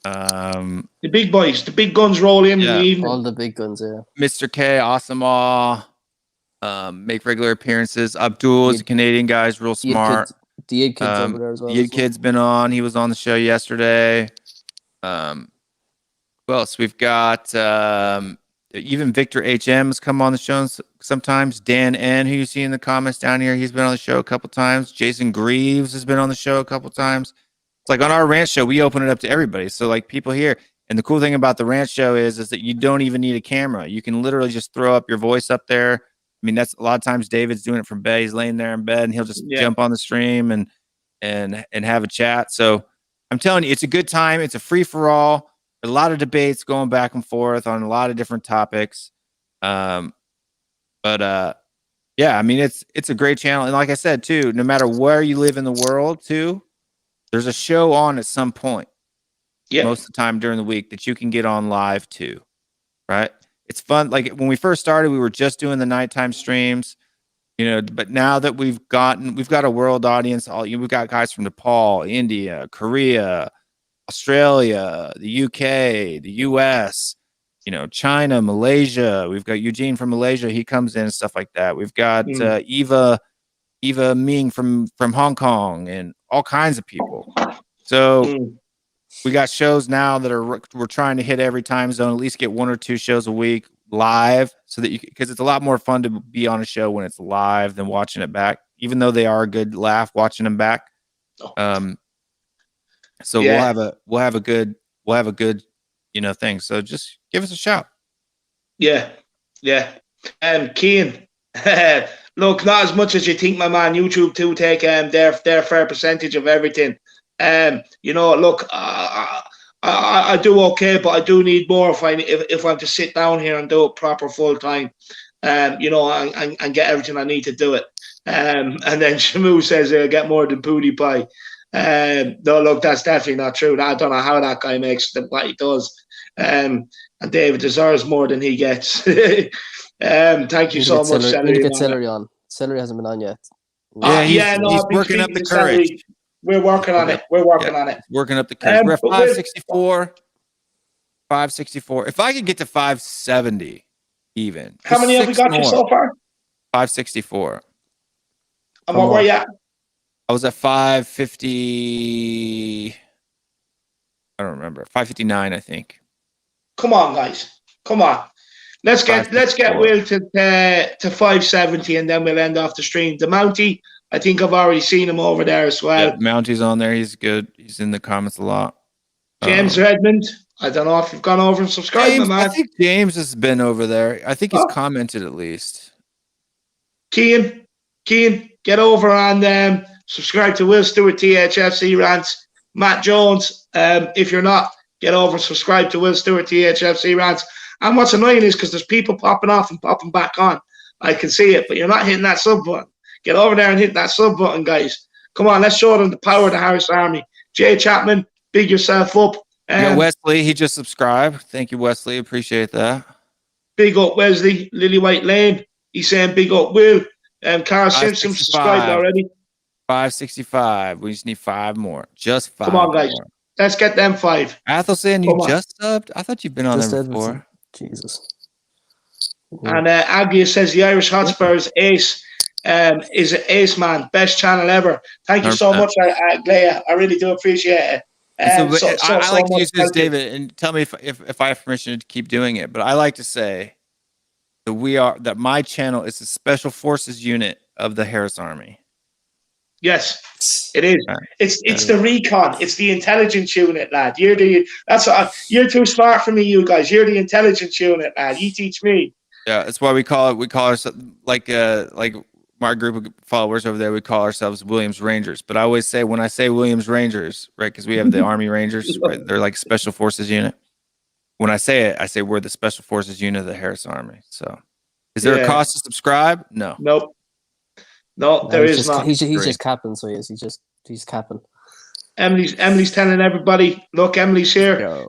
The big boys, the big guns roll in the evening. All the big guns, yeah. Mr. K, Awesome Awe, make regular appearances. Abdul is a Canadian guy, is real smart. The Yid Kid's over there as well. Yid Kid's been on. He was on the show yesterday. Who else? We've got even Victor HM's come on the show sometimes. Dan N, who you see in the comments down here, he's been on the show a couple times. Jason Greaves has been on the show a couple times. It's like on our ranch show, we open it up to everybody. So like people here, and the cool thing about the ranch show is that you don't even need a camera. You can literally just throw up your voice up there. I mean, that's a lot of times David's doing it from bed. He's laying there in bed and he'll just jump on the stream and have a chat. So I'm telling you, it's a good time. It's a free for all. A lot of debates going back and forth on a lot of different topics. Yeah, I mean, it's a great channel. And like I said, too, no matter where you live in the world, too, there's a show on at some point. Yeah. Most of the time during the week that you can get on live too. Right. It's fun. Like when we first started, we were just doing the nighttime streams, but now that we've got a world audience, we've got guys from Nepal, India, Korea, Australia, the UK, the US, China, Malaysia. We've got Eugene from Malaysia. He comes in and stuff like that. We've got Eva Ming from Hong Kong and all kinds of people. So we got shows now that we're trying to hit every time zone, at least get 1 or 2 shows a week live, so that because it's a lot more fun to be on a show when it's live than watching it back, even though they are a good laugh watching them back. So we'll have a good thing. So just give us a shout. Yeah. Keane, look, not as much as you think, my man. YouTube too take their fair percentage of everything. Look, I do okay, but I do need more if I'm to sit down here and do it proper full time, and get everything I need to do it. And then Shamu says get more than booty pie. No, look, that's definitely not true. I don't know how that guy makes what he does. And David deserves more than he gets. Thank you so much, Celery. We need to get Celery on. Celery hasn't been on yet. He's working up the courage. We're working on it. Working up the courage. We're at 564. 564. If I could get to 570 even. How many have we got you so far? 564. And what were you at? I was at 550. I don't remember. 559, I think. Come on, guys. Come on. Let's get Will to 570, and then we'll end off the stream. The Mountie, I think I've already seen him over there as well. Yeah, Mountie's on there. He's good. He's in the comments a lot. James Redmond. I don't know if you've gone over and subscribed, man. I think James has been over there. I think he's commented at least. Keane, get over and subscribe to Will Stewart THFC Rants. Matt Jones, if you're not, get over and subscribe to Will Stewart THFC Rants. And what's annoying is because there's people popping off and popping back on. I can see it, but you're not hitting that sub button. Get over there and hit that sub button, guys. Come on, let's show them the power of the Harris Army. Jay Chapman, big yourself up. Wesley, he just subscribed. Thank you, Wesley. Appreciate that. Big up, Wesley. Lily White Lane, he's saying big up, Will. Carl Simpson subscribed already. 565. We just need 5 more. Just 5 Come on, guys. more. Let's get them 5. Athel saying you just subbed? I thought you've been on there before. Jesus. And Aglia says the Irish Hotspurs ace is an ace, man. Best channel ever. Thank you so much, Aglia. I really do appreciate it. I like to use this, David, and tell me if I have permission to keep doing it. But I like to say that my channel is a special forces unit of the Harris Army. Yes, it is. It's the recon. It's the intelligence unit, lad. You're too smart for me, you guys. You're the intelligence unit, lad. You teach me. Yeah, that's why we call ourselves like my group of followers over there. We call ourselves Williams Rangers. But I always say, when I say Williams Rangers, right, because we have the Army Rangers, right? They're like Special Forces unit. When I say it, I say we're the Special Forces unit of the Harris Army. So, is there a cost to subscribe? No. Nope. No, there is not. He's just capping, so yes, he's capping. Emily's telling everybody, look, Emily's here.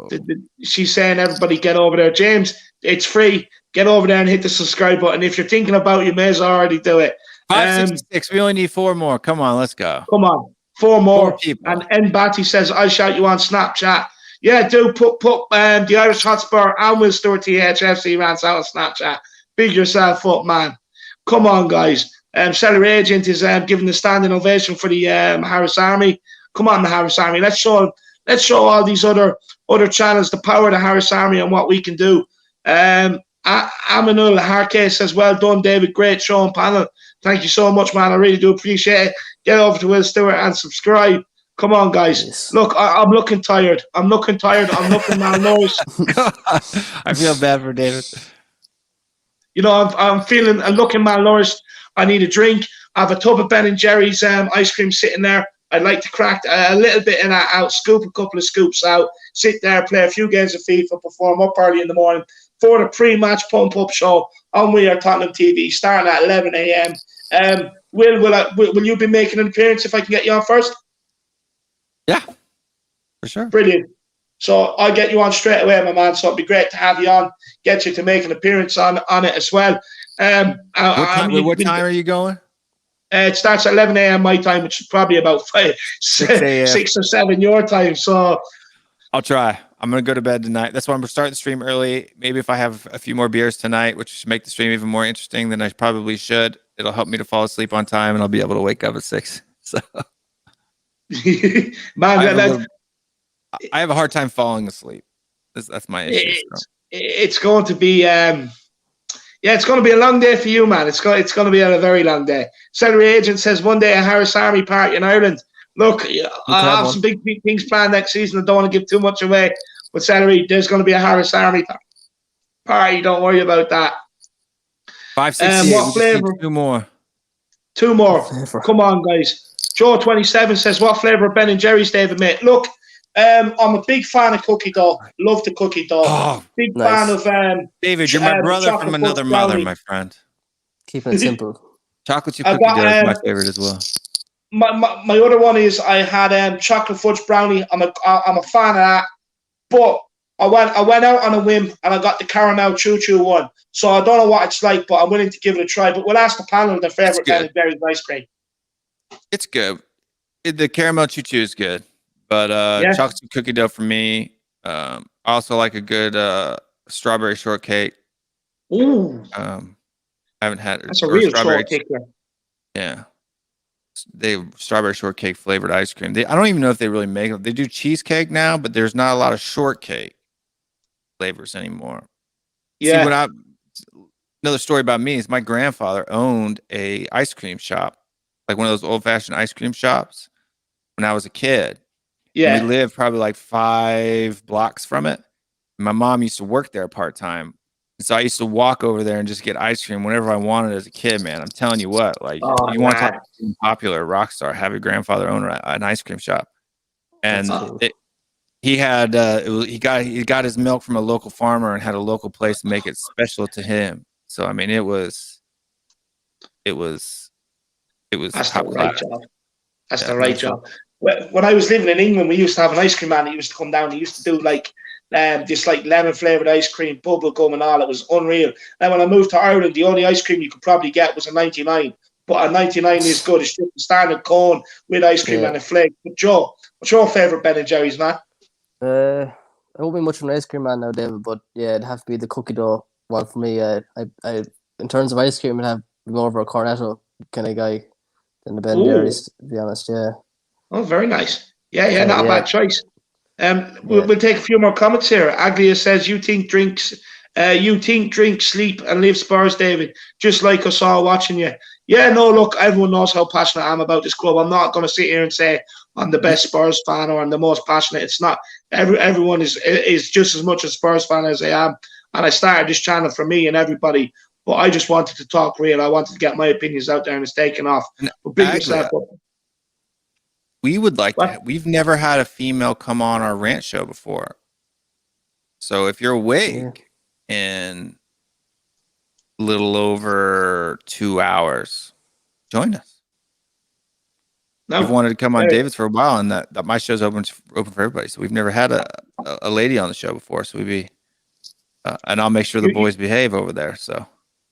She's saying, everybody get over there. James, it's free. Get over there and hit the subscribe button. If you're thinking about it, you may as well already do it. 566. We only need 4 more. Come on, let's go. Come on, 4 more. 4 people. And N Batty says, I'll shout you on Snapchat. Yeah, do put the Irish Hotspur and Will Stewart THFC rants out on Snapchat. Big yourself up, man. Come on, guys. Celery Agent is giving the standing ovation for the Harris Army. Come on, the Harris Army. Let's show all these other channels the power of the Harris Army and what we can do. Aminul Harke says, well done, David. Great show and panel. Thank you so much, man. I really do appreciate it. Get over to Will Stewart and subscribe. Come on, guys. Yes. Look, I'm looking tired. I'm looking malnourished. I feel bad for David. You know, I'm looking malnourished. I need a drink. I have a tub of Ben & Jerry's ice cream sitting there. I'd like to crack a little bit in that out, scoop a couple of scoops out, sit there, play a few games of FIFA, perform up early in the morning for the pre-match pump-up show on We Are Tottenham TV, starting at 11 a.m. Will you be making an appearance if I can get you on first? Yeah, for sure. Brilliant. So I'll get you on straight away, my man. So it'd be great to have you on, get you to make an appearance on it as well. What time are you going? It starts at 11 a.m. my time, which is probably about 6 or 7 your time. So I'll try. I'm going to go to bed tonight. That's why I'm going to start the stream early. Maybe if I have a few more beers tonight, which should make the stream even more interesting than I probably should, it'll help me to fall asleep on time, and I'll be able to wake up at 6. So, man, I have a hard time falling asleep. That's my issue. It's going to be it's going to be a long day for you, man. It's going to be a very long day. Celery Agent says one day a Harris Army party in Ireland. Look, I have some big things planned next season. I don't want to give too much away. But Celery, there's going to be a Harris Army party. Don't worry about that. 568. What flavor? 2 more. 2 more. Come on, guys. Joe27 says, what flavor of Ben & Jerry's, David, mate? Look, I'm a big fan of cookie dough. Love the cookie dough. Oh, big fan of David, you're my brother from another mother, my friend. Keeping it simple. Chocolate chip cookie dough is my favorite as well. My other one is I had chocolate fudge brownie. I'm a fan of that. But I went out on a whim and I got the caramel choo-choo one. So I don't know what it's like, but I'm willing to give it a try. But we'll ask the panel their favorite Ben & Jerry's ice cream. It's good. The caramel choo-choo is good. But chocolate chip cookie dough for me. I also like a good strawberry shortcake. Ooh. I haven't had that's a real shortcake. Yeah. They have strawberry shortcake flavored ice cream. I don't even know if they really make it. They do cheesecake now, but there's not a lot of shortcake flavors anymore. Yeah. See, another story about me is my grandfather owned a ice cream shop, like one of those old-fashioned ice cream shops when I was a kid. Yeah. And we lived probably like 5 blocks from it. My mom used to work there part-time. So I used to walk over there and just get ice cream whenever I wanted as a kid, man. I'm telling you what, like you want to talk about being popular, rock star, have your grandfather own an ice cream shop. And he had he got his milk from a local farmer and had a local place to make it special to him. So I mean it was that's the right job. That's the right job. When I was living in England, we used to have an ice cream man. He used to come down. He used to do like this like lemon flavored ice cream, bubble gum and all. It was unreal. And when I moved to Ireland, the only ice cream you could probably get was a 99. But a 99 is good. It's just a standard cone with ice cream and a flake. But Joe, what's your favourite Ben & Jerry's, man? I won't be much of an ice cream man now, David. But yeah, it'd have to be the cookie dough one for me. I in terms of ice cream, I'd have more of a Cornetto kind of guy than the Ben & Jerry's, to be honest. Yeah. Oh, very nice. Yeah, not a bad choice. We'll take a few more comments here. Aglia says, you think drink, sleep, and live Spurs, David, just like us all watching you. Yeah, no, look, everyone knows how passionate I am about this club. I'm not going to sit here and say I'm the best Spurs fan or I'm the most passionate. It's not. Everyone is just as much a Spurs fan as I am. And I started this channel for me and everybody. But I just wanted to talk real. I wanted to get my opinions out there, and it's taken off. But big yourself up. We would like to. We've never had a female come on our rant show before. So if you're awake in a little over 2 hours, join us. We've wanted to come on David's for a while, and that my show's open for everybody. So we've never had a lady on the show before. So we'd be, and I'll make sure the boys behave over there. So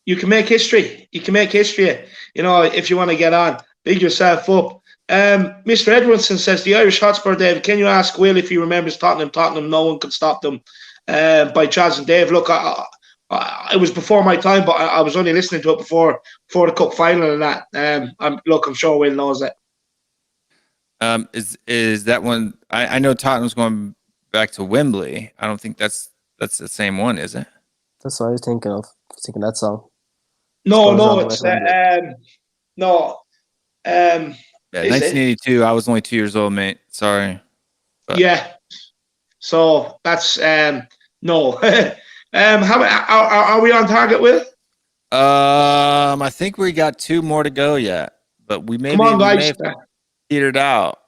you can make history. You can make history. You know, if you want to get on, big yourself up. Mr. Edwardson says the Irish Hotspur, David. Can you ask Will if he remembers Tottenham? Tottenham, no one could stop them. By Chaz and Dave. Look, it was before my time, but I was only listening to it before the cup final and that. I'm sure Will knows it. Is that one? I know Tottenham's going back to Wembley. I don't think that's the same one, is it? That's what I was thinking of. I was thinking that song. No, it's no. Yeah, 1982. I was only 2 years old, mate. Sorry. But. Yeah. So that's no. Are we on target, Will? I think we got 2 more to go yet, but we may have petered out.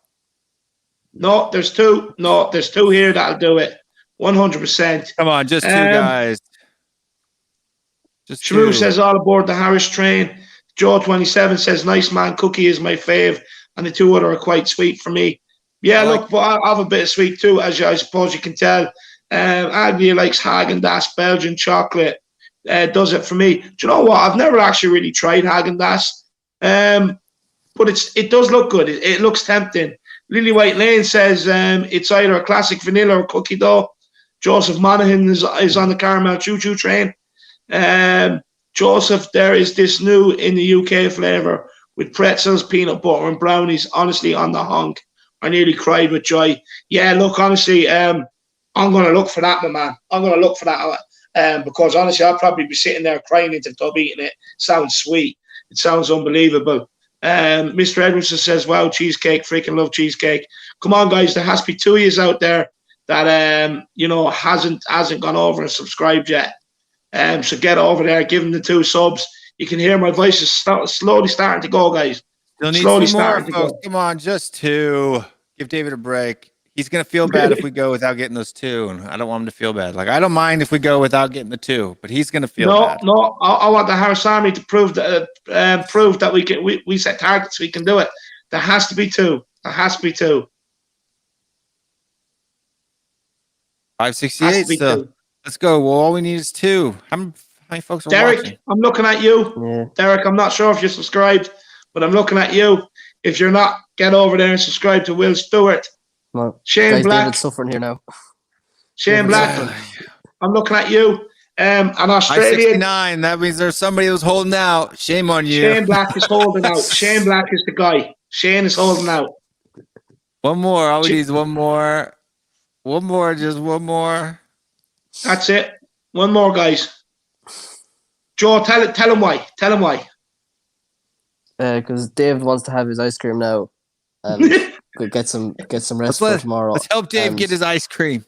No, there's 2. No, there's 2 here that'll do it. 100%. Come on, just 2 guys. Just Shrew 2. says all aboard the Harris train. Joe 27 says nice man cookie is my fave, and the 2 other are quite sweet for me. Yeah, look, but I have a bit of sweet too, as I suppose you can tell. Agnew likes Häagen-Dazs Belgian chocolate. Does it for me. Do you know what? I've never actually really tried Häagen-Dazs, but it does look good. It looks tempting. Lily White Lane says it's either a classic vanilla or cookie dough. Joseph Monaghan is on the caramel choo-choo train. Joseph, there is this new in the UK flavour with pretzels, peanut butter and brownies. Honestly, on the honk. I nearly cried with joy. Yeah, look, honestly, I'm going to look for that, my man. I'm going to look for that because, honestly, I'll probably be sitting there crying into the tub eating it. Sounds sweet. It sounds unbelievable. Mr. Edwardson says, wow, cheesecake. Freaking love cheesecake. Come on, guys. There has to be 2 of you out there that, hasn't gone over and subscribed yet. So get over there. Give them the 2 subs. You can hear my voice is slowly starting to go, guys. Still need slowly 2 more, folks. Come on, just 2. Give David a break. He's going to feel bad if we go without getting those 2. And I don't want him to feel bad. Like, I don't mind if we go without getting the 2, but he's going to feel bad. No, I want the Harris Army to prove that we can. We set targets. We can do it. There has to be 2. There has to be 2. 568 still. Let's go. Well, all we need is 2. How many folks are Derek, watching? I'm looking at you. Yeah. Derek, I'm not sure if you're subscribed, but I'm looking at you. If you're not, get over there and subscribe to Will Stewart. Well, Shane Black. David's suffering here now. Shane Black. I'm looking at you. An Australian. 569. That means there's somebody who's holding out. Shame on you. Shane Black is holding out. Shane Black is the guy. Shane is holding out. One more. All we need is one more. One more. Just one more. That's it. One more, guys. Joe, tell him why. Tell him why. Because Dave wants to have his ice cream now, and get some rest for tomorrow. Let's help Dave get his ice cream.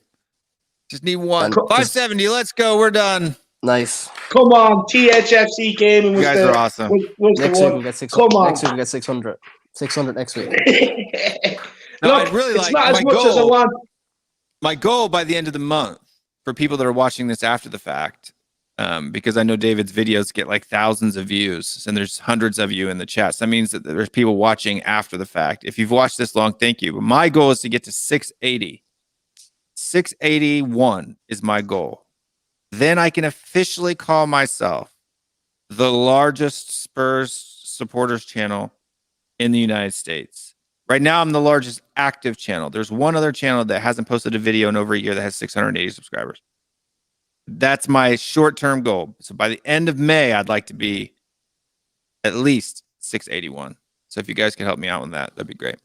Just need one. 570. Let's go. We're done. Nice. Come on, THFC gaming. You guys are awesome. Next week we'll get 600. Come on. Next week we'll get 600. 600 next week. No, I'd really it's like not my as much goal. as I want. My goal by the end of the month for people that are watching this after the fact, because I know David's videos get like thousands of views and there's hundreds of you in the chat. So that means that there's people watching after the fact. If you've watched this long, thank you. But my goal is to get to 680. 681 is my goal. Then I can officially call myself the largest Spurs supporters channel in the United States. Right now, I'm the largest active channel. There's one other channel that hasn't posted a video in over a year that has 680 subscribers. That's my short-term goal. So by the end of May, I'd like to be at least 681. So if you guys can help me out on that, that'd be great.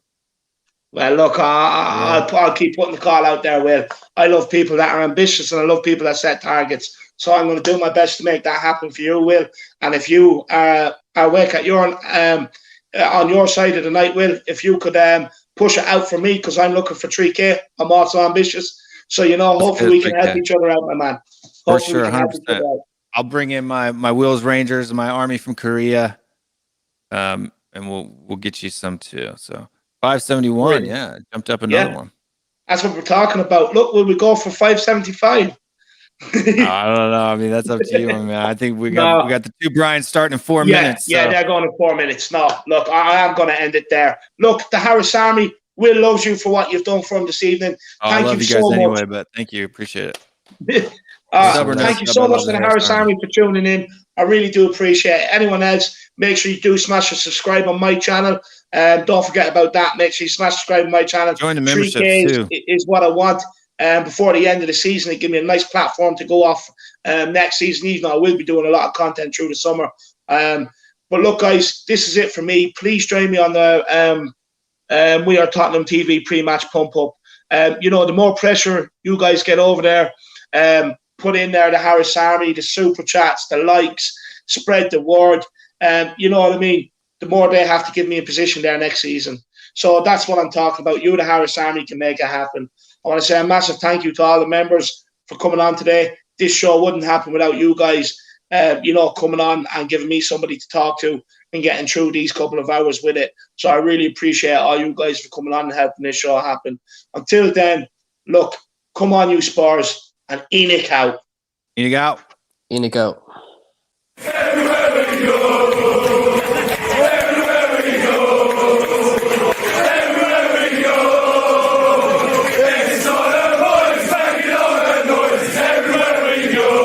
Well, look, I'll keep putting the call out there, Will. I love people that are ambitious and I love people that set targets. So I'm going to do my best to make that happen for you, Will. And if you are awake at your on your side of the night, Will, if you could push it out for me, because I'm looking for 3K. I'm also ambitious. So, hopefully we can help each other out, my man. For sure, 100%. I'll bring in my Will's Rangers and my army from Korea, and we'll get you some too. So 571, yeah, jumped up another one. That's what we're talking about. Look, will we go for 575? I don't know. I mean, that's up to you, man. I think we got the two Bryans starting in 4 minutes. Yeah, they're going in 4 minutes. No, look, I am going to end it there. Look, the Harris Army, Will loves you for what you've done for him this evening. I love you guys so anyway, but thank you. Appreciate it. Thank you so much to the Harris Army for tuning in. I really do appreciate it. Anyone else, make sure you do smash and subscribe on my channel. Don't forget about that. Make sure you smash subscribe on my channel. Join the membership too. Is what I want. Before the end of the season, it give me a nice platform to go off next season. Even though I will be doing a lot of content through the summer. But look, guys, this is it for me. Please join me on the We Are Tottenham TV pre-match pump up. The more pressure you guys get over there, put in there the Harris Army, the super chats, the likes, spread the word. You know what I mean? The more they have to give me a position there next season. So that's what I'm talking about. You, the Harris Army, can make it happen. I want to say a massive thank you to all the members for coming on today. This show wouldn't happen without you guys, coming on and giving me somebody to talk to and getting through these couple of hours with it. So I really appreciate all you guys for coming on and helping this show happen. Until then, look, come on, you Spurs, and Enoch out. Enoch out. Enoch out.